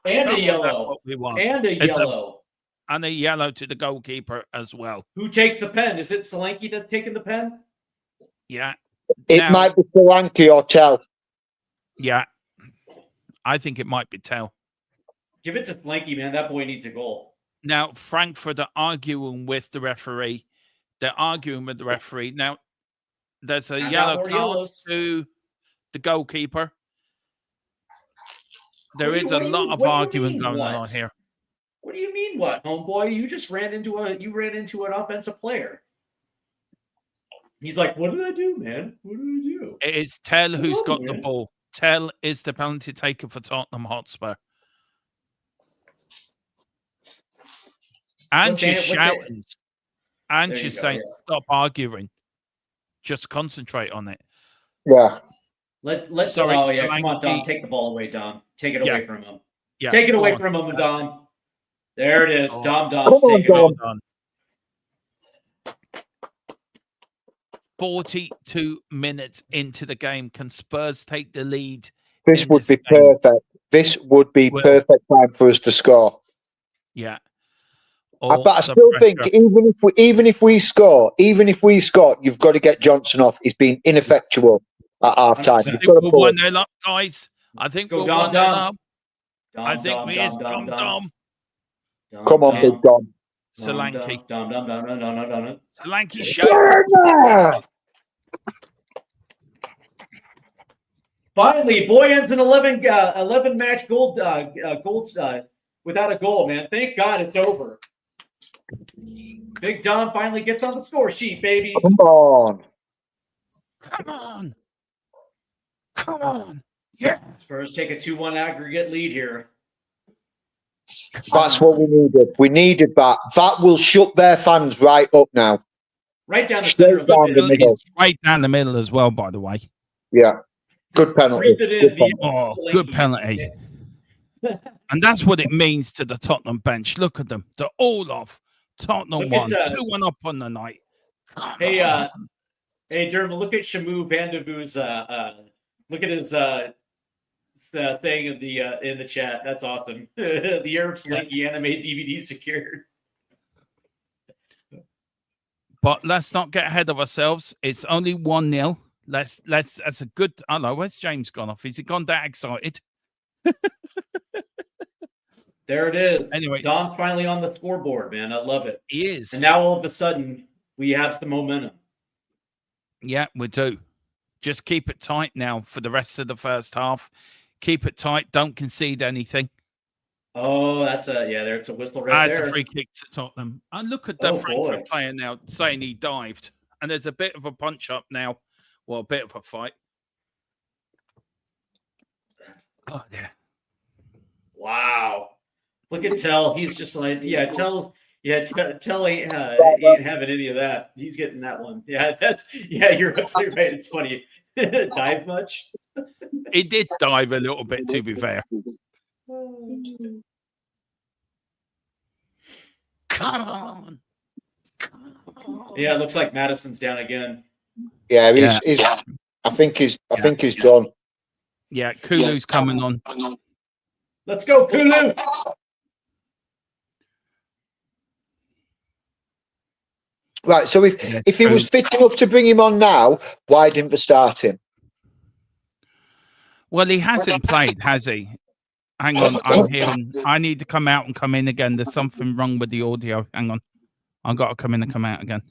And a yellow. And a yellow. And a yellow to the goalkeeper as well. Who takes the pen? Is it Solanke that's taking the pen? Yeah. It might be Solanke or Tell. Yeah. I think it might be Tell. Give it to Solanke, man. That boy needs a goal. Now, Frankfurt are arguing with the referee. Now, there's a yellow card to the goalkeeper. There is a lot of arguing going on here. What do you mean, what, homeboy? You just ran into an offensive player. He's like, what did I do, man? What did I do? It is Tell who's got the ball. Tell is the penalty taker for Tottenham Hotspur. Ange is shouting. Ange is saying, stop arguing. Just concentrate on it. Yeah. Let's come on, Dom. Take the ball away, Dom. Take it away from him. Yeah. Take it away from him, Dom. There it is. Dom's taking it. 42 minutes into the game. Can Spurs take the lead? This would be perfect. This would be perfect time for us to score. Yeah. But I still think even if we score, you've got to get Johnson off. He's been ineffectual at half time. I think we're 1-0 up, guys. I think we're 1-0 up. I think we is Dom. Come on, big Dom. Solanke. Dom. Solanke shot. Finally, Boyan's an 11 match gold without a goal, man. Thank God it's over. Big Dom finally gets on the score sheet, baby. Come on. Come on. Come on. Yeah. Spurs take a 2-1 aggregate lead here. That's what we needed. We needed that. That will shut their fans right up now. Right down the Straight center of the down the middle. It's right down the middle as well, by the way. Yeah. Good penalty. Breathe it in. Good penalty. Oh, good penalty. And that's what it means to the Tottenham bench. Look at them. They're all off. Tottenham Look won. at, 2-1 up on the night. Hey, Dermot, look at Shamu Vandevoo's look at his thing in the chat. That's awesome. The Arab Slinky anime DVD secured. But let's not get ahead of ourselves. It's only 1-0. That's a good. I don't know. Where's James gone off? Is he gone that excited? There it is. Anyway, Dom's finally on the scoreboard, man. I love it. he is. And now all of a sudden we have some momentum. Yeah, we do. Just keep it tight now for the rest of the first half. Keep it tight. Don't concede anything. Oh, that's there's a whistle right there. That's a free kick to Tottenham. And look at the Frankfurt boy. player now saying he dived. And there's a bit of a punch up now. Well, a bit of a fight. Oh, yeah. Wow. Look at Tell. He's just like, Tell ain't having any of that. He's getting that one. Yeah, you're absolutely right. It's funny. Dive much? He did dive a little bit, to be fair. Come on. Yeah, it looks like Madison's down again. Yeah, he's I think he's done. Yeah, Kulu's coming on. Let's go, Kulu. Right, so if he was fit enough to bring him on now, why didn't they start him? Well, he hasn't played, has he? Hang on, I'm hearing. I need to come out and come in again. There's something wrong with the audio. Hang on. I've got to come in and come out again.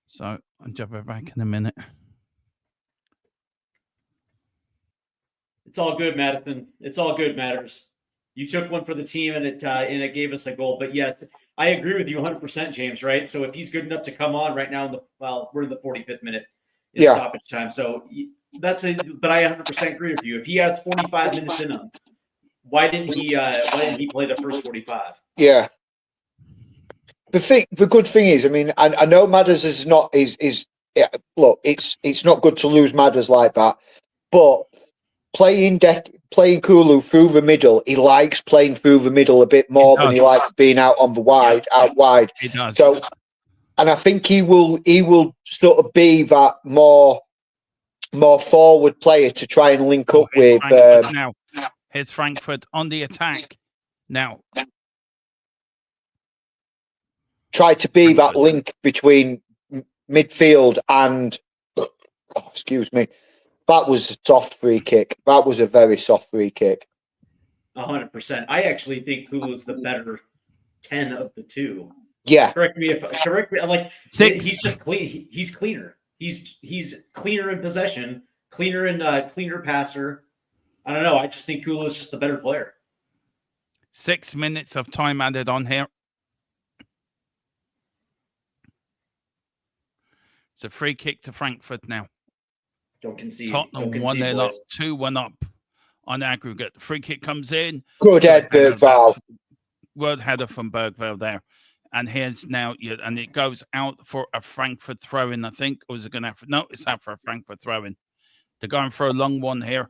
So I'll jump back in a minute. It's all good, Madison. It's all good, Matters. You took one for the team, and it gave us a goal. But yes, I agree with you 100%, James. Right. So if he's good enough to come on right now, we're in the 45th minute in stoppage time. So but I 100% agree with you. If he has 45 minutes in him, why didn't he play the first 45? Yeah. The good thing is, I mean, I know Madders is not look, it's not good to lose Madders like that, but playing Kulu through the middle, he likes playing through the middle a bit more than he likes being out wide. He does. So, and I think he will sort of be that more forward player to try and link up with. Now, here's Frankfurt on the attack. Now, try to be that link between midfield and. Oh, excuse me. That was a soft free kick. That was a very soft free kick. 100%. I actually think Kulu's the better 10 of the two. Yeah. Correct me. Like he's just clean. He's cleaner. He's cleaner in possession, cleaner passer. I don't know. I just think Kulu is just the better player. 6 minutes of time added on here. It's a free kick to Frankfurt now. Don't concede. Tottenham 1-0 up, 2-1 up on aggregate. Free kick comes in. Good head, Bergvall. Word header from Bergvall there. And here's now, and it goes out for a Frankfurt throw-in, I think. Or is it going to have? No, it's out for a Frankfurt throw-in. They're going for a long one here.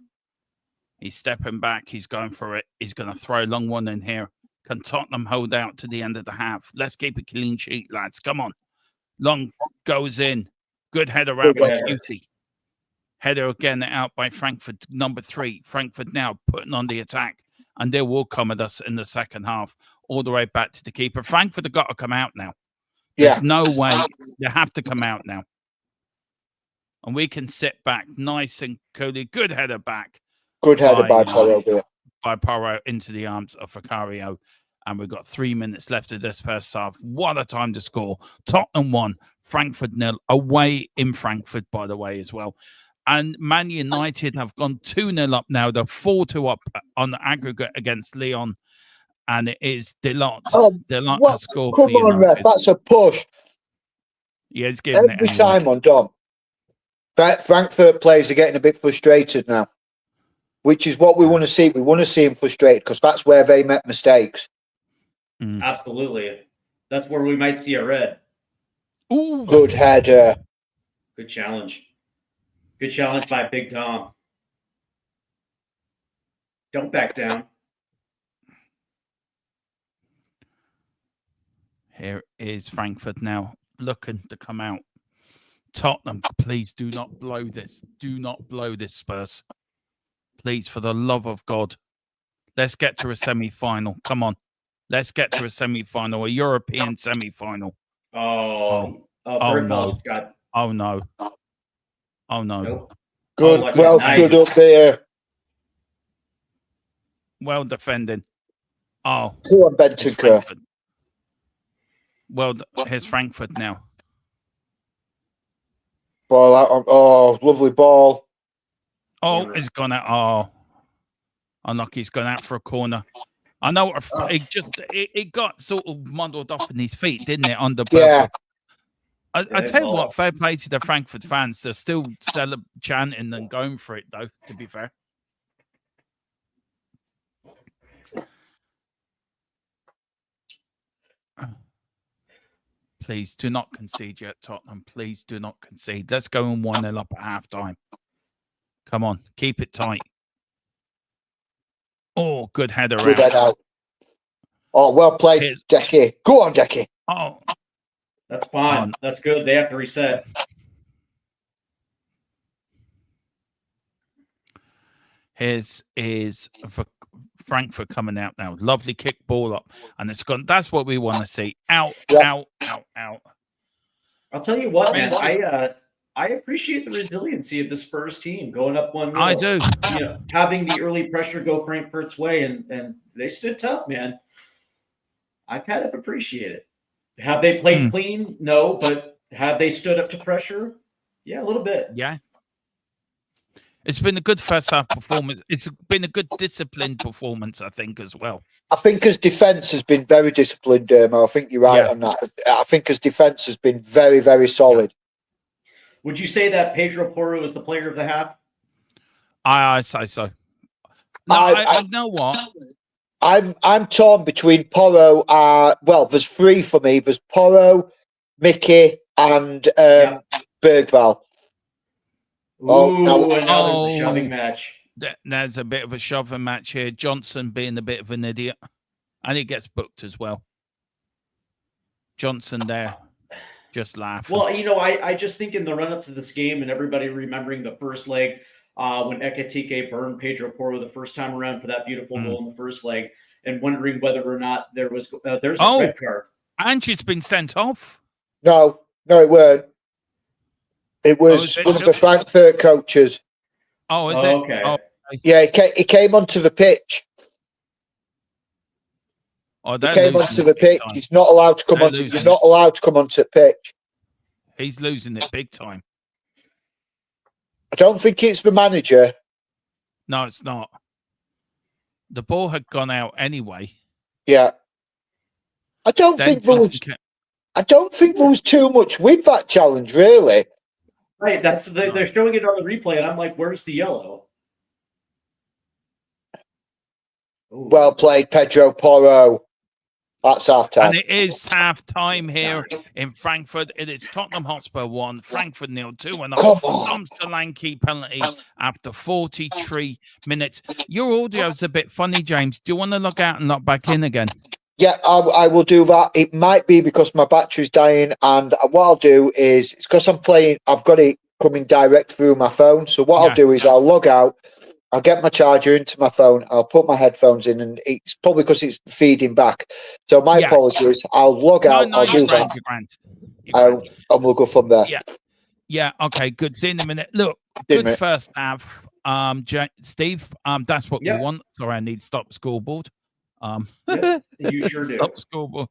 He's stepping back. He's going for it. He's going to throw a long one in here. Can Tottenham hold out to the end of the half? Let's keep a clean sheet, lads. Come on. Long goes in. Good header out by Cutie. Header again out by Frankfurt, number 3. Frankfurt now putting on the attack. And they will come at us in the second half, all the way back to the keeper. Frankfurt have got to come out now. There's no way. They have to come out now. And we can sit back nice and coolly. Good header back. Good header by Porro. By Porro into the arms of Vicario. And we've got 3 minutes left of this first half. What a time to score. Tottenham 1, Frankfurt 0. Away in Frankfurt, by the way, as well. And Man United have gone 2-0 up now. They're 4-2 up on the aggregate against Lyon. And it is Delot. Delot What? has scored Come for on, United. ref. That's a push. Yeah, he's giving Every it anyway. time on Dom. Frankfurt players are getting a bit frustrated now, which is what we want to see. We want to see them frustrated because that's where they make mistakes. Absolutely. That's where we might see a red. Ooh. Good header. Good challenge. Good challenge by Big Tom. Don't back down. Here is Frankfurt now looking to come out. Tottenham, please do not blow this. Do not blow this, Spurs. Please, for the love of God. Let's get to a semi-final. Come on. Let's get to a semi-final, a European semi-final. Oh no. Got... Oh, no. Oh, no. Nope. Good. Oh, well nice. stood up there. Well defending. Oh. Go on, Bentancur. Well, here's Frankfurt now. Ball out. Oh, lovely ball. Oh, it's gone out. Oh. Unlucky, he's gone out for a corner. I know it got sort of muddled up in his feet, didn't it? Under Yeah. I tell you what, fair play to the Frankfurt fans. They're still chanting and going for it, though, to be fair. Please do not concede yet, Tottenham. Please do not concede. Let's go in 1-0 up at half-time. Come on, keep it tight. Oh, good header out. Oh, well played, Decky. Go on, Decky. Oh. That's fine. That's good. They have to reset. Here's Frankfurt coming out now. Lovely kick ball up. And it's gone. That's what we want to see. Out. I'll tell you what, man. I appreciate the resiliency of the Spurs team going up 1-0. I do. You know, having the early pressure go Frankfurt's way, and they stood tough, man. I kind of appreciate it. Have they played clean? No, but have they stood up to pressure? Yeah, a little bit. Yeah. It's been a good first half performance. It's been a good disciplined performance, I think, as well. I think as defence has been very disciplined, I think you're right on that. I think as defence has been very, very solid. Would you say that Pedro Porro is the player of the half? I say so. No, I know what. I'm torn between Porro. Well, there's three for me. There's Porro, Mickey, and Bergvall. Now there's a shoving match. There's a bit of a shoving match here. Johnson being a bit of an idiot, and he gets booked as well. Johnson there, just laughing. Well, you know, I just think in the run-up to this game and everybody remembering the first leg when Ekitike burned Pedro Porro the first time around for that beautiful goal in the first leg, and wondering whether or not there's a red card. Ange's been sent off. No, it weren't. It was one of the Frankfurt coaches. Oh, is it? Okay. Oh. Yeah, he came onto the pitch. Oh, he came onto the pitch. He's not allowed to come onto. You're not allowed to come onto the pitch. He's losing it big time. I don't think it's the manager. No, it's not. The ball had gone out anyway. Yeah. I don't think there was too much with that challenge, really. Right, they're showing it on the replay, and I'm like, where's the yellow? Ooh. Well played, Pedro Porro. That's half-time. And it is half-time here in Frankfurt. It is Tottenham Hotspur 1, Frankfurt 0, 2-0. Tom Solanke penalty after 43 minutes. Your audio's a bit funny, James. Do you want to log out and log back in again? Yeah, I will do that. It might be because my battery's dying, and what I'll do is, it's because I've got it coming direct through my phone. So what I'll do is I'll log out, I'll get my charger into my phone, I'll put my headphones in, and it's probably because it's feeding back. So my apologies. I'll log out, I'll do that, and we'll go from there. Yeah, okay, good. See you in a minute. Look, good first half. Steve, that's what we want. Sorry, I need stop scoreboard. You sure do. Stop scoreboard.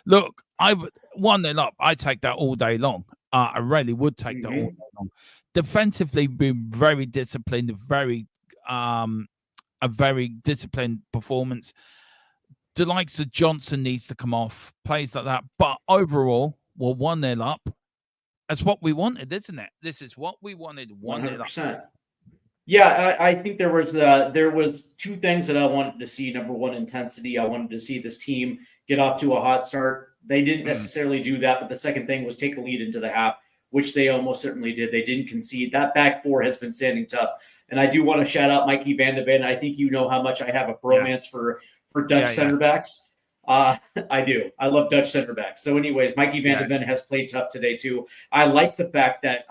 Look, I 1-0 up. I take that all day long. I really would take that all day long. defensively been very disciplined, a very disciplined performance. The likes of Johnson needs to come off, plays like that. But overall, we're 1-0 up. That's what we wanted, isn't it? This is what we wanted. 1-0 up. 100%. Yeah, I think there was two things that I wanted to see. Number one, intensity. I wanted to see this team get off to a hot start. They didn't necessarily do that, but the second thing was take a lead into the half, which they almost certainly did. They didn't concede. That back four has been standing tough. And I do want to shout out Mikey Van de Ven. I think you know how much I have a bromance for Dutch center backs. I do. I love Dutch center backs. So anyways, Mikey Van de Ven has played tough today too. I like the fact that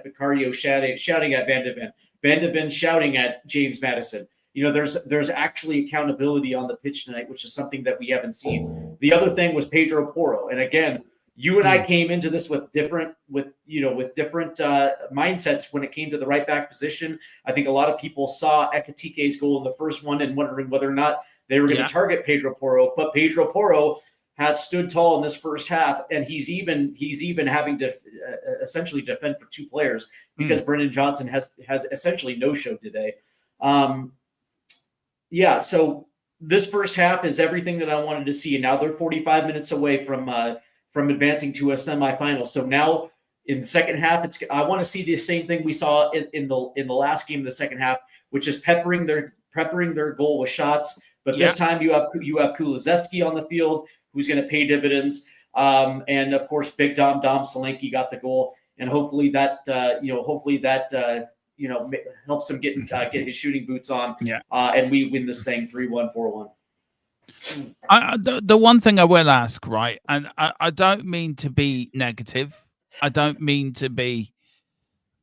Vicario shouting at Van de Ven. Van de Ven shouting at James Maddison. You know, there's actually accountability on the pitch tonight, which is something that we haven't seen. The other thing was Pedro Porro. And again, you and I came into this with different mindsets when it came to the right back position. I think a lot of people saw Ekitike's goal in the first one and wondering whether or not they were going to target Pedro Porro. But Pedro Porro has stood tall in this first half, and he's even having to essentially defend for two players because Brendan Johnson has essentially no-showed today. So this first half is everything that I wanted to see, and now they're 45 minutes away from advancing to a semifinal. So now in the second half, I want to see the same thing we saw in the last game of the second half, which is peppering their goal with shots. But this time you have Kulusevski on the field, who's going to pay dividends, and of course Big Dom Solanke got the goal, and hopefully that helps him get his shooting boots on, and we win this thing 3-1, 4-1. The one thing I will ask, right, and I don't mean to be negative. I don't mean to be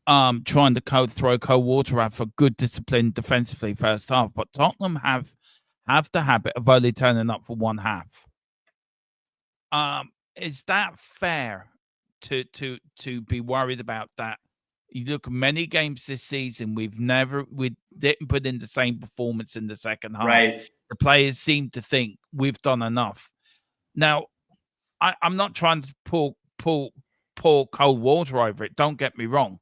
trying to throw cold water out for good discipline defensively first half, but Tottenham have the habit of only turning up for one half. Is that fair to be worried about that? You look at many games this season, we didn't put in the same performance in the second half. Right. The players seem to think we've done enough. Now, I'm not trying to pour cold water over it. Don't get me wrong.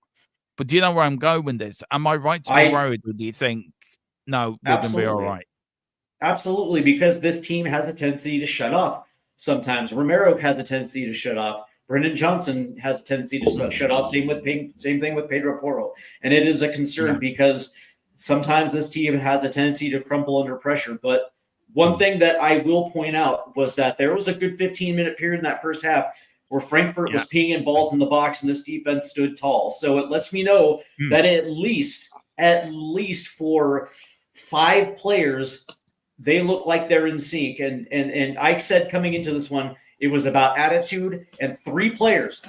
But do you know where I'm going with this? Am I right to be worried, or do you think, no, we're going to be all right? Absolutely, because this team has a tendency to shut off sometimes. Romero has a tendency to shut off. Brendan Johnson has a tendency to shut off. Same thing with Pedro Porro. And it is a concern because sometimes this team has a tendency to crumble under pressure. But one thing that I will point out was that there was a good 15-minute period in that first half where Frankfurt was pinging balls in the box and this defense stood tall. So it lets me know that at least for 5 players, they look like they're in sync. And I said coming into this one, it was about attitude, and 3 players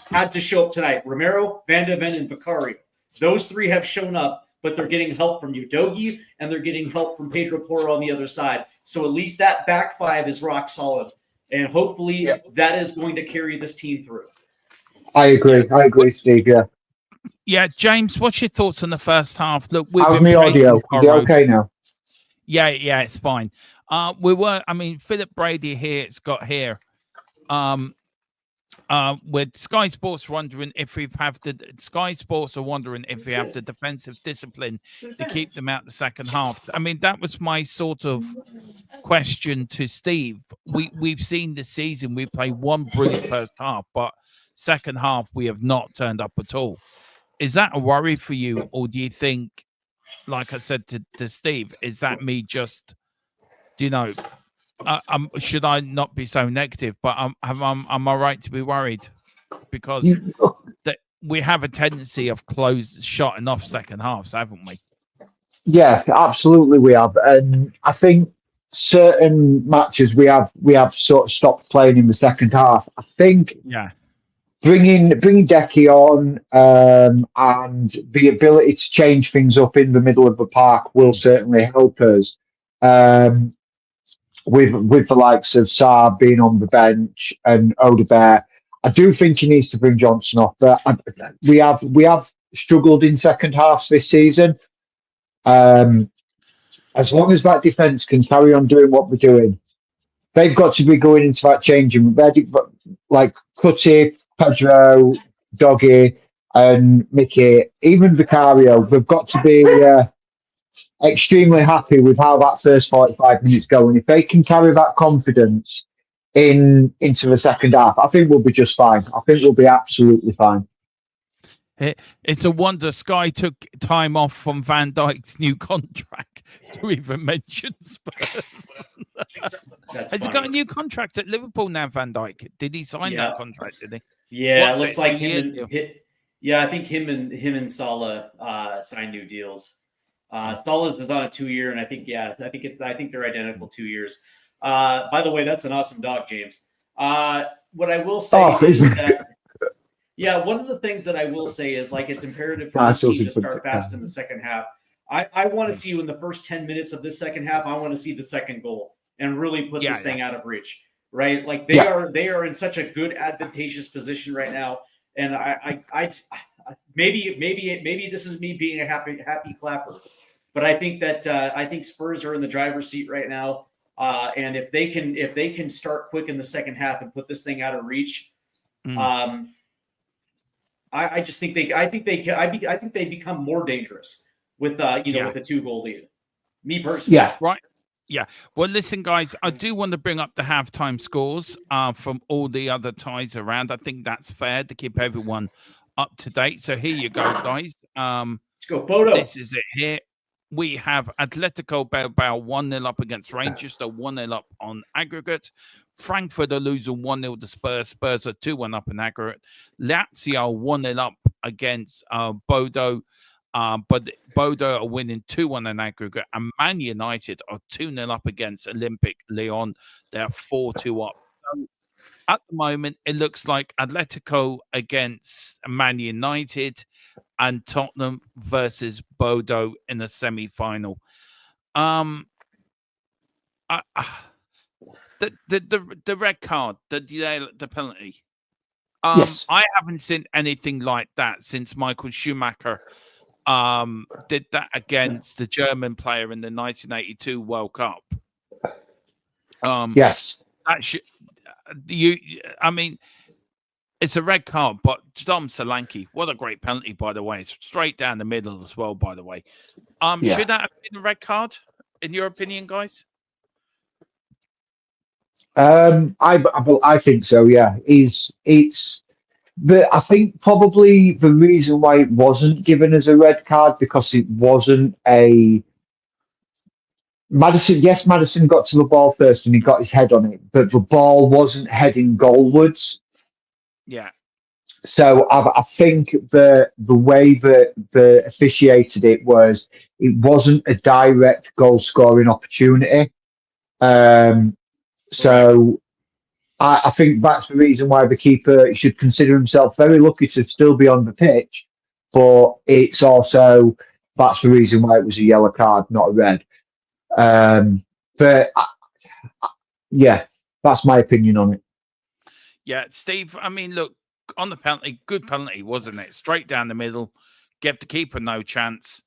had to show up tonight. Romero, Van de Ven, and Vicario. Those 3 have shown up, but they're getting help from Udogie, and they're getting help from Pedro Porro on the other side. So at least that back 5 is rock solid. And hopefully that is going to carry this team through. I agree, Steve, Yeah, James, what's your thoughts on the first half? Look, how's my audio? Is it okay now? Yeah, it's fine. Philip Brady here's got here. With Sky Sports wondering if we have the defensive discipline to keep them out the second half. I mean, that was my sort of question to Steve. We've seen this season we play one brilliant first half, but second half we have not turned up at all. Is that a worry for you, or do you think, like I said to Steve, is that me just, should I not be so negative? But am I right to be worried? Because we have a tendency of shutting off second halves, haven't we? Yeah, absolutely we have. And I think certain matches we have sort of stopped playing in the second half. I think bringing Decky on and the ability to change things up in the middle of the park will certainly help us. With the likes of Saab being on the bench and Odebear, I do think he needs to bring Johnson off. But we have struggled in second halves this season. As long as that defence can carry on doing what we're doing, they've got to be going into that changing room. Like Cutty, Pedro, Doggy. and Mickey, even Vicario, they've got to be extremely happy with how that first 45 minutes go. And if they can carry that confidence into the second half, I think we'll be just fine. I think we'll be absolutely fine. It's a wonder Sky took time off from Van Dijk's new contract to even mention Spurs. Has he got a new contract at Liverpool now, Van Dijk? Did he sign that contract, did he? Yeah, it looks like I think him and Salah signed new deals. Salah's is on a 2-year, and I think they're identical 2 years. By the way, that's an awesome dog, James. What I will say is that one of the things that I will say is like it's imperative for this team to start fast in the second half. I want to see you in the first 10 minutes of this second half. I want to see the second goal and really put this thing out of reach, right? Like they are in such a good advantageous position right now. And I maybe this is me being a happy clapper, but I think that I think Spurs are in the driver's seat right now. And if they can start quick in the second half and put this thing out of reach, I think they become more dangerous with with a 2-goal lead. Me personally, right. Yeah. Well, listen, guys, I do want to bring up the halftime scores from all the other ties around. I think that's fair to keep everyone up to date. So here you go, guys. Let's go, Bodo. This is it here. We have Atletico Bilbao 1-0 up against Rangers, so 1-0 up on aggregate. Frankfurt are losing 1-0 to Spurs. Spurs are 2-1 up in aggregate. Lazio 1-0 up against Bodo. But Bodo are winning 2-1 in aggregate, and Man United are 2-0 up against Olympic Lyon. They're 4-2 up. So at the moment, it looks like Atletico against Man United and Tottenham versus Bodo in the semi-final. The red card, the penalty. Yes. I haven't seen anything like that since Michael Schumacher did that against the German player in the 1982 World Cup. Yes. I mean, it's a red card, but Dom Solanke, what a great penalty, by the way. It's straight down the middle as well, by the way. Should that have been a red card, in your opinion, guys? I think so. Yeah, I think probably the reason why it wasn't given as a red card because it wasn't a Madison. Yes, Madison got to the ball first and he got his head on it, but the ball wasn't heading goalwards. Yeah. So I think the way that the officiated it wasn't a direct goal scoring opportunity. So I think that's the reason why the keeper should consider himself very lucky to still be on the pitch. But it's also that's the reason why it was a yellow card, not a red. That's my opinion on it. Yeah, Steve, I mean, look, on the penalty, good penalty, wasn't it? Straight down the middle, gave the keeper no chance.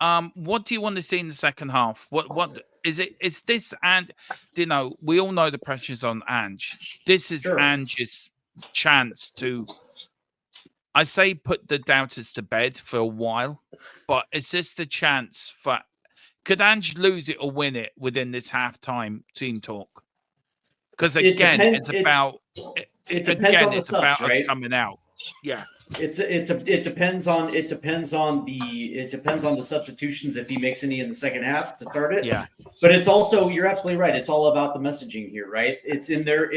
What do you want to see in the second half? What is it? Is this, and we all know the pressures on Ange. This is Ange's chance to, I say, put the doubters to bed for a while, but is this the chance for? Could Ange lose it or win it within this halftime team talk? Because again, it's about us coming out. Yeah. It depends on the substitutions if he makes any in the second half to start it. Yeah. But it's also, you're absolutely right. It's all about the messaging here, right? It's in their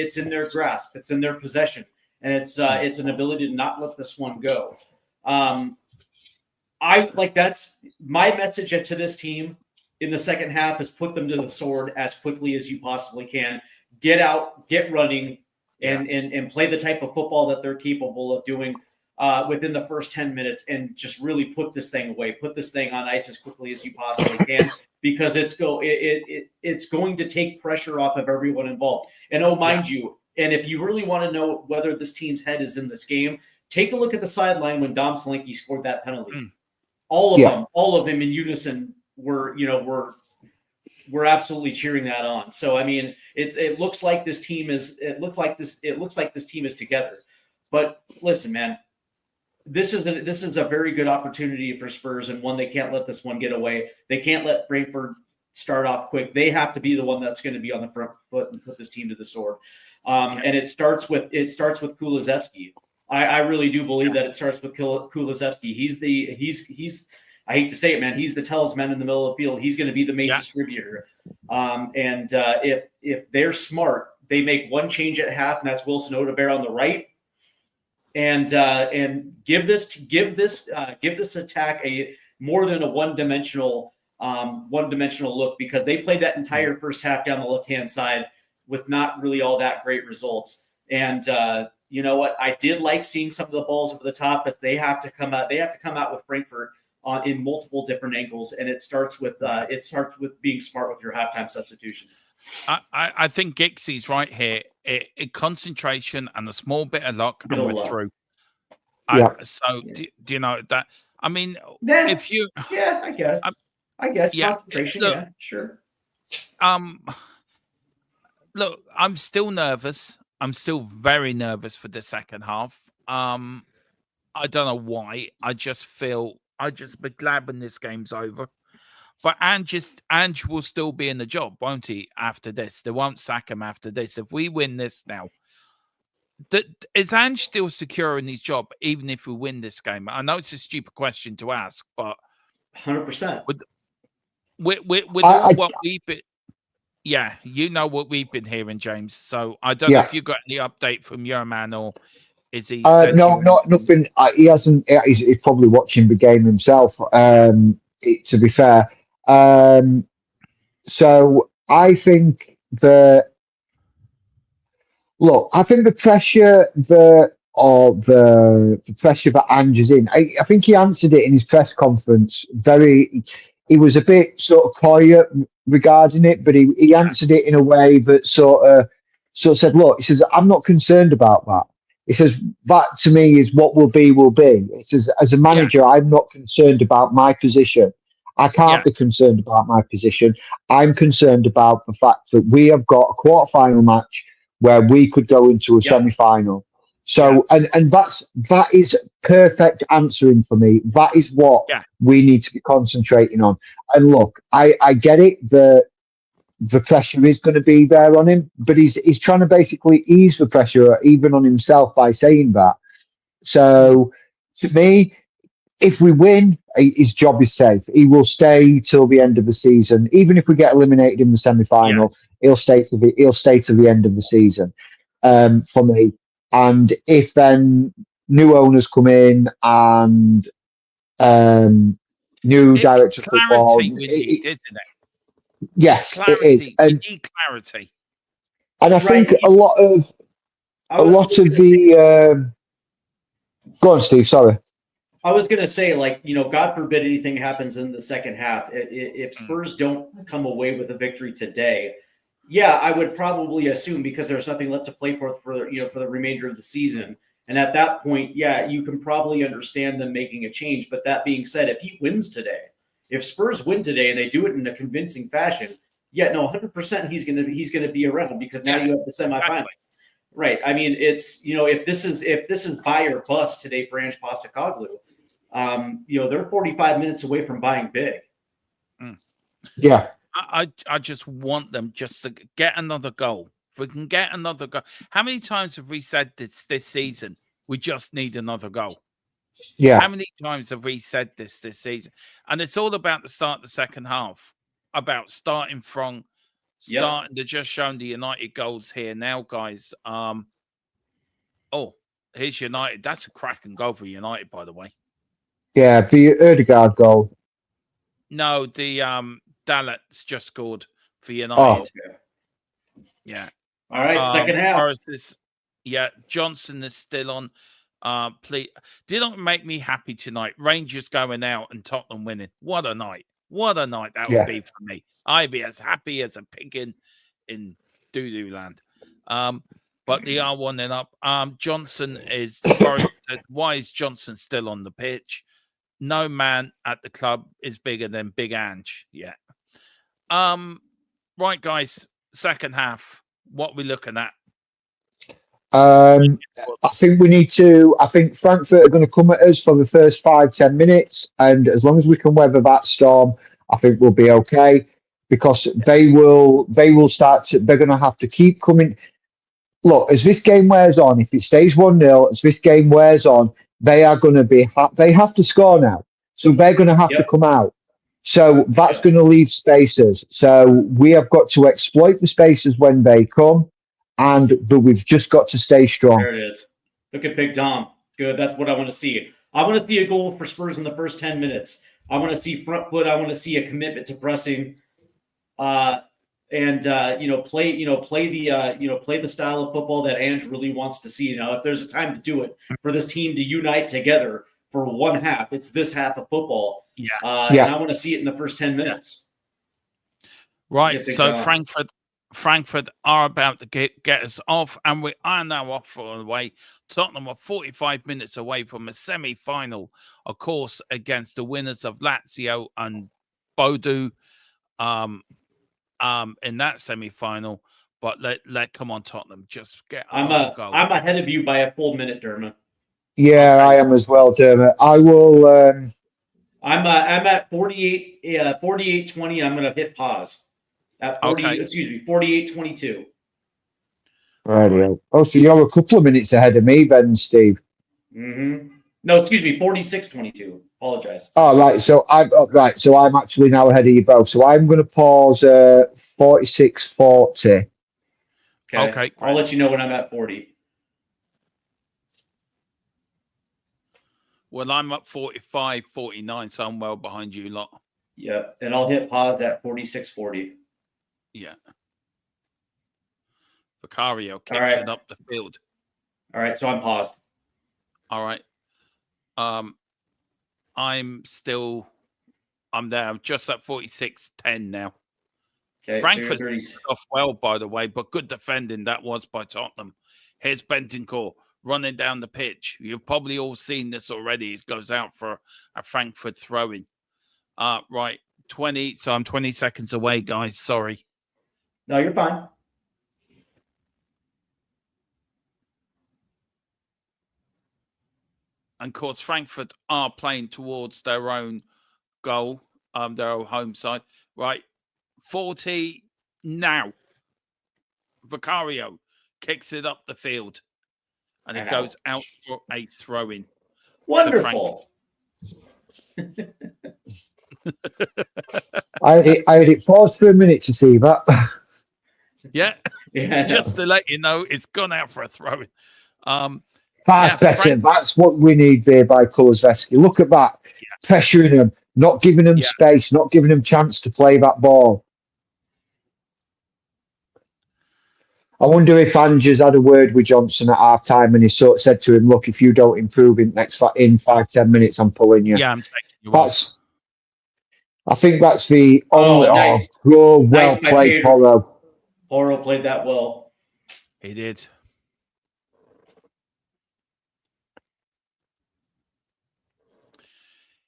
grasp, it's in their possession, and it's an ability to not let this one go. That's my message to this team in the second half is put them to the sword as quickly as you possibly can. Get out, get running, and play the type of football that they're capable of doing within the first 10 minutes and just really put this thing away, put this thing on ice as quickly as you possibly can, because it's going to take pressure off of everyone involved. And mind you, and if you really want to know whether this team's head is in this game, take a look at the sideline when Dom Solanke scored that penalty. All of them in unison were absolutely cheering that on. So I mean, it looks like this team is together. But listen, man, this is a very good opportunity for Spurs, and one they can't let this one get away. They can't let Frankfurt start off quick. They have to be the one that's going to be on the front foot and put this team to the sword. And it starts with Kulusevski. I really do believe that it starts with Kulusevski. He's I hate to say it, man. He's the talisman in the middle of the field. He's going to be the main distributor. If they're smart, they make one change at half, and that's Wilson Odobert on the right, and give this attack a more than a one-dimensional look, because they played that entire first half down the left-hand side with not really all that great results. And you know what? I did like seeing some of the balls over the top, but they have to come out. They have to come out with Frankfurt in multiple different angles, and it starts with being smart with your halftime substitutions. I think Gixie's right here. Concentration and a small bit of luck, and we're through. So do you know that? I mean, if you, I guess concentration. Look, sure. Look, I'm still nervous. I'm still very nervous for the second half. I don't know why. I just be glad when this game's over. But Ange will still be in the job, won't he, after this? They won't sack him after this. If we win this now, is Ange still secure in his job, even if we win this game? I know it's a stupid question to ask, but 100%. With all what we've been... Yeah, you know what we've been hearing, James. So I don't know if you got any update from your man, or is he? No, nothing. He hasn't. He's probably watching the game himself. To be fair, so I think the pressure the pressure that Ange is in. I think he answered it in his press conference. He was a bit sort of quiet regarding it, but he answered it in a way that sort of said, look, he says, I'm not concerned about that. He says, that to me is what will be, will be. He says, as a manager, I'm not concerned about my position. I can't be concerned about my position. I'm concerned about the fact that we have got a quarterfinal match where we could go into a semi-final. So, and that is perfect answering for me. That is what we need to be concentrating on. And look, I get it. The pressure is going to be there on him, but he's trying to basically ease the pressure even on himself by saying that. So, to me, if we win, his job is safe. He will stay till the end of the season. Even if we get eliminated in the semi-final, he'll stay to the end of the season. For me. And if then new owners come in and new director of football, isn't it? Yes, it is. And we need clarity. And I think a lot of the. Go on, Steve. Sorry. I was going to say, God forbid anything happens in the second half. If Spurs don't come away with a victory today, I would probably assume, because there's nothing left to play for the remainder of the season. And at that point, you can probably understand them making a change. But that being said, if he wins today, if Spurs win today and they do it in a convincing fashion, 100% he's going to be around, because now you have the semifinals. Exactly. Right. I mean, it's, if this is buy or bust today for Ange Postecoglou, they're 45 minutes away from buying big. Yeah. I just want them just to get another goal. If we can get another goal. How many times have we said this season? We just need another goal. Yeah. How many times have we said this season? And it's all about the start of the second half, about starting from They're just showing the United goals here now, guys. Here's United. That's a cracking goal for United, by the way. Yeah, the Ødegaard goal. No, the Dalot's just scored for United. Yeah. All right, second half. Johnson is still on. Please, do not make me happy tonight. Rangers going out and Tottenham winning. What a night! What a night that would be for me. I'd be as happy as a pig in doo-doo land. But they are 1-0 up. Johnson is. Why is Johnson still on the pitch? No man at the club is bigger than Big Ange. Yeah. Right, guys. Second half. What are we looking at? I think we need to. I think Frankfurt are going to come at us for the first 5-10 minutes, and as long as we can weather that storm, I think we'll be okay. Because they will start to. They're going to have to keep coming. Look, as this game wears on, if it stays 1-0, as this game wears on, they are going to be. They have to score now, so they're going to have to Yep. come out. So that's Yep. going to leave spaces. So we have got to exploit the spaces when they come, but we've just got to stay strong. There it is. Look at Big Dom. Good. That's what I want to see. I want to see a goal for Spurs in the first 10 minutes. I want to see front foot. I want to see a commitment to pressing. And play the style of football that Ange really wants to see. If there's a time to do it for this team to unite together for one half, it's this half of football. And I want to see it in the first 10 minutes. Right. So Frankfurt are about to get us off, and we are now off for the way. Tottenham are 45 minutes away from a semi-final, of course, against the winners of Lazio and Bodo. In that semi-final, but come on, Tottenham, just get another goal. I'm ahead of you by a full minute, Dermot. Yeah, okay. I am as well, Dermot. I will. I'm at 48-20. I'm going to hit pause at 40. Okay. Excuse me, 48-22. Right. Oh, so you're a couple of minutes ahead of me, then, Steve. Mm-hmm. No, excuse me, 46-22. Apologize. Oh, right. So I'm actually now ahead of you both. So I'm going to pause 46-40. Okay. I'll let you know when I'm at 40. Well, I'm up 45-49, so I'm well behind you lot. Yeah, and I'll hit pause at 46-40. Yeah. Vicario kicks it up the field. All right, so I'm paused. All right. I'm there. I'm just at 46-10 now. Okay, Frankfurt's off well, by the way, but good defending that was by Tottenham. Here's Bentancur running down the pitch. You've probably all seen this already. It goes out for a Frankfurt throw-in. Right, 20. So I'm 20 seconds away, guys. Sorry. No, you're fine. And of course, Frankfurt are playing towards their own goal, their own home side. Right, 40 now. Vicario kicks it up the field, and it goes out for a throw-in. Wonderful. I had it paused for a minute to see that. Yeah. Just to let you know, it's gone out for a throw-in. Fast better. That's what we need there by Kulusevski. Look at that. Yeah. Pressuring them, not giving them space, not giving them chance to play that ball. I wonder if Ange's had a word with Johnson at half time and he sort of said to him, look, if you don't improve in 5-10 minutes, I'm pulling you. Yeah, I'm taking you off. I think that's the only nice. Well played, Porro. Porro played that well. He did.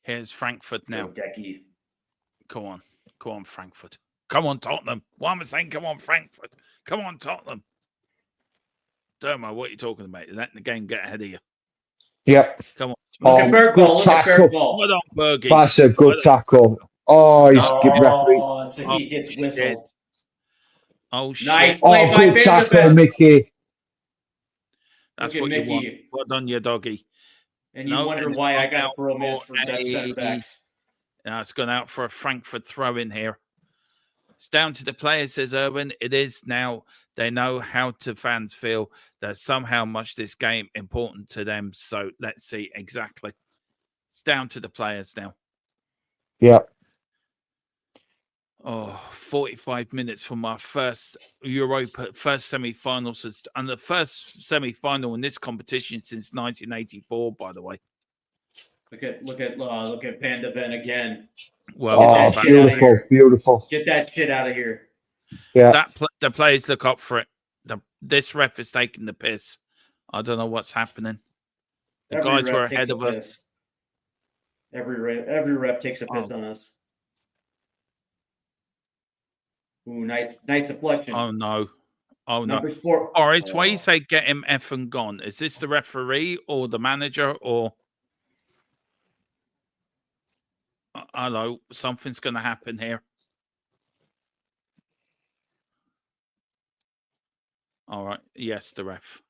Here's Frankfurt now. Come on, Frankfurt. Come on, Tottenham. Why am I saying come on, Frankfurt? Come on, Tottenham. Dermo, what are you talking about? You're letting the game get ahead of you. Yep. Come on. Look at Bergvall. Well done, Bergie. That's a good tackle. Oh, he's he gets whistled. Oh, shit. Nice play by good tackle, Mickey. That's what you want. Well done, your doggy. And you wonder why I got bromance for Dutch center backs. Now it's gone out for a Frankfurt throw in here. It's down to the players, says Erwin. It is now. They know how fans feel that somehow much this game important to them. So let's see exactly. It's down to the players now. Yeah. Oh, 45 minutes from our first semi-finals, and the first semi-final in this competition since 1984, by the way. Look at Van de Ven again. Well, beautiful. Get that shit out of here. Yeah. The players look up for it. This ref is taking the piss. I don't know what's happening. The guys were ahead of us. Every ref takes a piss on us. Ooh, nice deflection. Oh no. Oh no. Number 4. Boris, why you say get him effing gone? Is this the referee or the manager or hello? Something's going to happen here. All right. Yes, the ref.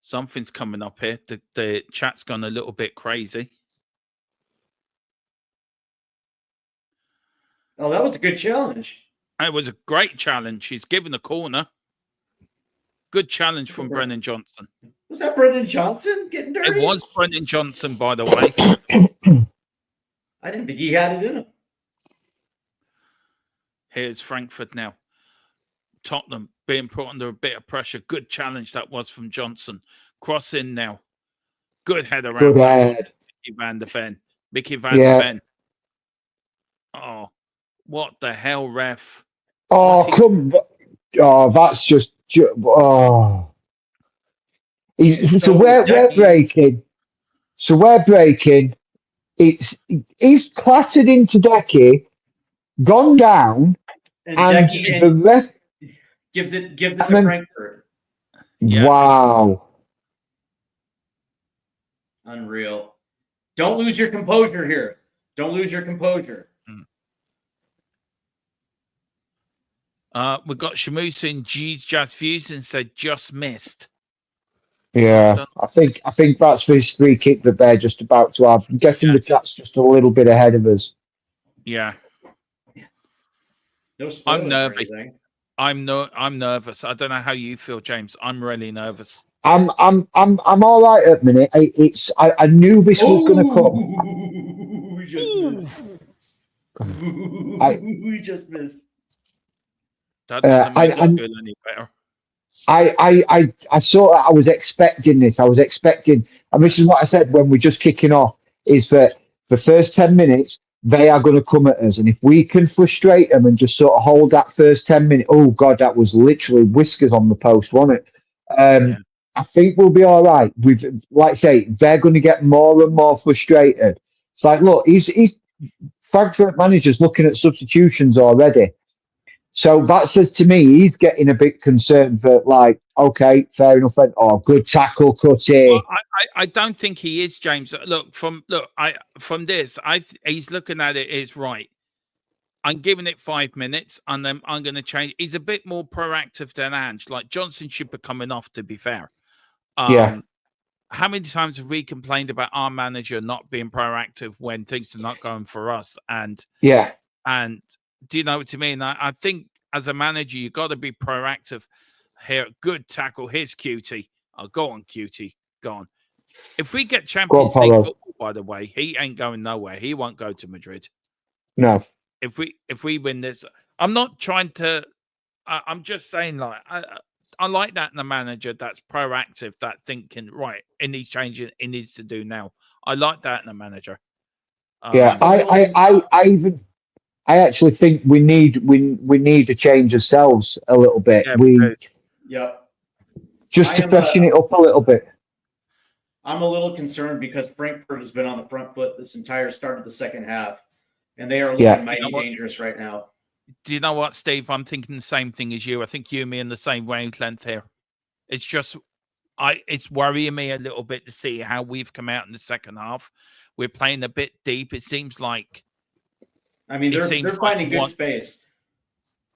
Something's coming up here. The chat's gone a little bit crazy. Oh, that was a good challenge. It was a great challenge. He's given a corner. Good challenge from Brennan Johnson. Was that Brendan Johnson getting dirty? It was Brendan Johnson, by the way. I didn't think he had it in him. Here's Frankfurt now. Tottenham being put under a bit of pressure. Good challenge that was from Johnson. Cross in now. Good head around. Good head. Mickey van der Ven. Mickey van der Ven. Oh, what the hell, ref? Oh, come. Oh, that's just. Oh. So we're breaking. So we're breaking. He's clattered into Decky, gone down, And Decky the ref gives it to Frankfurt. Yeah. Wow. Unreal. Don't lose your composure here. Don't lose your composure. We've got Shamusin, G's Jazz Fusion said just missed. Yeah, I think that's his free kick that they're just about to have. I'm guessing the chat's just a little bit ahead of us. Yeah. No spoilers I'm or nervous. anything. I'm nervous. I don't know how you feel, James. I'm really nervous. I'm all right at the minute. I knew this was going to come. We just missed. We just missed. That doesn't make it feel any better. I was expecting this. I was expecting, and this is what I said when we're just kicking off, is that the first 10 minutes, they are going to come at us. And if we can frustrate them and just sort of hold that first 10 minutes, oh God, that was literally whiskers on the post, wasn't it? I think we'll be all right. We've, like I say, they're going to get more and more frustrated. It's like, look, he's Frankfurt manager's looking at substitutions already. So that says to me, he's getting a bit concerned that, like, okay, fair enough. Oh, good tackle, Cutty. Well, I don't think he is, James. From this, he's looking at it is right. I'm giving it 5 minutes, and then I'm going to change. He's a bit more proactive than Ange. Like Johnson should be coming off, to be fair. Yeah. How many times have we complained about our manager not being proactive when things are not going for us? And do you know what I mean? I think as a manager, you got to be proactive here. Good tackle. Here's Cutie. Oh, go on, Cutie. Go on. If we get Champions League football, by the way, he ain't going nowhere. He won't go to Madrid. No. If we win this, I'm not trying to. I'm just saying, like, I like that in a manager that's proactive, that thinking right. It needs changing. It needs to do now. I like that in a manager. I actually think we need to change ourselves a little bit. Just to freshen it up a little bit. I'm a little concerned because Frankfurt has been on the front foot this entire start of the second half, and they are looking mighty dangerous right now. Do you know what, Steve? I'm thinking the same thing as you. I think you and me in the same wavelength here. It's just, it's worrying me a little bit to see how we've come out in the second half. We're playing a bit deep. It seems like. I mean, they're finding good space.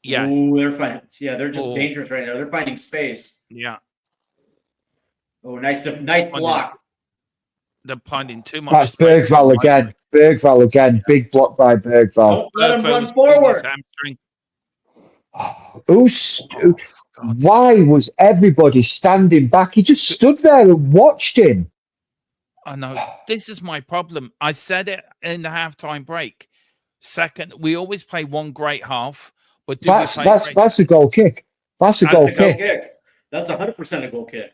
Yeah. Ooh, they're finding. Yeah, they're just dangerous right now. They're finding space. Yeah. Oh, nice block. They're finding too much. That's Bergvall again. Bergvall again. Big block by Bergvall. Don't let him run forward. Why was everybody standing back? He just stood there and watched him. I know. This is my problem. I said it in the halftime break. Second, we always play one great half, but that's a goal kick. That's a goal kick. That's 100% a goal kick.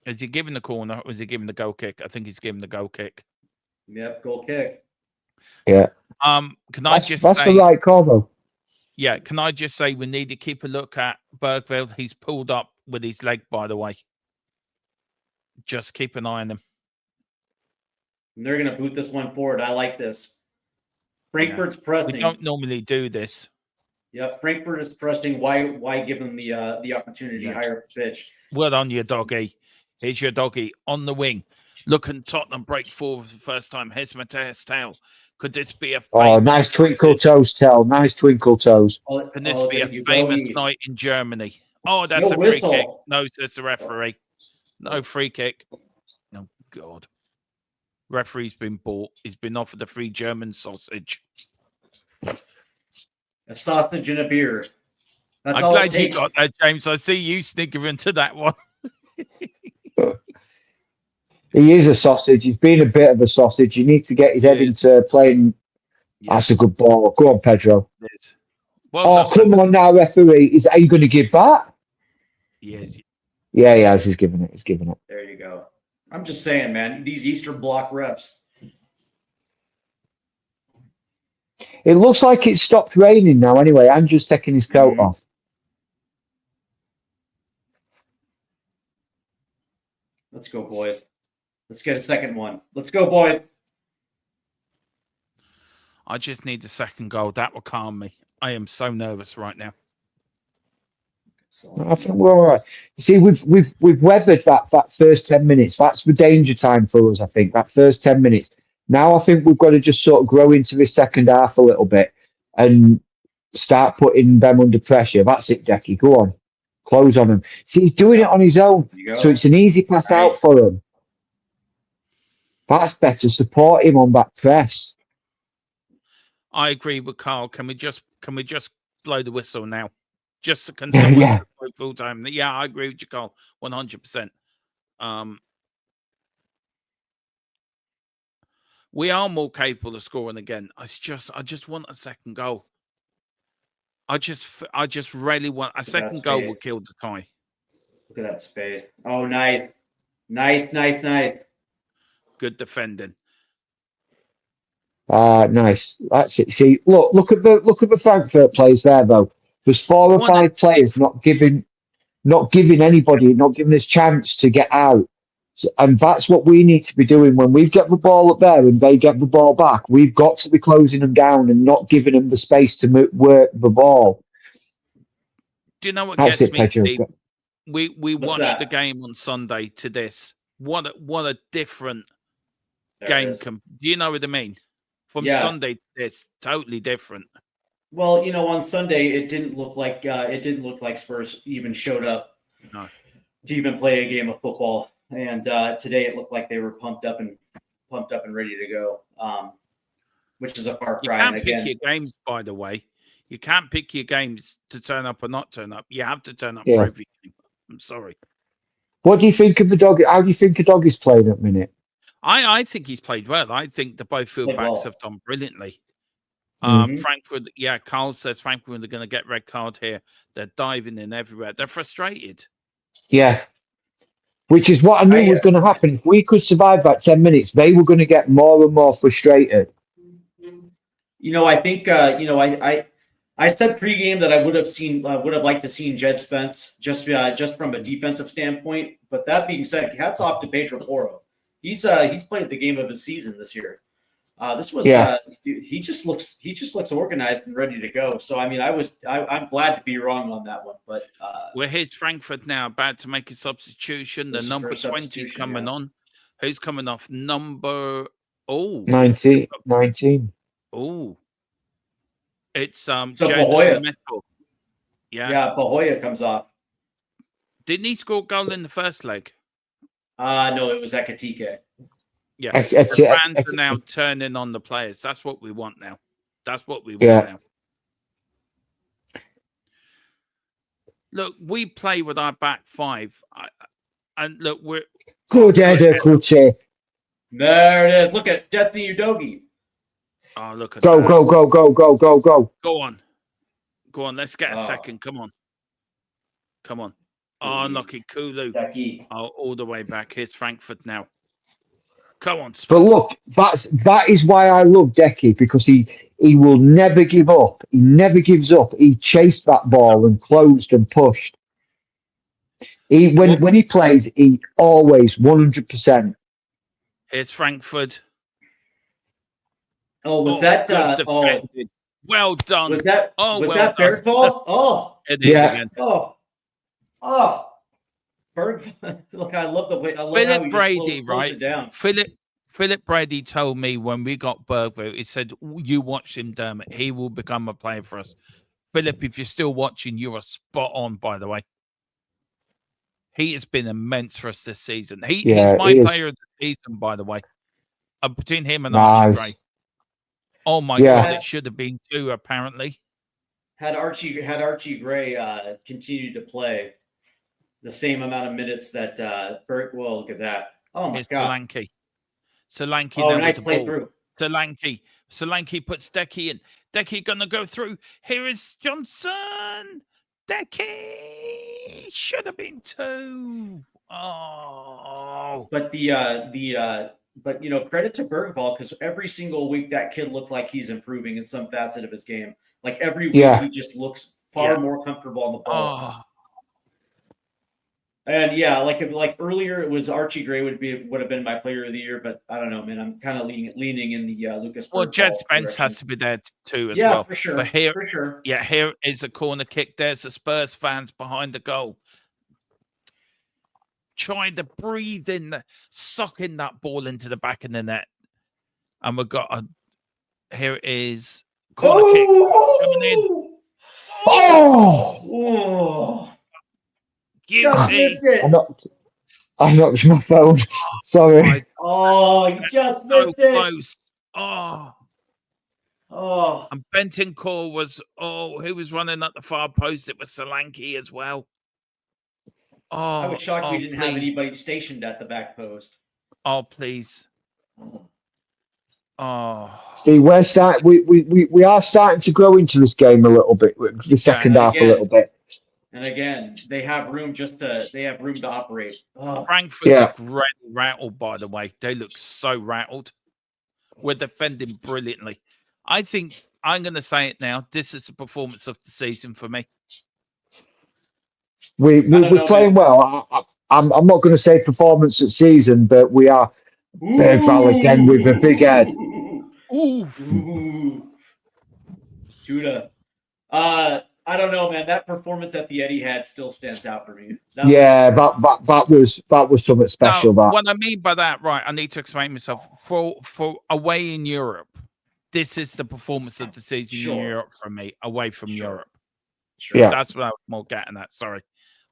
Is he giving the corner or is he giving the goal kick? I think he's giving the goal kick. Yep, goal kick. Yeah. That's the right call, though. Yeah, can I just say we need to keep a look at Bergveld. He's pulled up with his leg, by the way. Just keep an eye on him. And they're going to boot this one forward. I like this. Frankfurt's pressing. We don't normally do this. Yep, Frankfurt is pressing. Why give them the opportunity higher up the pitch? Well on your doggy. Here's your doggy on the wing. Looking Tottenham break forward for the first time. Here's Mateus Tail. Could this be a famous nice twinkle toes, Tell. Nice twinkle toes. Can this be a thank you, famous doggy. night in Germany? Oh, that's No a free kick. whistle. No, it's the referee. No free kick. Oh, God. Referee's been bought. He's been offered a free German sausage. A sausage and a beer. That's I'm all glad it you takes. got that, James. I see you sniggering to that one. He is a sausage. He's been a bit of a sausage. You need to get his head into playing. Yeah. That's a good ball. Go on, Pedro. Well, come on now, referee. Are you going to give that? Yes. Yeah, he has. He's given it. He's given it. There you go. I'm just saying, man, these Eastern Bloc refs. It looks like it's stopped raining now anyway. Andrew's taking his coat off. Let's go, boys. Let's get a second one. Let's go, boys. I just need a second goal. That will calm me. I am so nervous right now. I think we're all right. See, we've weathered that first 10 minutes. That's the danger time for us, I think, that first 10 minutes. Now I think we've got to just sort of grow into the second half a little bit and start putting them under pressure. That's it, Decky. Go on. Close on him. See, he's doing it on his own. So it's an easy pass out for him. That's better. Support him on that press. I agree with Carl. Can we just blow the whistle now? Just can someone full time? Yeah, I agree with you, Carl. 100%. We are more capable of scoring again. I just want a second goal. I just really want a second goal. Will kill the tie. Look at that space. Oh, nice. Nice. Good defending. Nice. That's it. See, look at the Frankfurt players there though. There's 4 or 5 players not giving anybody, not giving us chance to get out. So, and that's what we need to be doing when we get the ball up there and they get the ball back. We've got to be closing them down and not giving them the space to work the ball. Do you know what That's gets me, Pedro. Steve? We watched the game on Sunday to this. What a different game. Do you know what I mean? From Sunday to this, totally different. Well, on Sunday it didn't look like Spurs even showed up to even play a game of football. And today it looked like they were pumped up and ready to go, which is a far cry. You can't pick your games, by the way. You can't pick your games to turn up or not turn up. You have to turn up for every game. I'm sorry. What do you think of the dog? How do you think the dog is playing at the minute? I think he's played well. I think the both fullbacks have done brilliantly. Frankfurt, Carl says Frankfurt are going to get red card here. They're diving in everywhere. They're frustrated. Yeah. Which is what I knew was going to happen. If we could survive that 10 minutes, they were going to get more and more frustrated. I think, I said pregame that I would have liked to seen Jed Spence just from a defensive standpoint. But that being said, hats off to Pedro Porro. He's played the game of his season this year. He just looks organized and ready to go. So I mean, I'm glad to be wrong on that one. But here's Frankfurt now about to make a substitution. The number 20 is coming on. Who's coming off? Number 19. Oh, it's Bahoya. Yeah, Bahoya comes off. Didn't he score a goal in the first leg? No, it was Ekatike. Yeah, the fans are now turning on the players. That's what we want now. Now. Look, we play with our back 5. And look, we're... Good header, Kuche. There it is. Look at Destiny Udogi. Oh, look at that. Go. Go on, let's get a second. Come on. Oh, lucky Kulu. Oh, all the way back. Here's Frankfurt now. Come on, Spurs. But look, that is why I love Decky, because he will never give up. He never gives up. He chased that ball and closed and pushed. When he plays, he always 100%. Here's Frankfurt. Oh, was that? Well done. Was that well that done. Bergvall? Oh, It is Yeah. again. oh, Berg. Look, I love the way. I love how Philip he Brady, just closed right? it down. Philip Brady told me when we got Bergvall, he said, "You watch him, Dermot. He will become a player for us." Philip, if you're still watching, you are spot on. By the way, he has been immense for us this season. He's my player of the season, by the way. Between him and Archie Gray. Oh my God, it should have been 2, apparently. Had Archie Gray continued to play the same amount of minutes that well, look at that. Oh my God. Solanke Oh, now nice with the play ball. through. Solanke puts Decky in. Decky gonna go through. Here is Johnson. Decky should have been 2. Oh, but but credit to Bergvall, because every single week that kid looks like he's improving in some facet of his game. Like every week he just looks far more comfortable on the ball. And like earlier it was Archie Gray would have been my player of the year, but I don't know, man. I'm kind of leaning in the Lucas Bergvall. Well, Jed Spence has to be there too as well. well. For sure. But here, for sure. Yeah, here is a corner kick. There's the Spurs fans behind the goal, trying to breathe in, sucking that ball into the back of the net. And we've got here is corner kick coming in. Oh! Just missed it. I knocked my phone. Sorry. You just missed it. Close. And Bentancur was, who was running at the far post? It was Solanke as well. I was shocked we didn't have anybody stationed at the back post. Oh, please. See, we are starting to grow into this game a little bit, the second half a little bit. And again, they have room to operate. Frankfurt look really rattled, by the way. They look so rattled. We're defending brilliantly. I think I'm going to say it now. This is the performance of the season for me. We're playing well. I'm not going to say performance of season, but we are Bergvall again with a big head. Judah. I don't know, man. That performance at the Etihad still stands out for me. That was something special. Now, what I mean by that, right? I need to explain myself. For away in Europe, this is the performance of the season in Europe for me. Away from Europe, that's what I was more getting at. Sorry,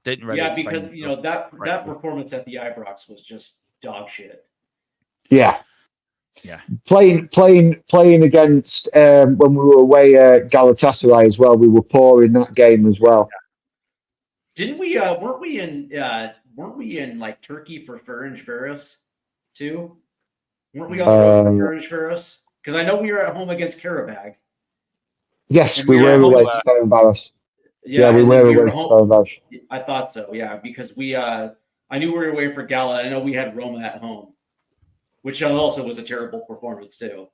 didn't really. Yeah, because that performance at the Ibrox was just dog shit. Yeah. Yeah, playing against when we were away at Galatasaray as well. We were poor in that game as well. Didn't we? Weren't we in like Turkey for Ferencvaros too? Weren't we on the road for Ferencvaros? Because I know we were at home against Karabag. Yes, we were away to Ferencvaros. Yeah, we were away to Ferencvaros. I thought so. Yeah, because I knew we were away for Gala. I know we had Roma at home, which also was a terrible performance too.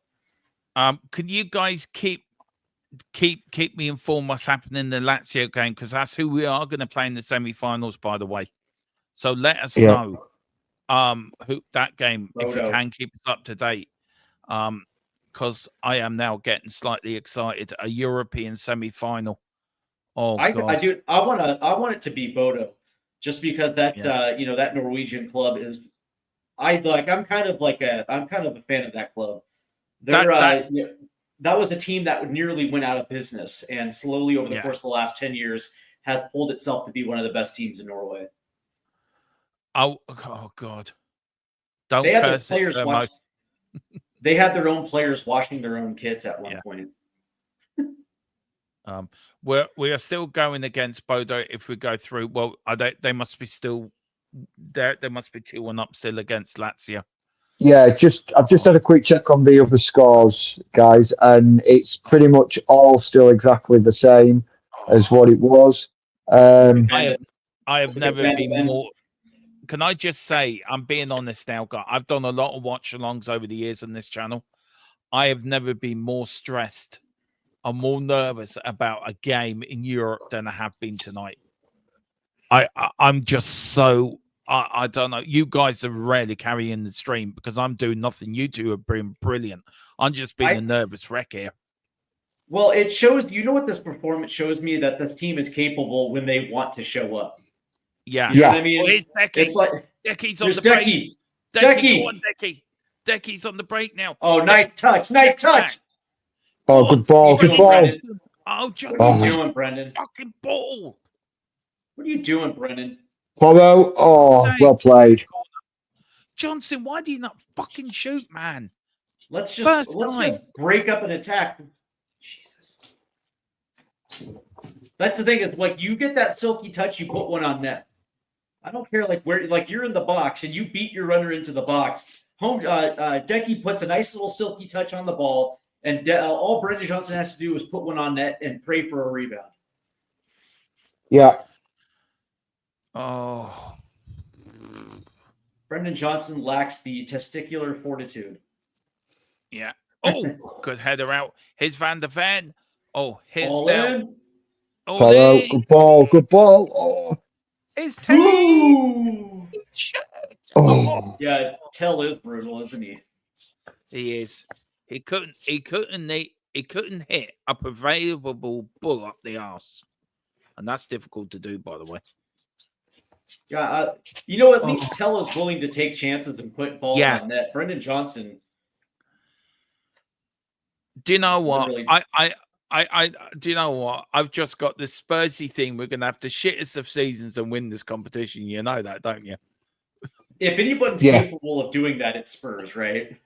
Can you guys keep me informed what's happening in the Lazio game, because that's who we are going to play in the semi-finals, by the way. So let us know who that game, if you can keep us up to date. Because I am now getting slightly excited. A European semi-final. I want it to be Bodo, just because that that Norwegian club is. I'm kind of a fan of that club. That was a team that nearly went out of business, and slowly over the course of the last 10 years has pulled itself to be one of the best teams in Norway. Oh God! Don't curse it. They had their own players washing their own kits at one point. We are still going against Bodo if we go through. Well, they must be still there. There must be 2-1 up still against Lazio. Yeah, I've just had a quick check on the other scores, guys, and it's pretty much all still exactly the same as what it was. I have never been more. Can I just say, I'm being honest now, guys. I've done a lot of watch-alongs over the years on this channel. I have never been more stressed and more nervous about a game in Europe than I have been tonight. I'm just so. I don't know. You guys are rarely carrying the stream because I'm doing nothing. You two are being brilliant. I'm just being a nervous wreck here. Well, it shows. You know what this performance shows me? That this team is capable when they want to show up. Yeah. You know Yeah. what I mean? Oh, here's Decky. It's like Decky's on there's the break. Decky. Decky, go on, Decky. Decky. Decky's on the break now. Oh, nice touch. Nice touch. Oh, Come on. good ball. What are you Good doing, ball. Brendan? Oh, Johnson. What are you Oh. doing, Brendan? Fucking ball. What are you doing, Brendan? Poro. Oh, well played. Johnson, why do you not fucking shoot, man? Let's First just time. break up an attack. Jesus. That's the thing is like you get that silky touch, you put one on net. I don't care like where like you're in the box and you beat your runner into the box. Decky puts a nice little silky touch on the ball, and all Brendan Johnson has to do is put one on net and pray for a rebound. Yeah. Oh. Brendan Johnson lacks the testicular fortitude. Yeah. Oh, good header out. Here's Van der Ven. Oh, here's All now. in. Poro. Good ball. Good ball. Oh. Here's Teddy. Ooh. Shit. Oh. Yeah, Tell is brutal, isn't he? He is. He couldn't hit a prevailable bull up the arse. And that's difficult to do, by the way. Yeah, you know, at least Tell is willing to take chances and put balls on net. Brendan Johnson. Do you know what? Literally. Do you know what? I've just got this Spursy thing. We're gonna have to shittest of seasons and win this competition. You know that, don't you? If anyone's capable of doing that, it's Spurs, right?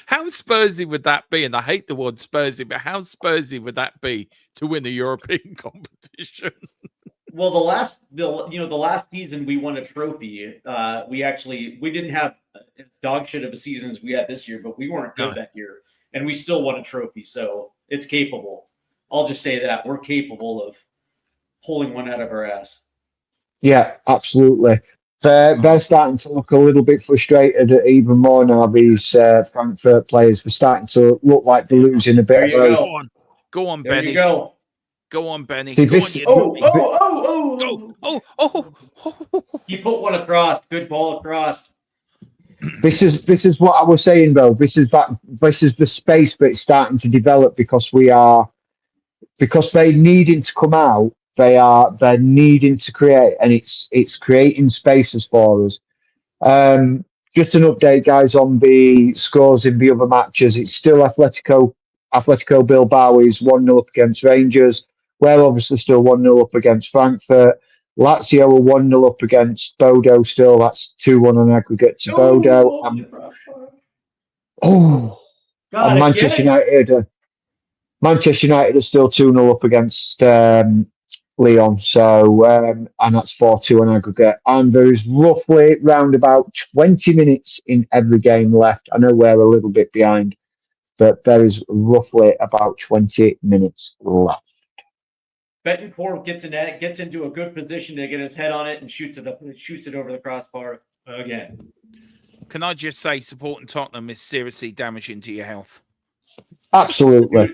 How Spursy would that be? And I hate the word Spursy, but how Spursy would that be to win a European competition? Well, the last season we won a trophy. We didn't have as dog shit of a season as we had this year, but we weren't good that year, and we still won a trophy. So it's capable. I'll just say that we're capable of pulling one out of our ass. Yeah, absolutely. They're starting to look a little bit frustrated even more now, these Frankfurt players, for starting to look like they're losing a bit There you of go. Go on, There Benny. you go. Go on, Benny. See, Go this- on, He put one across. Good ball across. This is what I was saying though. This is the space that's starting to develop because they're needing to come out. They're needing to create, and it's creating spaces for us. Just an update, guys, on the scores in the other matches. It's still Atletico Bilbao is 1-0 up against Rangers. We're obviously still 1-0 up against Frankfurt. Lazio are 1-0 up against Bodo still. That's 2-1 on aggregate to Bodo. And Manchester United are still 2-0 up against Lyon. So, and that's 4-2 on aggregate. And there is roughly round about 20 minutes in every game left. I know we're a little bit behind, but there is roughly about 20 minutes left. Betancourt gets into a good position to get his head on it and shoots it over the crossbar again. Can I just say, supporting Tottenham is seriously damaging to your health? Absolutely.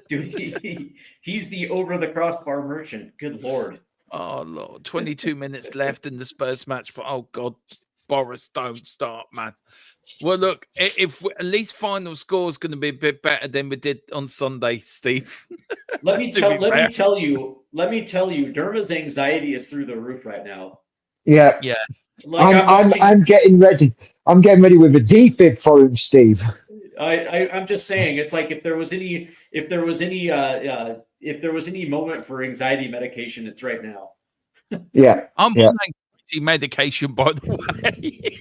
Dude, he's the over the crossbar merchant. Good Lord. Oh, Lord. 22 minutes left in the Spurs match. But, oh, God, Boris, don't start, man. Well, look, if at least final score is going to be a bit better than we did on Sunday, Steve. Let me tell you, Derma's anxiety is through the roof right now. Yeah. Yeah. Like I'm getting ready. I'm getting ready with a defib for him, Steve. I'm just saying, it's like if there was any moment for anxiety medication, it's right now. Yeah. I'm on anxiety medication, by the way.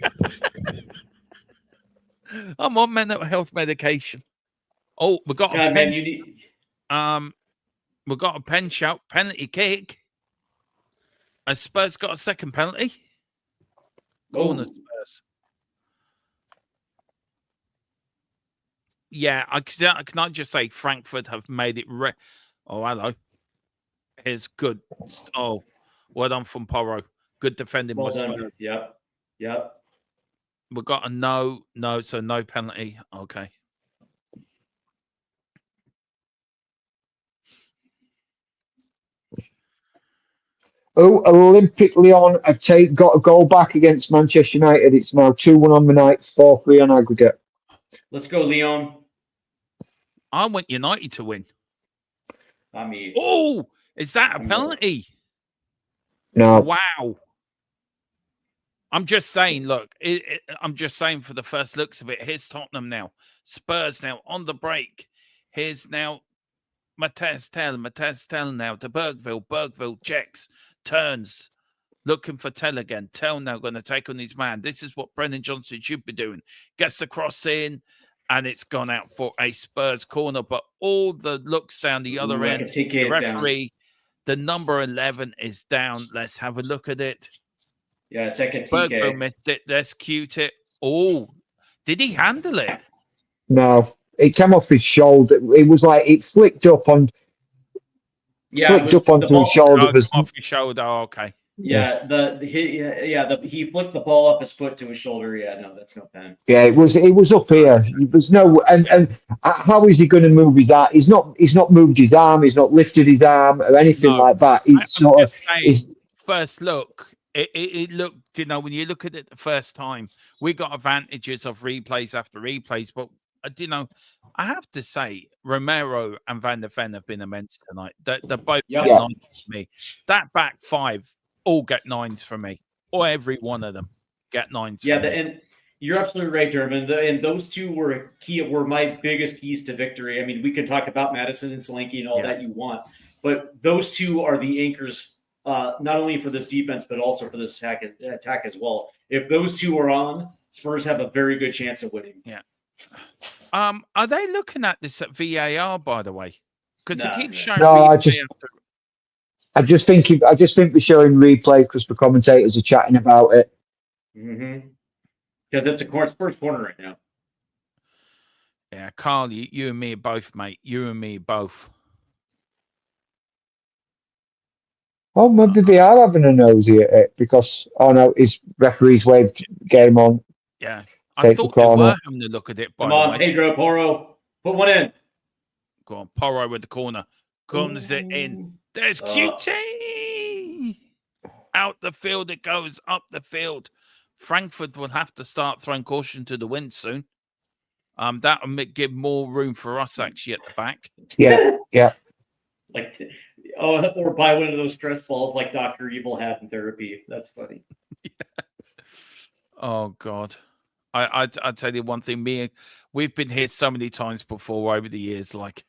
I'm on mental health medication. Oh, we got a pen. We got a pen shout, penalty kick. And Spurs got a second penalty. Corner Spurs. Yeah, can I just say Frankfurt have made it. Oh, hello. Here's good. Oh, well done from Poro. Good defending. Well done. Yep. We got a no, so no penalty. Okay. Oh, Olympic Lyon have got a goal back against Manchester United. It's now 2-1 on the night, 4-3 on aggregate. Let's go, Leon. I want United to win. I mean, Oh, is that a penalty? No. Wow. I'm just saying, look, I'm just saying for the first looks of it, here's Tottenham now. Spurs now on the break. Here's now Matez Tell now to Bergville checks, turns, looking for Tell again. Tell now going to take on his man. This is what Brennan Johnson should be doing. Gets the cross in, and it's gone out for a Spurs corner. But all the looks down the other end, the referee, the number 11 is down. Let's have a look at it. Yeah, it's Ekatike. Bergville missed it. Let's cute it. Oh, did he handle it? No. It came off his shoulder. It was like it flicked up on. Yeah, flicked up onto his shoulder. Off his shoulder. Oh, okay. Yeah, he flicked the ball off his foot to his shoulder. Yeah, no, that's no pen. Yeah, it was up here. There's no and how is he going to move his arm? He's not moved his arm. He's not lifted his arm or anything like that. He's sort of first look. It looked, when you look at it the first time, we got advantages of replays after replays, but I have to say, Romero and Van der Ven have been immense tonight. They're both nines for me. That back five all get nines for me, or every one of them get nines. Yeah, and you're absolutely right, Dermot. And those two were my biggest keys to victory. I mean, we can talk about Madison and Solanke and all that you want, but those two are the anchors. Not only for this defense, but also for this attack as well. If those two are on, Spurs have a very good chance of winning. Yeah. Are they looking at this at VAR, by the way? Because it keeps showing. No, I just think we're showing replay because the commentators are chatting about it. Mm-hmm. Because it's a Spurs corner right now. Yeah, Carl, you and me both, mate. You and me both. Oh, maybe they are having a nosy at it because, his referee's waved game on. Yeah. I thought they were having a look at it. Come on, Pedro Porro. Put one in. Go on, Porro with the corner. Comes it in. There's QT. Out the field it goes, up the field. Frankfurt will have to start throwing caution to the wind soon. That will give more room for us actually at the back. Yeah. Or buy one of those stress balls like Dr. Evil had in therapy. That's funny. Oh, God. I tell you one thing. We've been here so many times before over the years. Like,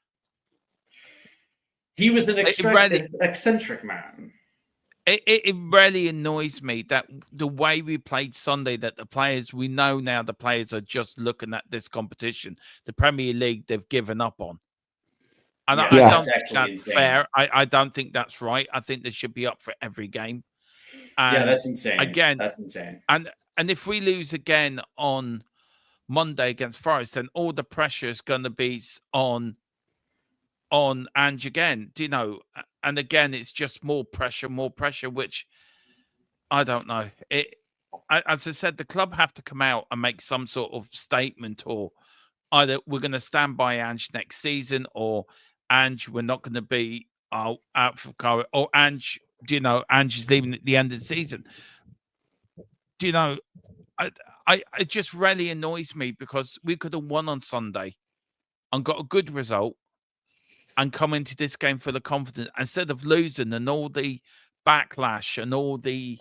he was an eccentric man. It really annoys me that the way we played Sunday, that the players are just looking at this competition. The Premier League, they've given up on. And I don't think that's fair. I don't think that's right. I think they should be up for every game. And that's insane. Again, that's insane. And if we lose again on Monday against Forest, then all the pressure is going to be on Ange again. And again, it's just more pressure, which I don't know. As I said, the club have to come out and make some sort of statement, or either we're going to stand by Ange next season, or Ange, we're not going to be out for cover, or Ange, Ange is leaving at the end of the season. It just really annoys me because we could have won on Sunday and got a good result and come into this game full of confidence instead of losing and all the backlash and all the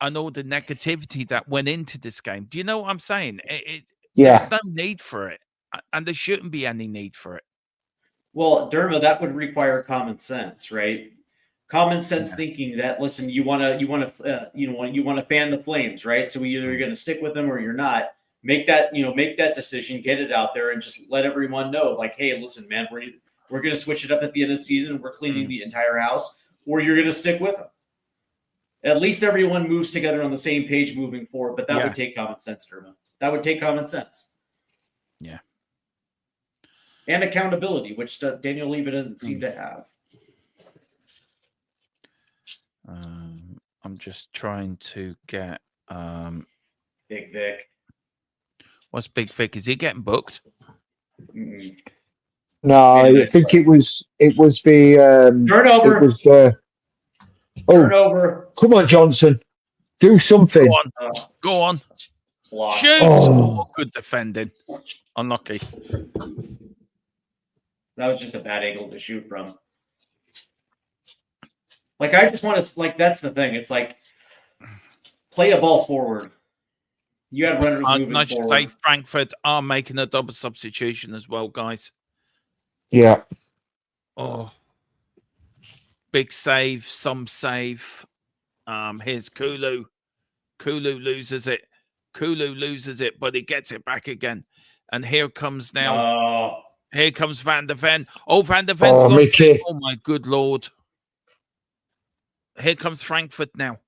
negativity that went into this game. Do you know what I'm saying? There's no need for it, and there shouldn't be any need for it. Well, Derma, that would require common sense, right? Common sense thinking that, listen, you want to fan the flames, right? So either you're going to stick with them or you're not. Make that decision, get it out there, and just let everyone know, like, hey, listen, man, we're going to switch it up at the end of the season. We're cleaning the entire house, or you're going to stick with them. At least everyone moves together on the same page moving forward. But that would take common sense, Derma. That would take common sense. Yeah. And accountability, which Daniel Levy doesn't seem to have. I'm just trying to get Big Vic. What's Big Vic? Is he getting booked? Mm-mm. No, I think it was the turnover. It was the turnover. Come on, Johnson, do something. Go on. Block. Shoot! Oh, good defending. Unlucky. That was just a bad angle to shoot from. Like, I just want to, like, that's the thing. It's like, play a ball forward. You had runners moving I should forward. say Frankfurt are making a double substitution as well, guys. Yeah. Oh, big save, some save. Here's Kulu. Kulu loses it. Kulu loses it, but he gets it back again. And here comes now. Oh, Here comes Van der Ven. Oh, Van der Ven's Oh, lost Mickey. it. Oh, my good Lord. Here comes Frankfurt now.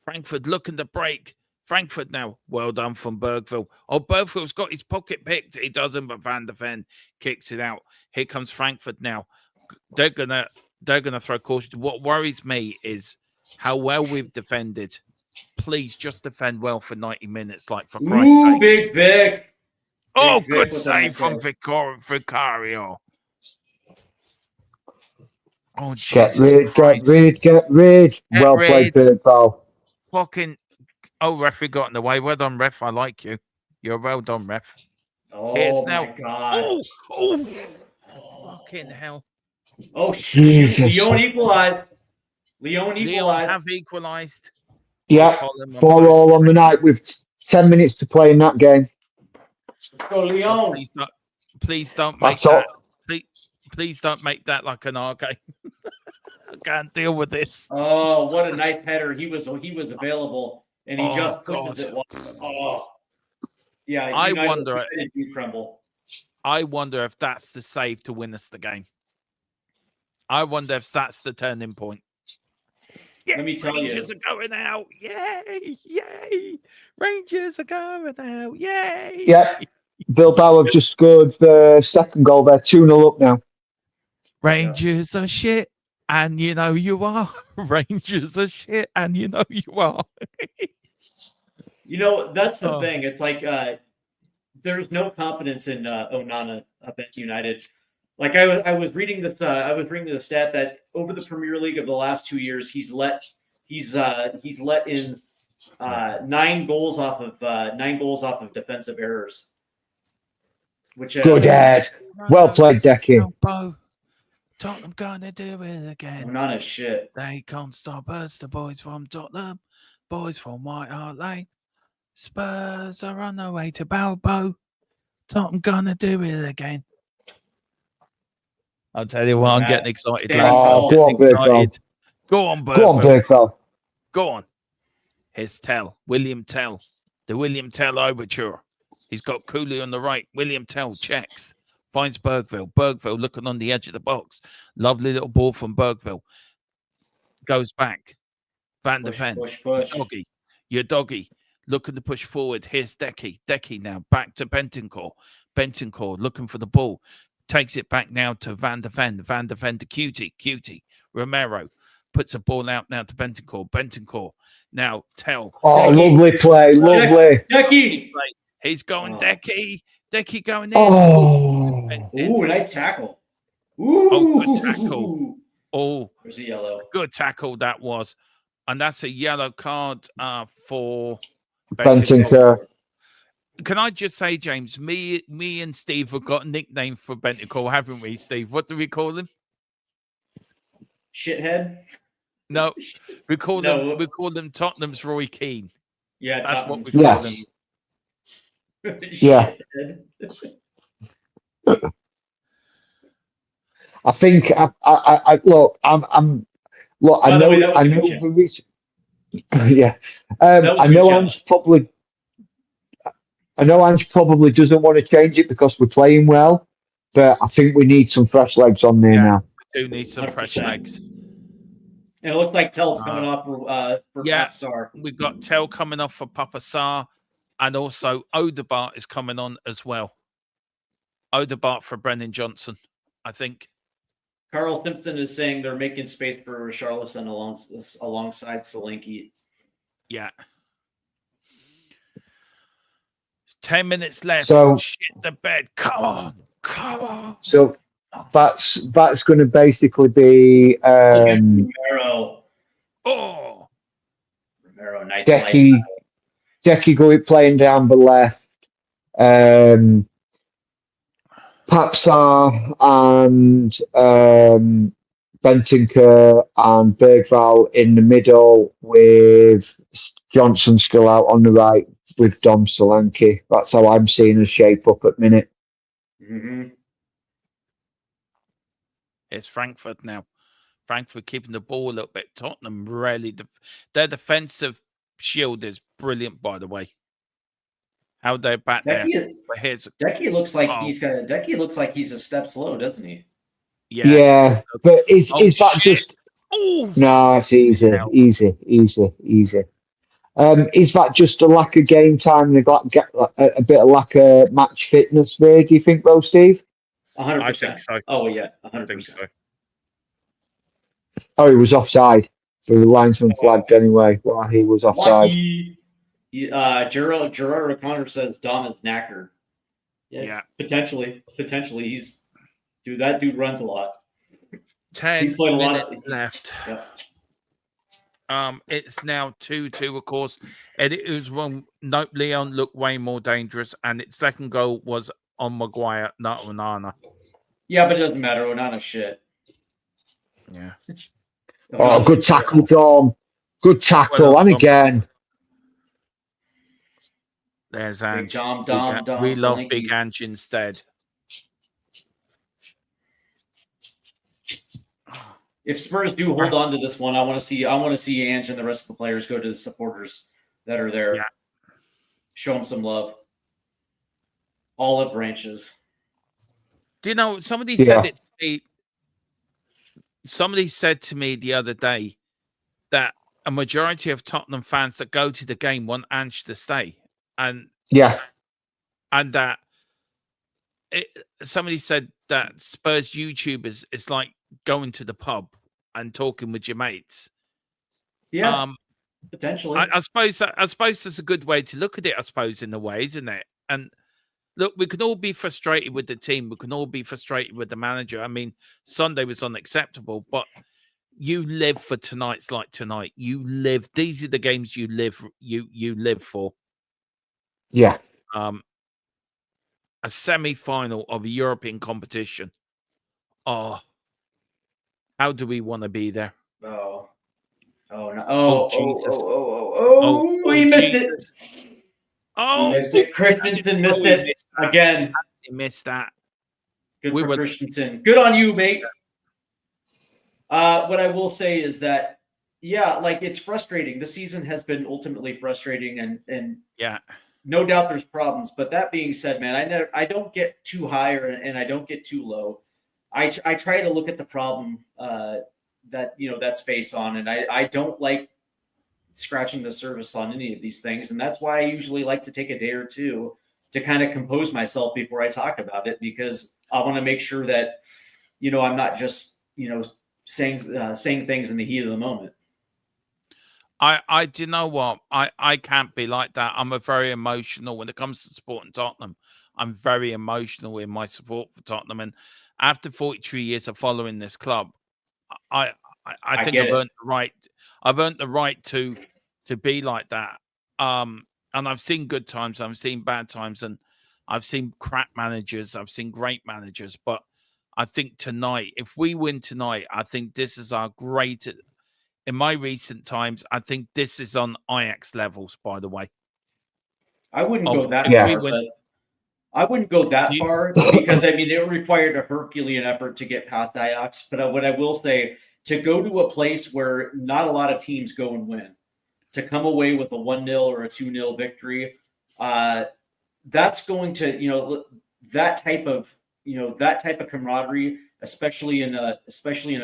Frankfurt looking to break. Frankfurt now. Well done from Bergville. Oh, Bergville's got his pocket picked. He doesn't, but Van der Ven kicks it out. Here comes Frankfurt now. They're gonna throw caution. What worries me is how well we've defended. Please just defend well for 90 minutes, like for Christ's ooh, sake. Big Vic. Oh, Vic good with that save from save. Vicario. Oh, Get Jesus rid, Christ. get rid. Well played, rid. Bergvall. Fucking. Oh, referee got in the way. Well done, ref. I like you. You're well done, ref. Here's Oh, now. my God. Oh, fucking hell. Oh, shit. Jesus. Leon equalized. Leon Leon equalized. have equalised. Yeah, Colin, I'm 4-4 on the night with 10 minutes to play in that game. Let's go, Leon. Please don't make That's all. that. Please don't make that like an R game. I can't deal with this. Oh, what a nice header. He was available, and he just pushes it. Oh, yeah. I United wonder- do crumble. I wonder if that's the save to win us the game. I wonder if that's the turning point. Yeah, Let me tell Rangers you. are going out. Yay! Yay! Rangers are going out. Yay! Yeah, Bilbao have just scored the second goal. They're 2-0 up now. Rangers are shit, and you know you are. Rangers are shit, and you know you are. You know, that's the Oh. thing. It's like there's no confidence in Onana up at United. Like I was reading this. I was reading the stat that over the Premier League of the last 2 years, he's let in 9 goals off of defensive errors. Which Good head. Well played, Decky. Bo. Tottenham gonna do it again. Onana shit. They can't stop us. The boys from Tottenham, boys from White Hart Lane. Spurs are on their way to Balbo. Tottenham gonna do it again. I'll tell you what, I'm getting excited, Stand lads. tall. I'm Go on, getting Bergvall. excited. Go on, Go on, Bergvall. Bergvall. Go on. Here's Tell. William Tell. The William Tell overture. He's got Cooley on the right. William Tell checks. Finds Bergville. Bergville looking on the edge of the box. Lovely little ball from Bergville. Goes back. Van der Ven. Push. Doggy. Your doggy. Looking to push forward. Here's Decky. Decky now back to Bentancur. Bentancur looking for the ball. Takes it back now to Van der Ven. Van der Ven to Cutie. Romero puts a ball out now to Bentancur. Bentancur. Now Tell. Oh, Decky. lovely play. Lovely. Decky. He's going Oh. Decky. Decky going in. Oh. Ooh, nice tackle. Ooh, Oh, good tackle. Oh, There's a yellow. good tackle that was. And that's a yellow card for Bentancur. Can I just say, James, me and Steve have got a nickname for Bentancur, haven't we, Steve? What do we call him? Shithead. No, we call No. them Tottenham's Roy Keane. Yeah, That's what we Tottenham's call Yes. them. Yeah. Shithead. I think I look. Look. By I the way, know. that was I a know. good For reason, yeah. That was I a good know. challenge. I know Ange probably doesn't want to change it because we're playing well, but I think we need some fresh legs on there now. We do need some fresh 100%. legs. And it looks like Tell's coming off for yeah. Popsar. We've got Tell coming off for Papa Sarr, and also Odegaard is coming on as well. Odegaard for Brennan Johnson, I think. Carl Simpson is saying they're making space for Richarlison alongside Solanke. Yeah. 10 minutes left. So- Shit the bed. Come on. So that's going to basically be Romero. Oh, Romero, nice Decky going playing down the left. Patsar and Bentancur and Bergval in the middle with Johnson still out on the right with Dom Solanke. That's how I'm seeing us shape up at minute. Mm-hmm. It's Frankfurt now. Frankfurt keeping the ball a little bit. Tottenham really, their defensive shield is brilliant, by the way. How they back there. But here's Decky looks like Decky looks like he's a step slow, doesn't he? Yeah, but is that just? Oh, No, it's easy. Is that just a lack of game time and a bit of lack of match fitness there? Do you think, though, Steve? 100%. I think so. Oh yeah, 100%. I think so. Oh, he was offside. So the linesman flagged anyway. Well, he was offside. Gerard O'Connor says Dom is knackered. Yeah. Potentially. That dude runs a lot. 10 He's played a minutes lot left. Yep. It's now 2-2, of course. It was when Leon looked way more dangerous, and its second goal was on Maguire, not Onana. Yeah, but it doesn't matter. Onana's shit. Yeah. Oh, good tackle, Dom. Good tackle. And again. There's Ange. Dom, we love Big Ange instead. If Spurs do hold on to this one, I want to see Ange and the rest of the players go to the supporters that are there. Yeah. Show them some love. Olive branches. Do you know somebody said it? Somebody said to me the other day that a majority of Tottenham fans that go to the game want Ange to stay, and that somebody said that Spurs YouTubers is like going to the pub and talking with your mates. Yeah, potentially. I suppose that's a good way to look at it. I suppose in a way, isn't it? And look, we can all be frustrated with the team. We can all be frustrated with the manager. I mean, Sunday was unacceptable, but you live for tonight's like tonight. You live. These are the games you live. You live for. Yeah. A semi-final of a European competition. Oh, how do we want to be there? Oh no! He missed it. Oh, he missed it. Christensen missed it again. He missed that. Good for Christensen. Good on you, mate. What I will say is that, like it's frustrating. The season has been ultimately frustrating, and no doubt there's problems. But that being said, man, I don't get too high and I don't get too low. I try to look at the problem that's face on, and I don't like scratching the surface on any of these things, and that's why I usually like to take a day or two to kind of compose myself before I talk about it, because I want to make sure that I'm not just saying things in the heat of the moment. I do you know what? I can't be like that. I'm a very emotional when it comes to supporting Tottenham. I'm very emotional in my support for Tottenham, and after 43 years of following this club, I think I've earned the right. I've earned the right to be like that. And I've seen good times, I've seen bad times, and I've seen crap managers, I've seen great managers. But I think tonight, if we win tonight, I think this is our greatest. In my recent times, I think this is on Ajax levels. By the way, I wouldn't go that far. But I wouldn't go that far because it required a Herculean effort to get past Ajax. But what I will say, to go to a place where not a lot of teams go and win, to come away with a 1-0 or a 2-0 victory, that's going to that type of camaraderie, especially in a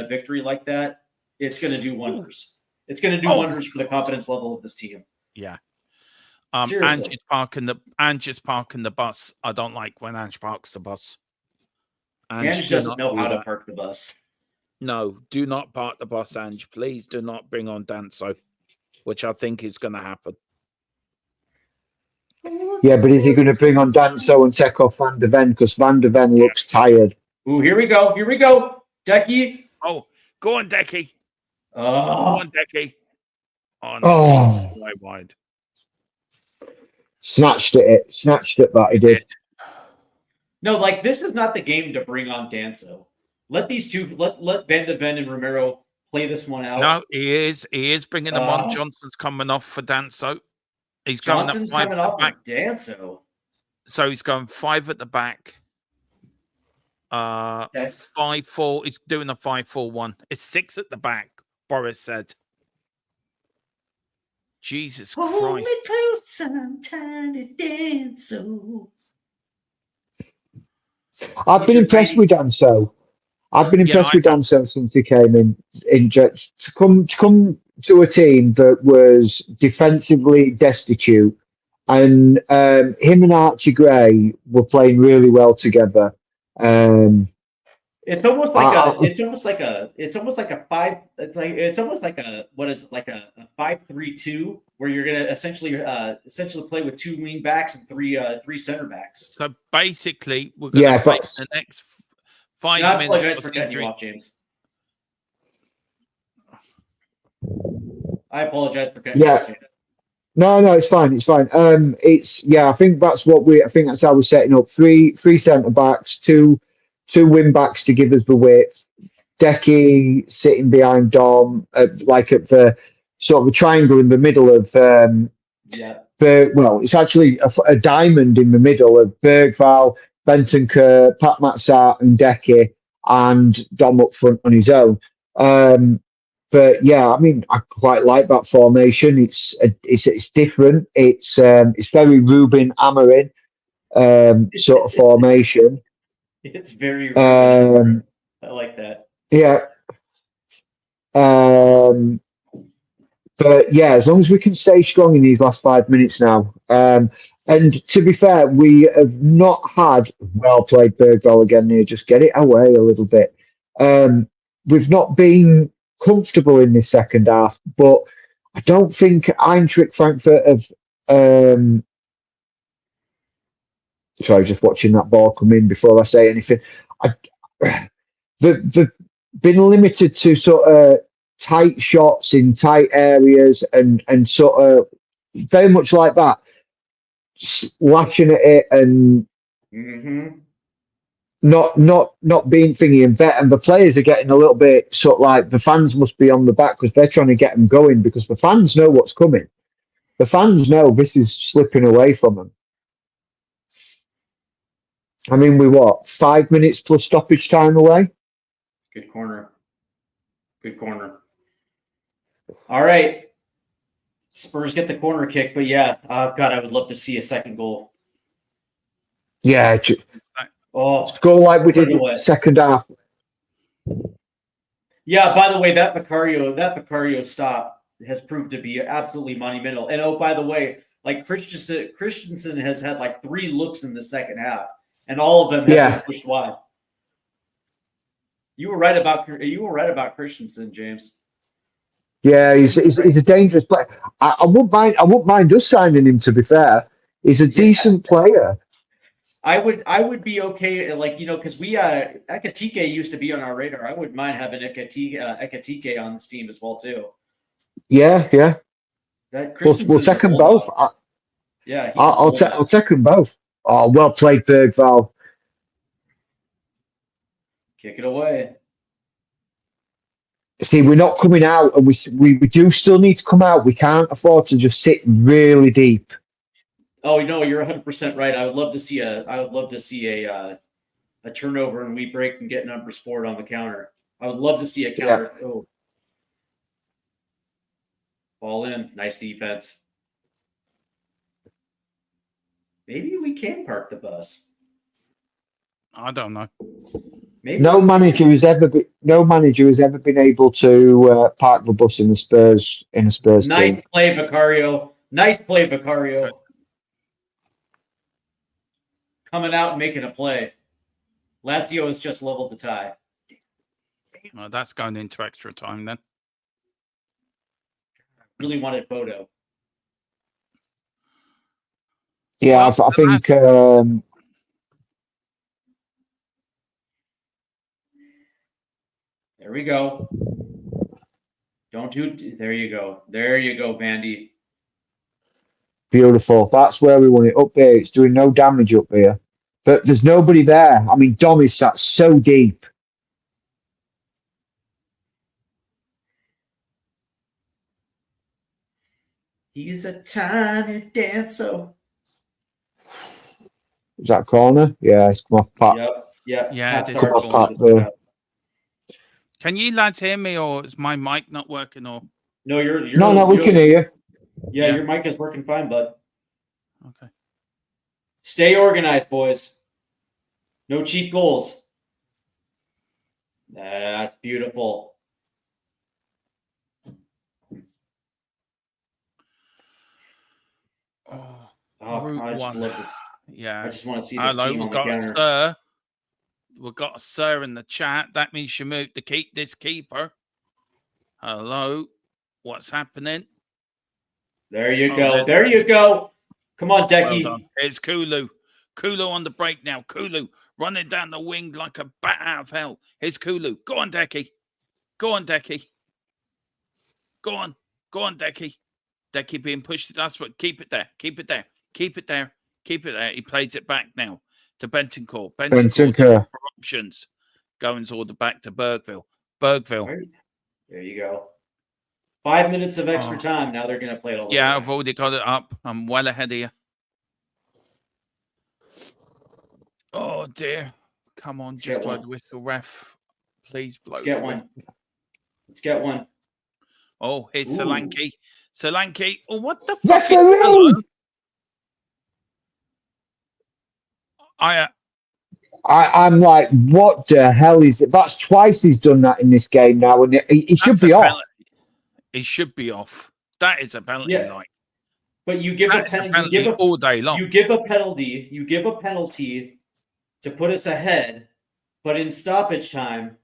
victory like that, it's going to do wonders. It's going to do wonders for the confidence level of this team. Yeah. Ange is parking the bus. I don't like when Ange parks the bus. Ange doesn't know how to park the bus. No, do not park the bus, Ange. Please do not bring on Danso, which I think is going to happen. Yeah, but is he going to bring on Danso and take off Van de Ven? Because Van de Ven looks tired. Ooh, here we go. Decky. Oh, go on, Decky. Go on, Decky. Oh, no. Wide. Snatched it, that he did. No, like this is not the game to bring on Danso. Let these two, let Van de Ven and Romero play this one out. No, he is bringing them on. Johnson's coming off for Danso. He's going up Johnson's 5 coming at the off back. for Danso. So he's going 5 at the back. Okay. 5-4. He's doing a 5-4-1. It's 6 at the back, Boris said. Jesus Hold Christ. me close, I'm tiny Danso. I've been impressed with Danso. I've been impressed with Danso since he came in Jets. To come to a team that was defensively destitute, and him and Archie Gray were playing really well together. It's almost like it's almost like a 5-3-2 where you're gonna essentially play with 2 wing backs and 3 center backs. So basically, we're going to play the next 5 minutes. I apologize for cutting you off, James. I apologize for cutting you off, James. No, it's fine. It's fine. I think that's how we're setting up. Three centre backs, two wing backs to give us the width. Decky sitting behind Dom, like at the sort of a triangle in the middle of it's actually a diamond in the middle of Bergval, Bentancur, Pat Matsart, and Decky, and Dom up front on his own. But yeah, I mean, I quite like that formation. It's different. It's very Ruben Amorim sort of formation. It's very Ruben. I like that. Yeah. But yeah, as long as we can stay strong in these last 5 minutes now. And to be fair, we have not had well played Bergvall again here. Just get it away a little bit. We've not been comfortable in this second half, but I don't think Eintracht Frankfurt have. Sorry, just watching that ball come in before I say anything. They've been limited to sort of tight shots in tight areas and sort of very much like that, lashing at it and not being thingy and vet. And the players are getting a little bit sort of like the fans must be on the back because they're trying to get them going because the fans know what's coming. The fans know this is slipping away from them. I mean, 5 minutes plus stoppage time away? Good corner. All right. Spurs get the corner kick, but yeah, God, I would love to see a second goal. Yeah. Go like we did in the second half. Yeah, by the way, that Vicario stop has proved to be absolutely monumental. And oh, by the way, like Christensen has had like 3 looks in the second half, and all of them have been pushed wide. You were right about Christensen, James. Yeah, he's a dangerous player. I wouldn't mind us signing him. To be fair, he's a decent player. I would be okay, like because we Ekatike used to be on our radar. I wouldn't mind having Ekatike on this team as well too. Yeah. We'll take them both. I'll take them both. Oh, well played, Bergval. Kick it away. See, we're not coming out, and we do still need to come out. We can't afford to just sit really deep. Oh, you're 100% right. I would love to see a turnover and we break and get numbers forward on the counter. I would love to see a counter. Yeah. Oh, ball in, nice defense. Maybe we can park the bus. I don't know. Maybe no manager has ever been able to park the bus in a Spurs nice team. Play, Vicario. Nice play, Vicario. Coming out and making a play. Lazio has just leveled the tie. Well, that's going into extra time then. Really wanted Bodo. Yeah, well, I think. There we go. There you go. There you go, Vandy. Beautiful. That's where we want it up there. It's doing no damage up here. but there's nobody there. I mean, Dom is sat so deep. He's a tiny dancer. Is that corner? Yeah, it's come off Pat. Yep. Yeah, Pat's this hard is to corner. this one out. Can you lads hear me, or is my mic not working? Or No, you're No, we can hear you. Yeah, Yeah. your mic is working fine, bud. okay. Stay organized, boys. No cheap goals. That's beautiful. Oh, Oh, Route I just one. love this. Yeah. I just want to see this Hello, team on we've the got a counter. sir. We've got a sir in the chat. That means you move to keep this keeper. Hello. What's happening? There you Oh, go. there's- There you go. Come on, Well Decky. done. It's Kulu. Kulu on the break now. Kulu running down the wing like a bat out of hell. Here's Kulu. Go on, Decky. Go on, Decky. Go on. Go on, Decky. Decky being pushed. That's what. Keep it there. Keep it there. Keep it there. Keep it there. He plays it back now to Bentoncourt. Bentancur. For options. Goings order back to Bergville. Bergville. There you go. 5 minutes of extra Oh. time. Now they're going to play it all Yeah, the I've way. already got it up. I'm well ahead of you. Oh dear. Come on, Let's just get blow one. the whistle, ref. Please blow Let's the get whistle. one. Let's get one. Oh, here's Ooh. Solanke. Solanke. Oh, what the fuck? Referee! Hello? I'm like, what the hell is it? That's twice he's done that in this game now, and he should That's be a off. penalty. He should be off. That is a penalty, Yeah. like. But you give a That is a penalty. penalty all day long. You give a penalty. You give a penalty to put us ahead, but in stoppage time,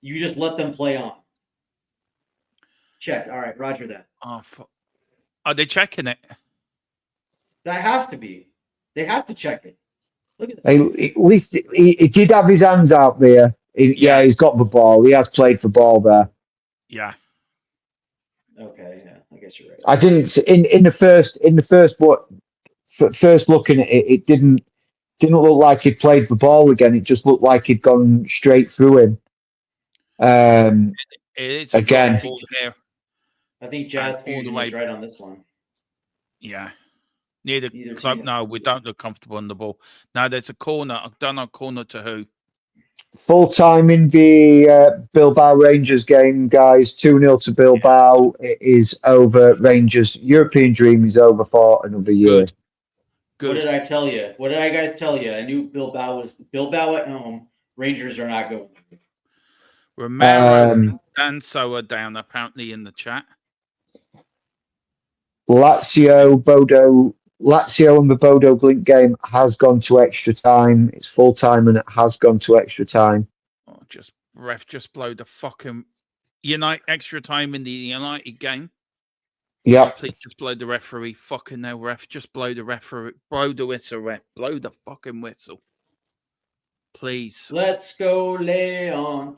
you just let them play on. Check. All right, Roger that. Oh, are they checking it? That has to be. They have to check it. Look at this. At least he did have his hands out there. Yeah. He's got the ball. He has played for ball there. Yeah. Okay, yeah, I guess you're right. I didn't in the first first looking at it, it didn't look like he played the ball again. It just looked like he'd gone straight through him. It is a Again. drop ball here. I think Jazz all the Fusion way- was right on this one. Yeah. Near the Either club. team. No, we don't look comfortable on the ball. Now there's a corner. I don't know corner to who. Full time in the Bilbao Rangers game, guys. 2-0 to Bilbao. It is over. Rangers European dream is over for another year. Good. What did I tell you? What did I guys tell you? I knew Bilbao at home. Rangers are not going. Romero and Soa down apparently in the chat. Lazio and the Bodo Blink game has gone to extra time. It's full time and it has gone to extra time. Oh, just blow the fucking extra time in the United game. Yep. Please just blow the referee. Fucking no, ref. Just blow the referee. Blow the whistle, ref. Blow the fucking whistle. Please. Let's go, Leon.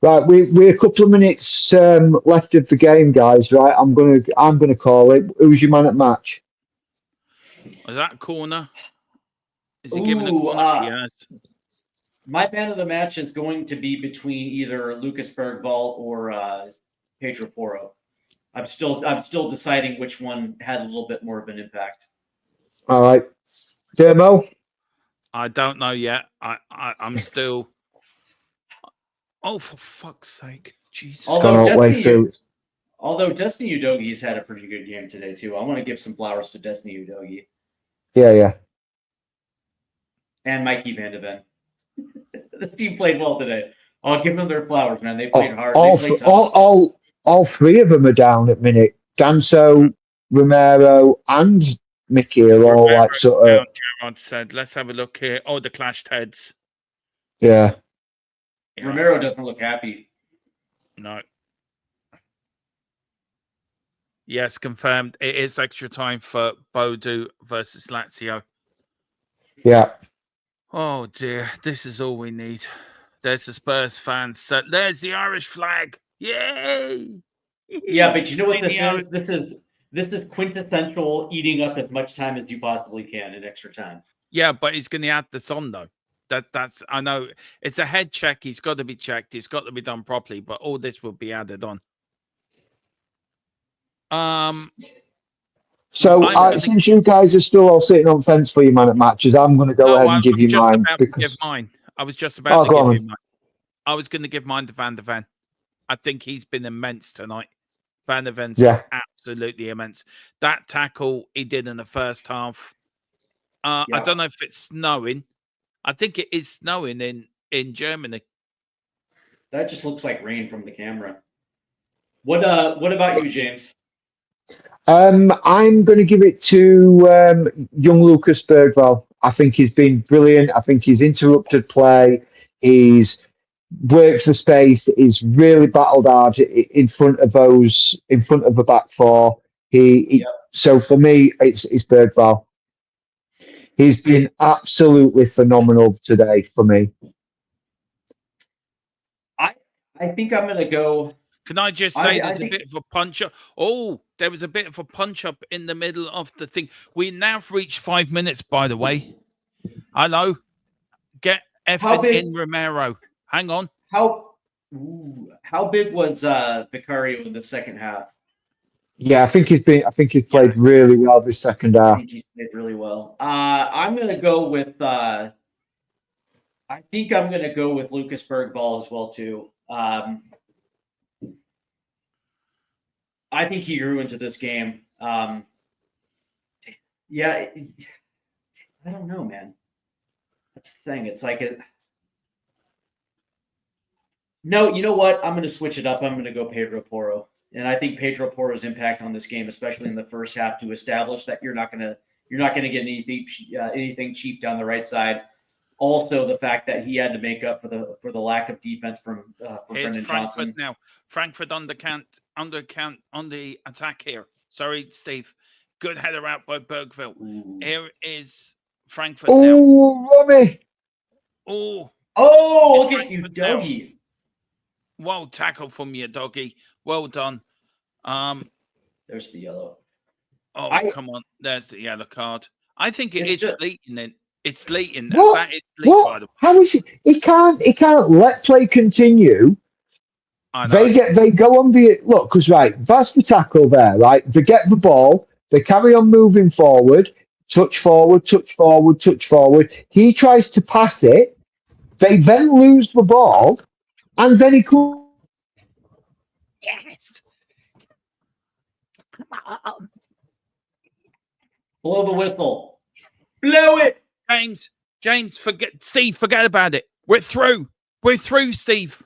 Right, we're a couple of minutes left of the game, guys. Right, I'm gonna call it. Who's your man at match? Is that a corner? Is he giving a corner? Yes. My man of the match is going to be between either Lucas Bergvall or Pedro Porro. I'm still deciding which one had a little bit more of an impact. All right, Dermo. I don't know yet. I'm still. Oh, for fuck's sake! Jesus. Although Destiny Udogi's had a pretty good game today too. I want to give some flowers to Destiny Udogi. Yeah. And Mikey Van de Ven. This team played well today. I'll give them their flowers, man. They played hard. They played tough. All three of them are down at minute. Danso, Romero, and Mickey are all like sort of. Gerard said, "Let's have a look here." Oh, the clashed heads. Yeah. Romero doesn't look happy. No. Yes, confirmed. It is extra time for Bodo versus Lazio. Yeah. Oh dear, this is all we need. There's the Spurs fans. So there's the Irish flag. Yay! Yeah, but you know what this is? This is quintessential eating up as much time as you possibly can in extra time. Yeah, but he's going to add this on though. That's I know it's a head check. He's got to be checked. It's got to be done properly. But all this will be added on. So since you guys are still all sitting on fence for your man at matches, I'm going to go ahead and give you mine. Give mine. I was just about to give you mine. I was going to give mine to Van der Ven. I think he's been immense tonight. Van der Ven's been absolutely immense. That tackle he did in the first half. I don't know if it's snowing. I think it is snowing in Germany. That just looks like rain from the camera. What about you, James? I'm going to give it to young Lucas Bergvall. I think he's been brilliant. I think he's interrupted play. He's worked for space. He's really battled hard in front of the back four. So for me, it's Bergvall. He's been absolutely phenomenal today for me. I think I'm going to go. Can I just say there's a bit of a punch up? Oh, there was a bit of a punch up in the middle of the thing. We now have reached 5 minutes, by the way. I know. Get effing in Romero. Hang on. How big was Vicario in the second half? Yeah, I think he's played really well this second half. I think he's played really well. I'm going to go with. I think I'm going to go with Lucas Bergvall as well too. I think he grew into this game. I don't know, man. That's the thing. It's like no, you know what? I'm going to switch it up. I'm going to go Pedro Porro. And I think Pedro Porro's impact on this game, especially in the first half, to establish that you're not going to get anything cheap down the right side. Also, the fact that he had to make up for the lack of defense from Brendan Johnson. Now, Frankfurt on the attack here. Sorry, Steve. Good header out by Bergville. Ooh. Here is Frankfurt now. Oh, Robbie. Oh, look at you, doggy. Well tackled from you, doggy. Well done. There's the yellow. Come on. There's the yellow card. I think it's Leighton then. It's Leighton. What? That is Leighton, by the way. How is it? He can't let play continue. I know. They go on the look, because that's the tackle there, right? They get the ball, they carry on moving forward, touch forward. He tries to pass it, they then lose the ball, and then he could. Yes. Come on. Blow the whistle. Blow it. James, forget about it. We're through, Steve.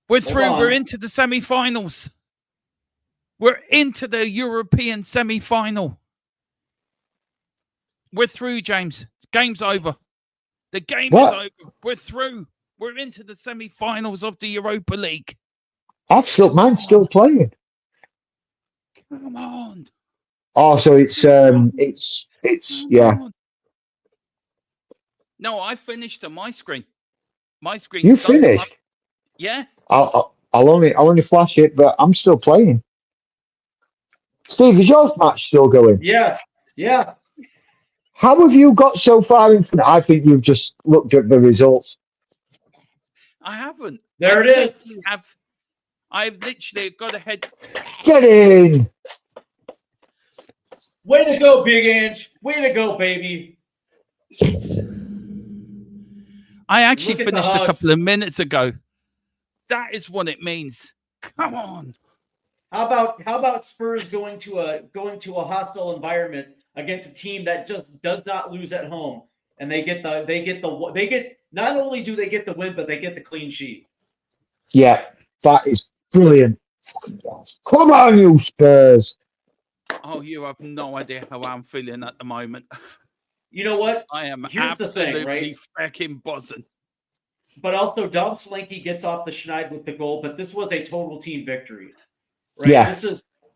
We're through. We're into the semi-finals. We're into the European semi-final. We're through, James. Game's over. The game is over. We're through. We're into the semi-finals of the Europa League. Mine's still playing. Come on. Oh, so it's yeah. No, I finished on my screen. My screen. You finished? Yeah. I'll only flash it, but I'm still playing. Steve, is your match still going? Yeah. How have you got so far in front? I think you've just looked at the results. I haven't. There it is. I've literally got ahead. Get in. Way to go, Big Ange. Way to go, baby. Yes. I actually finished a couple of minutes ago. That is what it means. Come on. How about Spurs going to a hostile environment against a team that just does not lose at home, and they get not only do they get the win, but they get the clean sheet. Yeah, that is brilliant. Come on, you Spurs. Oh, you have no idea how I'm feeling at the moment. You know what? I am Here's absolutely the thing, right? fucking buzzing. But also, Dom Solanke gets off the schneid with the goal, but this was a total team victory. Right? Yeah.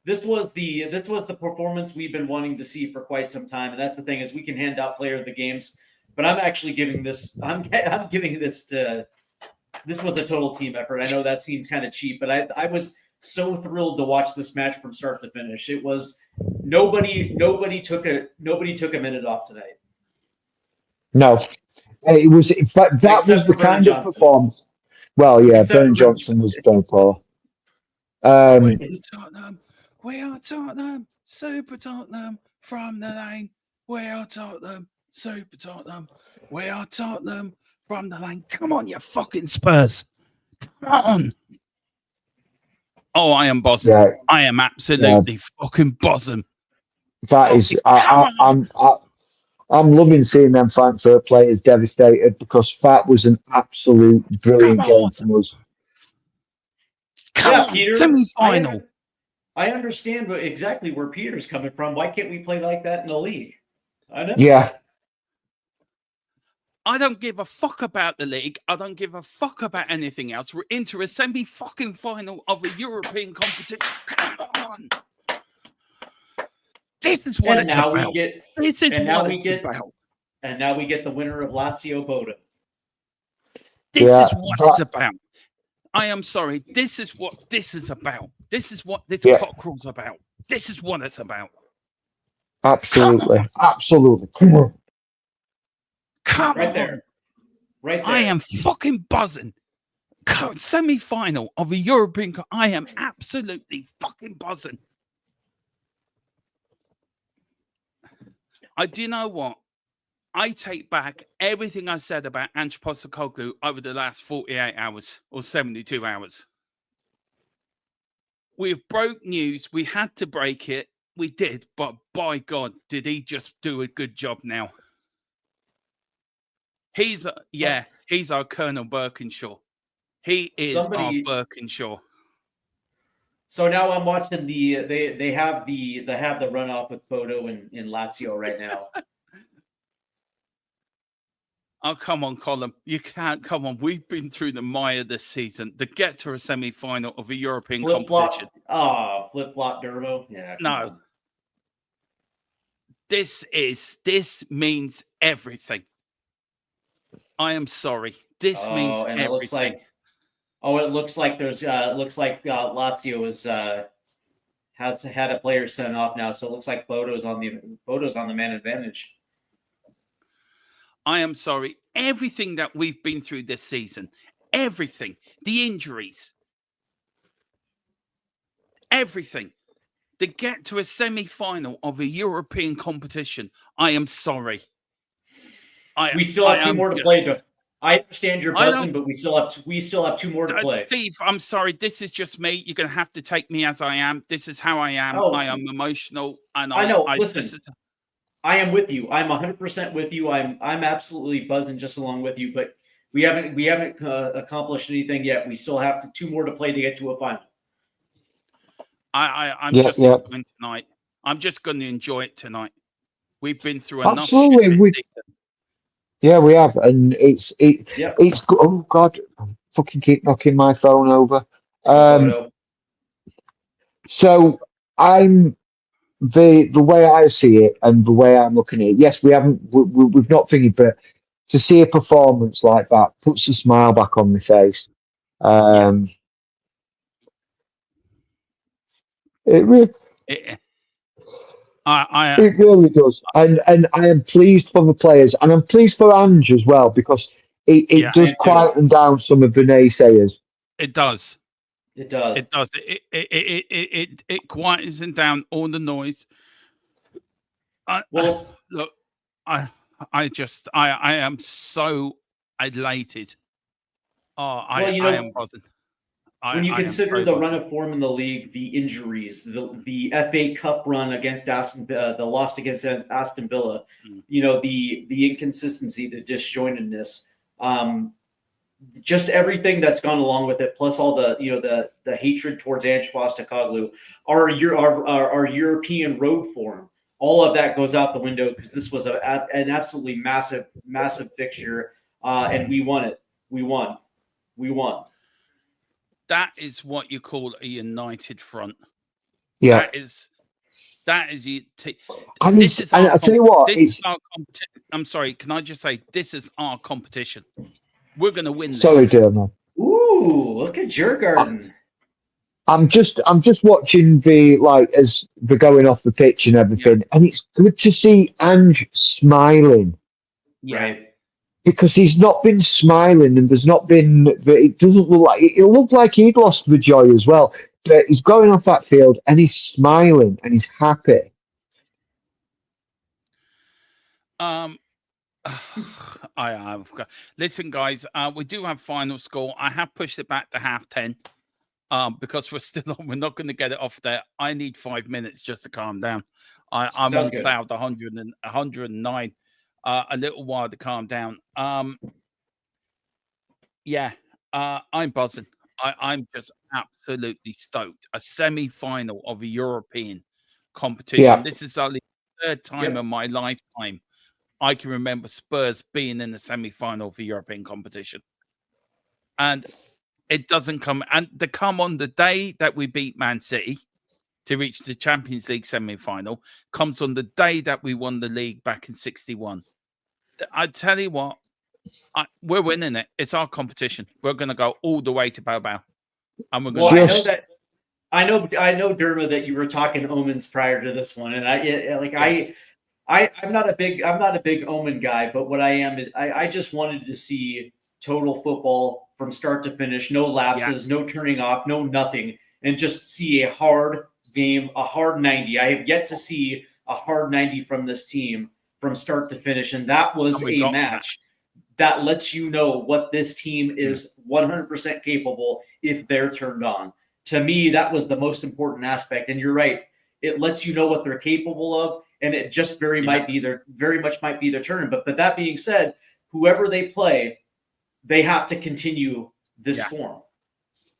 This was the performance we've been wanting to see for quite some time, and that's the thing is we can hand out player of the games, but I'm actually giving this. I'm giving this to. This was a total team effort. I know that seems kind of cheap, but I was so thrilled to watch this match from start to finish. It was nobody took a minute off tonight. No. It was, in fact, that Except was the for Brennan kind of Johnson. performance. Well, yeah, Except Brennan for Brennan Johnson was very poor. Tottenham. We are Tottenham. Super Tottenham. From the lane. We are Tottenham. Super Tottenham. We are Tottenham. From the lane. Come on, you fucking Spurs. Come on. Oh, I am buzzing. Yeah. I am absolutely fucking buzzing. That is, I'm loving seeing them Frankfurt players devastated because that was an absolute brilliant game from us. Come on, Peter. semi-final. I understand exactly where Peter's coming from. Why can't we play like that in the league? I know. Yeah. I don't give a fuck about the league. I don't give a fuck about anything else. We're into a semi-fucking-final of a European competition. Come on. This is what it's about. This is what it's about. And now we get the winner of Lazio Bodo. This is what it's about. I am sorry. This is what this is about. This is what this cockerel's about. This is what it's about. Absolutely. Absolutely. Come on. Come right on. There. Right there. I am fucking buzzing. Semi-final of a European Cup. I am absolutely fucking buzzing. Do you know what? I take back everything I said about Ange Postecoglou over the last 48 hours or 72 hours. We've broke news. We had to break it. We did. But by God, did he just do a good job now? He's our Colonel Birkinshaw. He is our Birkinshaw. So now I'm watching they have the runoff with Bodo in Lazio right now. Oh, come on, Colin. You can't. Come on. We've been through the mire this season to get to a semi-final of a European competition. Flip-flop Durbo. Yeah. No. This means everything. I am sorry. This means everything. It looks like Lazio has had a player sent off now, so it looks like Bodo's on the man advantage. I am sorry. Everything that we've been through this season, everything, the injuries, everything, to get to a semi-final of a European competition, I am sorry. We still have two more to play. I understand you're buzzing, but we still have two more to play. Steve, I'm sorry. This is just me. You're going to have to take me as I am. This is how I am. I am emotional. And I know. Listen, I am with you. I'm 100% with you. I'm absolutely buzzing just along with you. But we haven't accomplished anything yet. We still have two more to play to get to a final. I'm just enjoying tonight. I'm just going to enjoy it tonight. We've been through enough shit this season. Yeah, we have, and it's oh God, I fucking keep knocking my phone over. So I'm the way I see it and the way I'm looking at it. Yes, we've not figured, but to see a performance like that puts a smile back on my face. It really. It really does, and I am pleased for the players, and I'm pleased for Ange as well because it does quieten down some of the naysayers. It does. It does. It does. It quietens down all the noise. Look, I am so elated. I am buzzing. When you consider the run of form in the league, the injuries, the FA Cup run against the loss against Aston Villa, the inconsistency, the disjointedness, just everything that's gone along with it, plus all the hatred towards Ange Postecoglou, our European road form, all of that goes out the window because this was an absolutely massive fixture, and we won it. We won. That is what you call a united front. Yeah, that is you. This is. And I tell you what, I'm sorry. Can I just say this is our competition? We're going to win this. Sorry, dear man. Ooh, look at your garden. I'm just watching as they're going off the pitch and everything, and it's good to see Ange smiling. Right. because he's not been smiling, and there's not been. It doesn't look like it looked like he'd lost the joy as well. But he's going off that field and he's smiling and he's happy. I've got. Listen, guys, we do have final score. I have pushed it back to 10:30. Because we're still on, we're not going to get it off there. I need 5 minutes just to calm down. I'm Sounds on good. cloud 109. A little while to calm down. I'm buzzing. I'm just absolutely stoked. A semi-final of a European competition. Yeah. This is only the third time in my lifetime I can remember Spurs being in the semi-final of a European competition. And it doesn't come, and to come on the day that we beat Man City to reach the Champions League semi-final comes on the day that we won the league back in '61. I tell you what, we're winning it. It's our competition. We're going to go all the way to Bilbao, and we're going. Well, I know, Derma, that you were talking omens prior to this one, and I'm not a big omen guy, but what I am is I just wanted to see total football from start to finish, no lapses, no turning off, no nothing, and just see a hard game, a hard 90. I have yet to see a hard 90 from this team from start to finish, and that was a match that lets you know what this team is 100% capable if they're turned on. To me, that was the most important aspect, and you're right. It lets you know what they're capable of, and it just very much might be their turn. But that being said, whoever they play, they have to continue this form.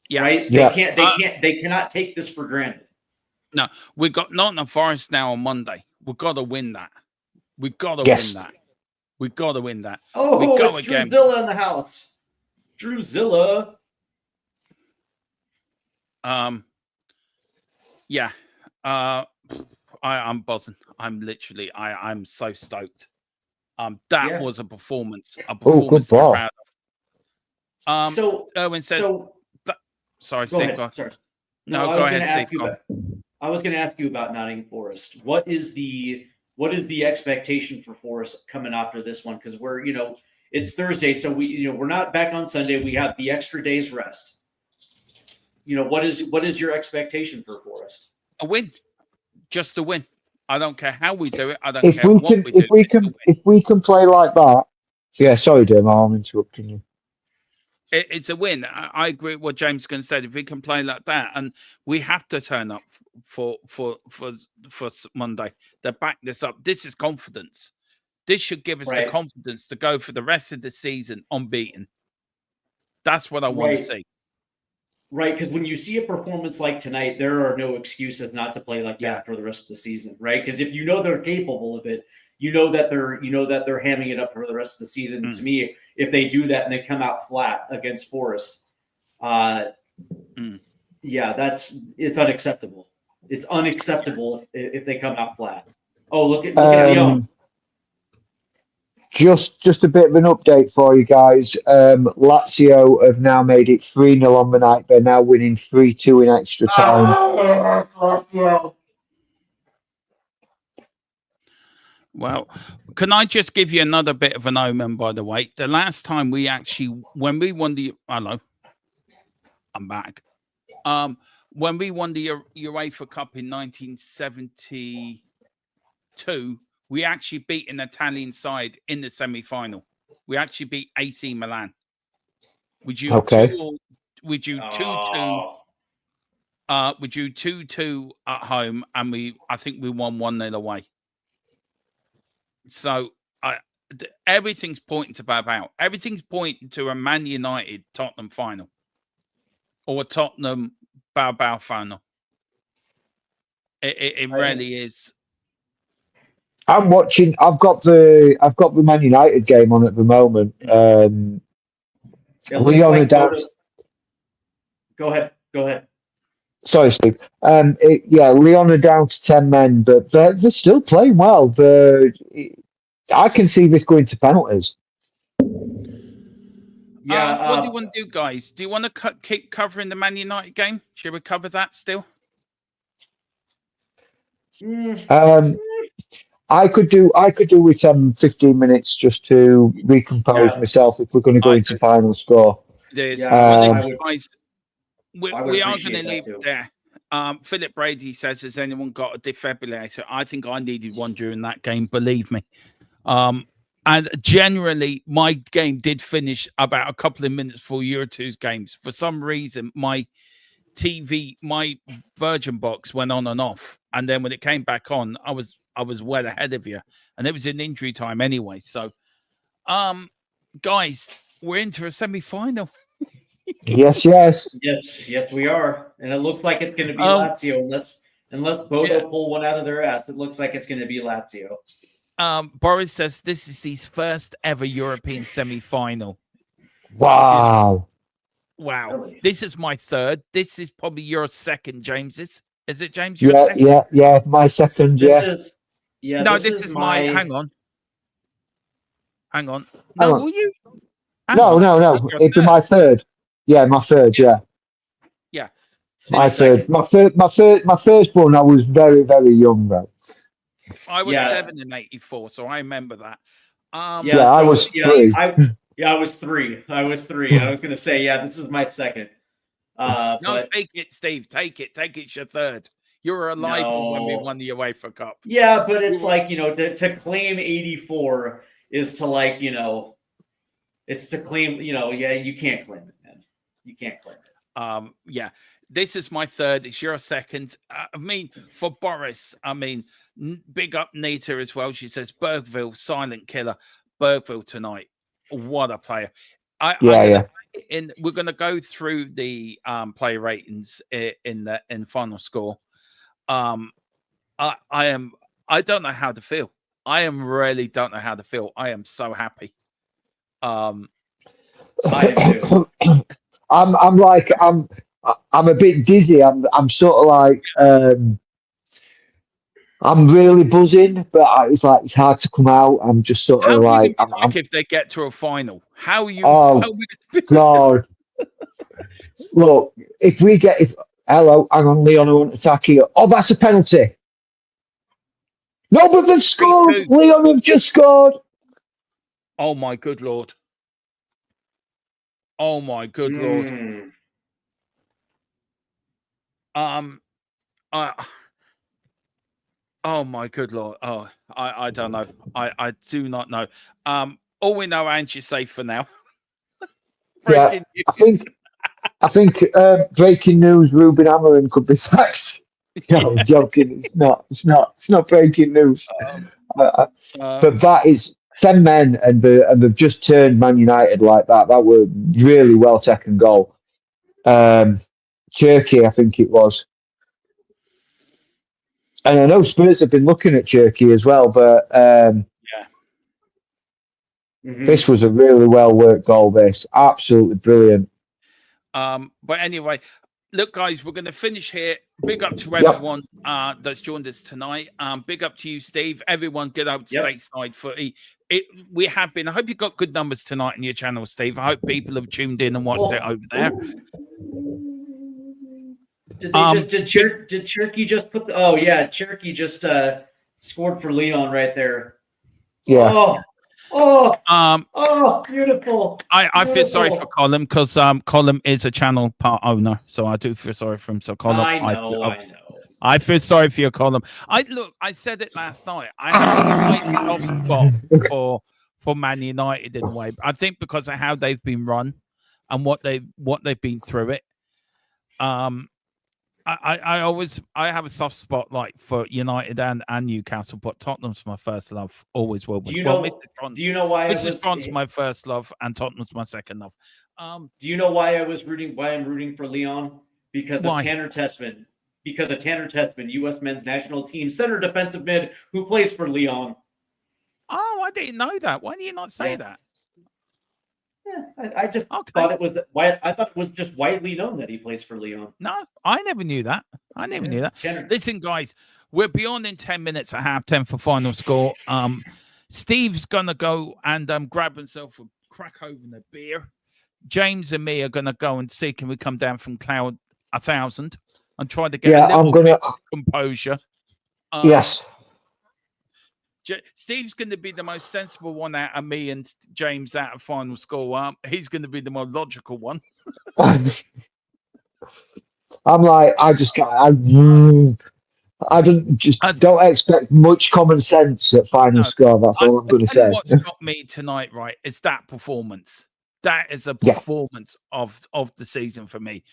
Yeah. Right? Yeah. They cannot take this for granted. No, we've got Nottingham Forest now on Monday. We've got to win that. We've got to win that. We've got to win that. Oh, it's Drewzilla in the house. Drewzilla. I'm buzzing. I'm so stoked. That was a performance. A performance to be proud of. So Erwin said. Sorry, Steve. Go ahead. No, go ahead, Steve. I was going to ask you about Nottingham Forest. What is the expectation for Forest coming after this one? Because we're, it's Thursday, so we're not back on Sunday. We have the extra day's rest. What is your expectation for Forest? A win, just a win. I don't care how we do it. I don't care what we do. If we can play like that, sorry, Dim, I'm interrupting you. It's a win. I agree with what James is going to say. If we can play like that, and we have to turn up for Monday to back this up. This is confidence. This should give us the confidence to go for the rest of the season unbeaten. That's what I want to see. Right, because when you see a performance like tonight, there are no excuses not to play like that for the rest of the season, right? Because if they're capable of it, that they're hamming it up for the rest of the season. And to me, if they do that and they come out flat against Forest, it's unacceptable. It's unacceptable if they come out flat. Oh, look at Leon. Just a bit of an update for you guys. Lazio have now made it 3-0 on the night. They're now winning 3-2 in extra time. Well, can I just give you another bit of an omen, by the way? The last time when we won the... Hello. I'm back. When we won the UEFA Cup in 1972, we actually beat an Italian side in the semi-final. We actually beat AC Milan. Would you 2-2 at home, and I think we won 1-0 away. So everything's pointing to Bilbao. Everything's pointing to a Man United Tottenham final, or a Tottenham Bilbao final. It really is. I'm watching. I've got the Man United game on at the moment. Leon Go ahead. Sorry, Steve. Leon are down to 10 men, but they're still playing well. I can see this going to penalties. Yeah. What do you want to do, guys? Do you want to keep covering the Man United game? Should we cover that still? I could do with 15 minutes just to recompose Yeah. myself if we're going to go I into could- final score. There's Yeah, well, Um, listen, guys, I would we are going appreciate to that leave too. it there. Philip Brady says, "Has anyone got a defibrillator?" I think I needed one during that game. Believe me. And generally, my game did finish about a couple of minutes before Euro 2's games. For some reason, my TV, my Virgin box went on and off, and then when it came back on, I was well ahead of you, and it was in injury time anyway. So, guys, we're into a semi-final. yes. Yes, we are, and it looks like it's going to be Um, Lazio unless Bodo pull one out of their ass. It looks like it's going to be Lazio. Boris says this is his first ever European semi-final. Wow. Wow. Really? This is my third. This is probably your second, James's. Is it, James? Your second? Yeah. My second. This Yeah. is yeah. No, this is my. my. Hang on. Hang No, on. will you? Hang No. on. That's your It'd be third. my third. Yeah, my third. Yeah. Yeah. It's My second. third. My firstborn. I was very, very young, right? I was Yeah. 7 in '84, so I remember that. Yeah, I was 3. I was 3. I was 3. I was going to say, yeah, this is my second. No, But take it, Steve. Take it. Take it's your third. You were alive for when we No. won the UEFA Cup. yeah, but it's were- like, to claim 84 is to like, it's to claim, yeah, you can't claim it, man. You can't claim it. Yeah, this is my third. It's your second. I mean, for Boris, big up Nita as well. She says Bergville, silent killer. Bergville tonight. What a player! We're going to go through the player ratings in final score. I don't know how to feel. I really don't know how to feel. I am so happy. I am too. I'm a bit dizzy. I'm sort of like I'm really buzzing, but it's hard to come out. I'm just sort How of will like you be like if they get to a final? How are you? Oh, how will you- God. Look, hello, hang on, Leon, I want to attack you. Oh, that's a penalty. No, but they've scored. 3-2. Leon have just scored. Oh my good lord! Oh my good lord! Mm. Oh my good lord! Oh, I don't know. I do not know. All we know, Ange is safe for now. Yeah, Breaking I think breaking news: Ruben Amorim could be sacked. No, I'm joking. It's not breaking news. But that is 10 men, and they've just turned Man United like that. That were really well taken goal. Turkey, I think it was. And I know Spurs have been looking at Turkey as well, but this was a really well worked goal. This absolutely brilliant. But anyway, look, guys, we're going to finish here. Big up to everyone that's joined us tonight. Big up to you, Steve. Everyone, get out stateside footy. We have been. I hope you got good numbers tonight on your channel, Steve. I hope people have tuned in and watched it over there. Did Cherky just put the? Oh yeah, Cherky just scored for Leon right there. Yeah. Oh, beautiful. I feel sorry for Colin because Colin is a channel part owner, so I do feel sorry for him. So Colin, I know. I feel sorry for you, Colin. I said it last night. I have a soft spot for Man United in a way. I think because of how they've been run and what they've been through it. I have a soft spot like for United and Newcastle, but Tottenham's my first love. Always will be. Do you know why Mrs. Bond's my first love and Tottenham's my second love? Do you know why I'm rooting for Leon? Because Why? of Tanner Tessman. Because of Tanner Tessman, U.S. men's national team center defensive mid who plays for Leon. Oh, I didn't know that. Why do you not say that? Yeah, I just thought it was I thought it was just widely known that he plays for Leon. No, I never knew that. I never knew that. Tanner. Listen, guys, we're beyond in 10 minutes at half-10 for final score. Steve's gonna go and grab himself a crack open a beer. James and me are gonna go and see can we come down from cloud 1,000 and try to get a little bit of composure. Yes. Steve's going to be the most sensible one out of me and James out of final score. He's going to be the more logical one. I'm like, I don't expect much common sense at final score. That's all I'm going to say. What's got me tonight, right, is that performance. That is a performance of the season for me.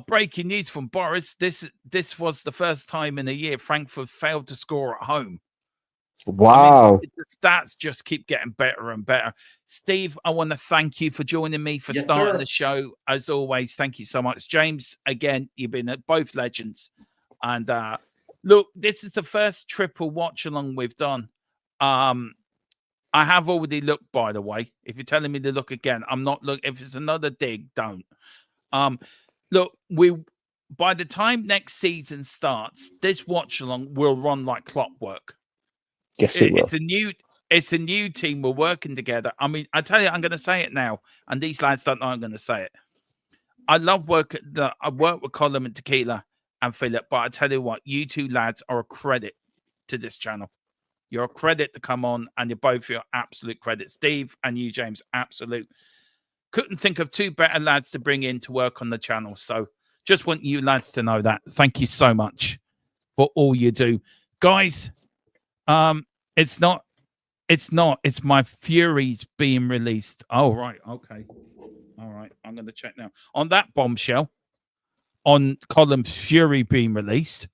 Breaking news from Boris. This was the first time in a year Frankfurt failed to score at home. Wow. I mean, the stats just keep getting better and better. Steve, I want to thank you for joining me for starting the show. As always, thank you so much. James, again, you've been both legends. And look, this is the first triple watch along we've done. I have already looked, by the way. If you're telling me to look again, I'm not looking. If it's another dig, don't. Look, by the time next season starts, this watch along will run like clockwork. Yes, it will. It's a new team. We're working together. I mean, I tell you, I'm going to say it now, and these lads don't know I'm going to say it. I love I work with Colin and Tequila and Philip, but I tell you what, you two lads are a credit to this channel. You're a credit to come on, and you're both your absolute credit. Steve and you, James, absolute. Couldn't think of two better lads to bring in to work on the channel. So just want you lads to know that. Thank you so much for all you do. Guys, it's my Fury's being released. Oh, right. Okay. All right. I'm going to check now. On that bombshell, on Colin's Fury being released,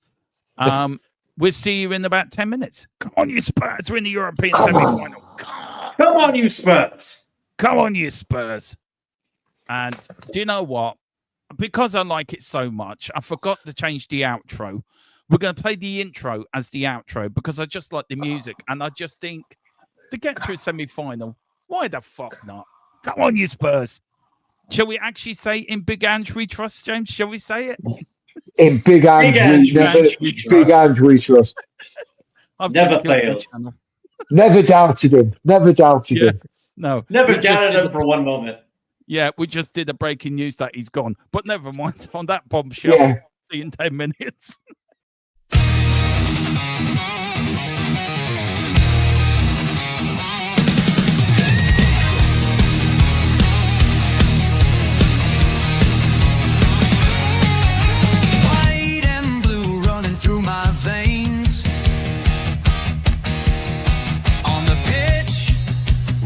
we'll see you in about 10 minutes. Come on, you Spurs. We're in the European semi-final. Come on, you Spurs. Come on, you Spurs. And do you know what? Because I like it so much, I forgot to change the outro. We're going to play the intro as the outro because I just like the music. And I just think to get to a semi-final, why the fuck not? Come on, you Spurs. Shall we actually say in Big Ange we trust, James? Shall we say it? In Big Ange we trust. I've never failed. Never doubted him. Never doubted him. No. Never doubted him for one moment. Yeah, we just did a breaking news that he's gone. But never mind. On that bombshell, see you in 10 minutes. White and blue running through my veins. On the pitch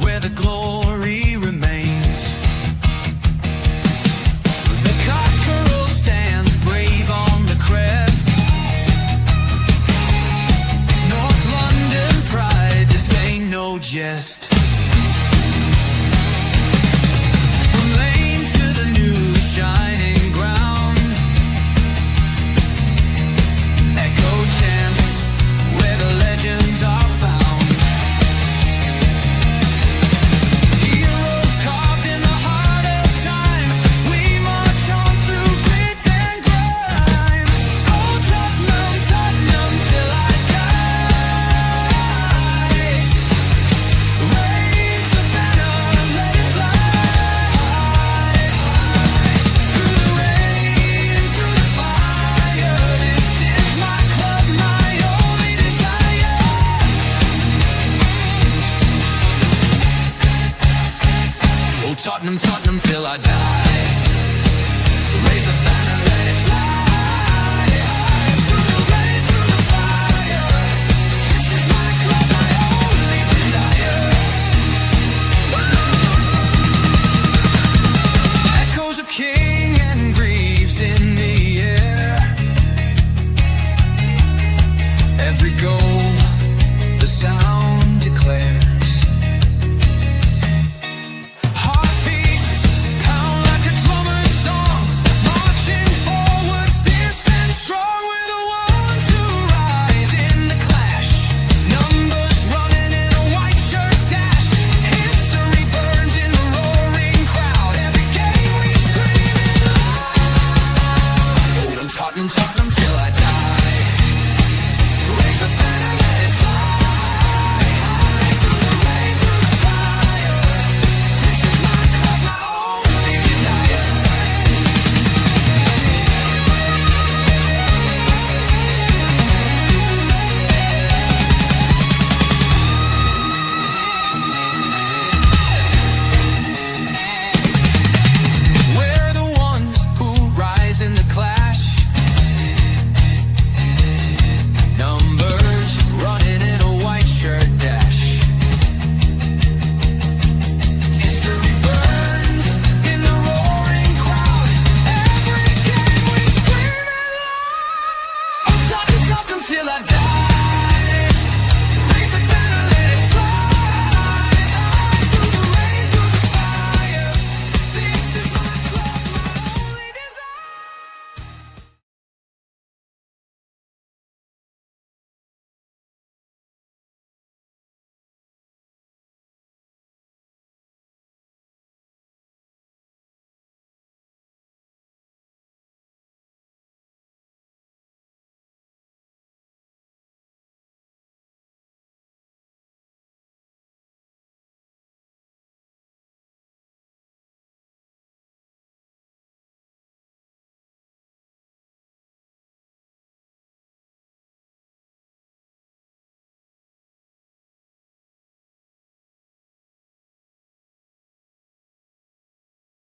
where the glory remains. The cockerel stands brave on the crest. North London pride, this ain't no jest. From lane to the new shining ground. Echo chants where the legends are found. Heroes carved in the heart of time. We march on through grit and grime. Oh, Tottenham, Tottenham till I die. Raise the banner, let it fly. Through the rain, through the fire. This is my club, my only desire. Oh, Tottenham, Tottenham till I die. Raise the banner, let it fly. Through the rain, through the fire. This is my club, my only desire. Echoes of King and Greaves in the air. Every goal, the sound declares. Heartbeats pound like a drummer's song, marching forward, fierce and strong. We're the ones who rise in the clash. Numbers running in a white shirt dash. History burns in the roaring crowd. Every game we scream it loud. Tottenham, Tottenham.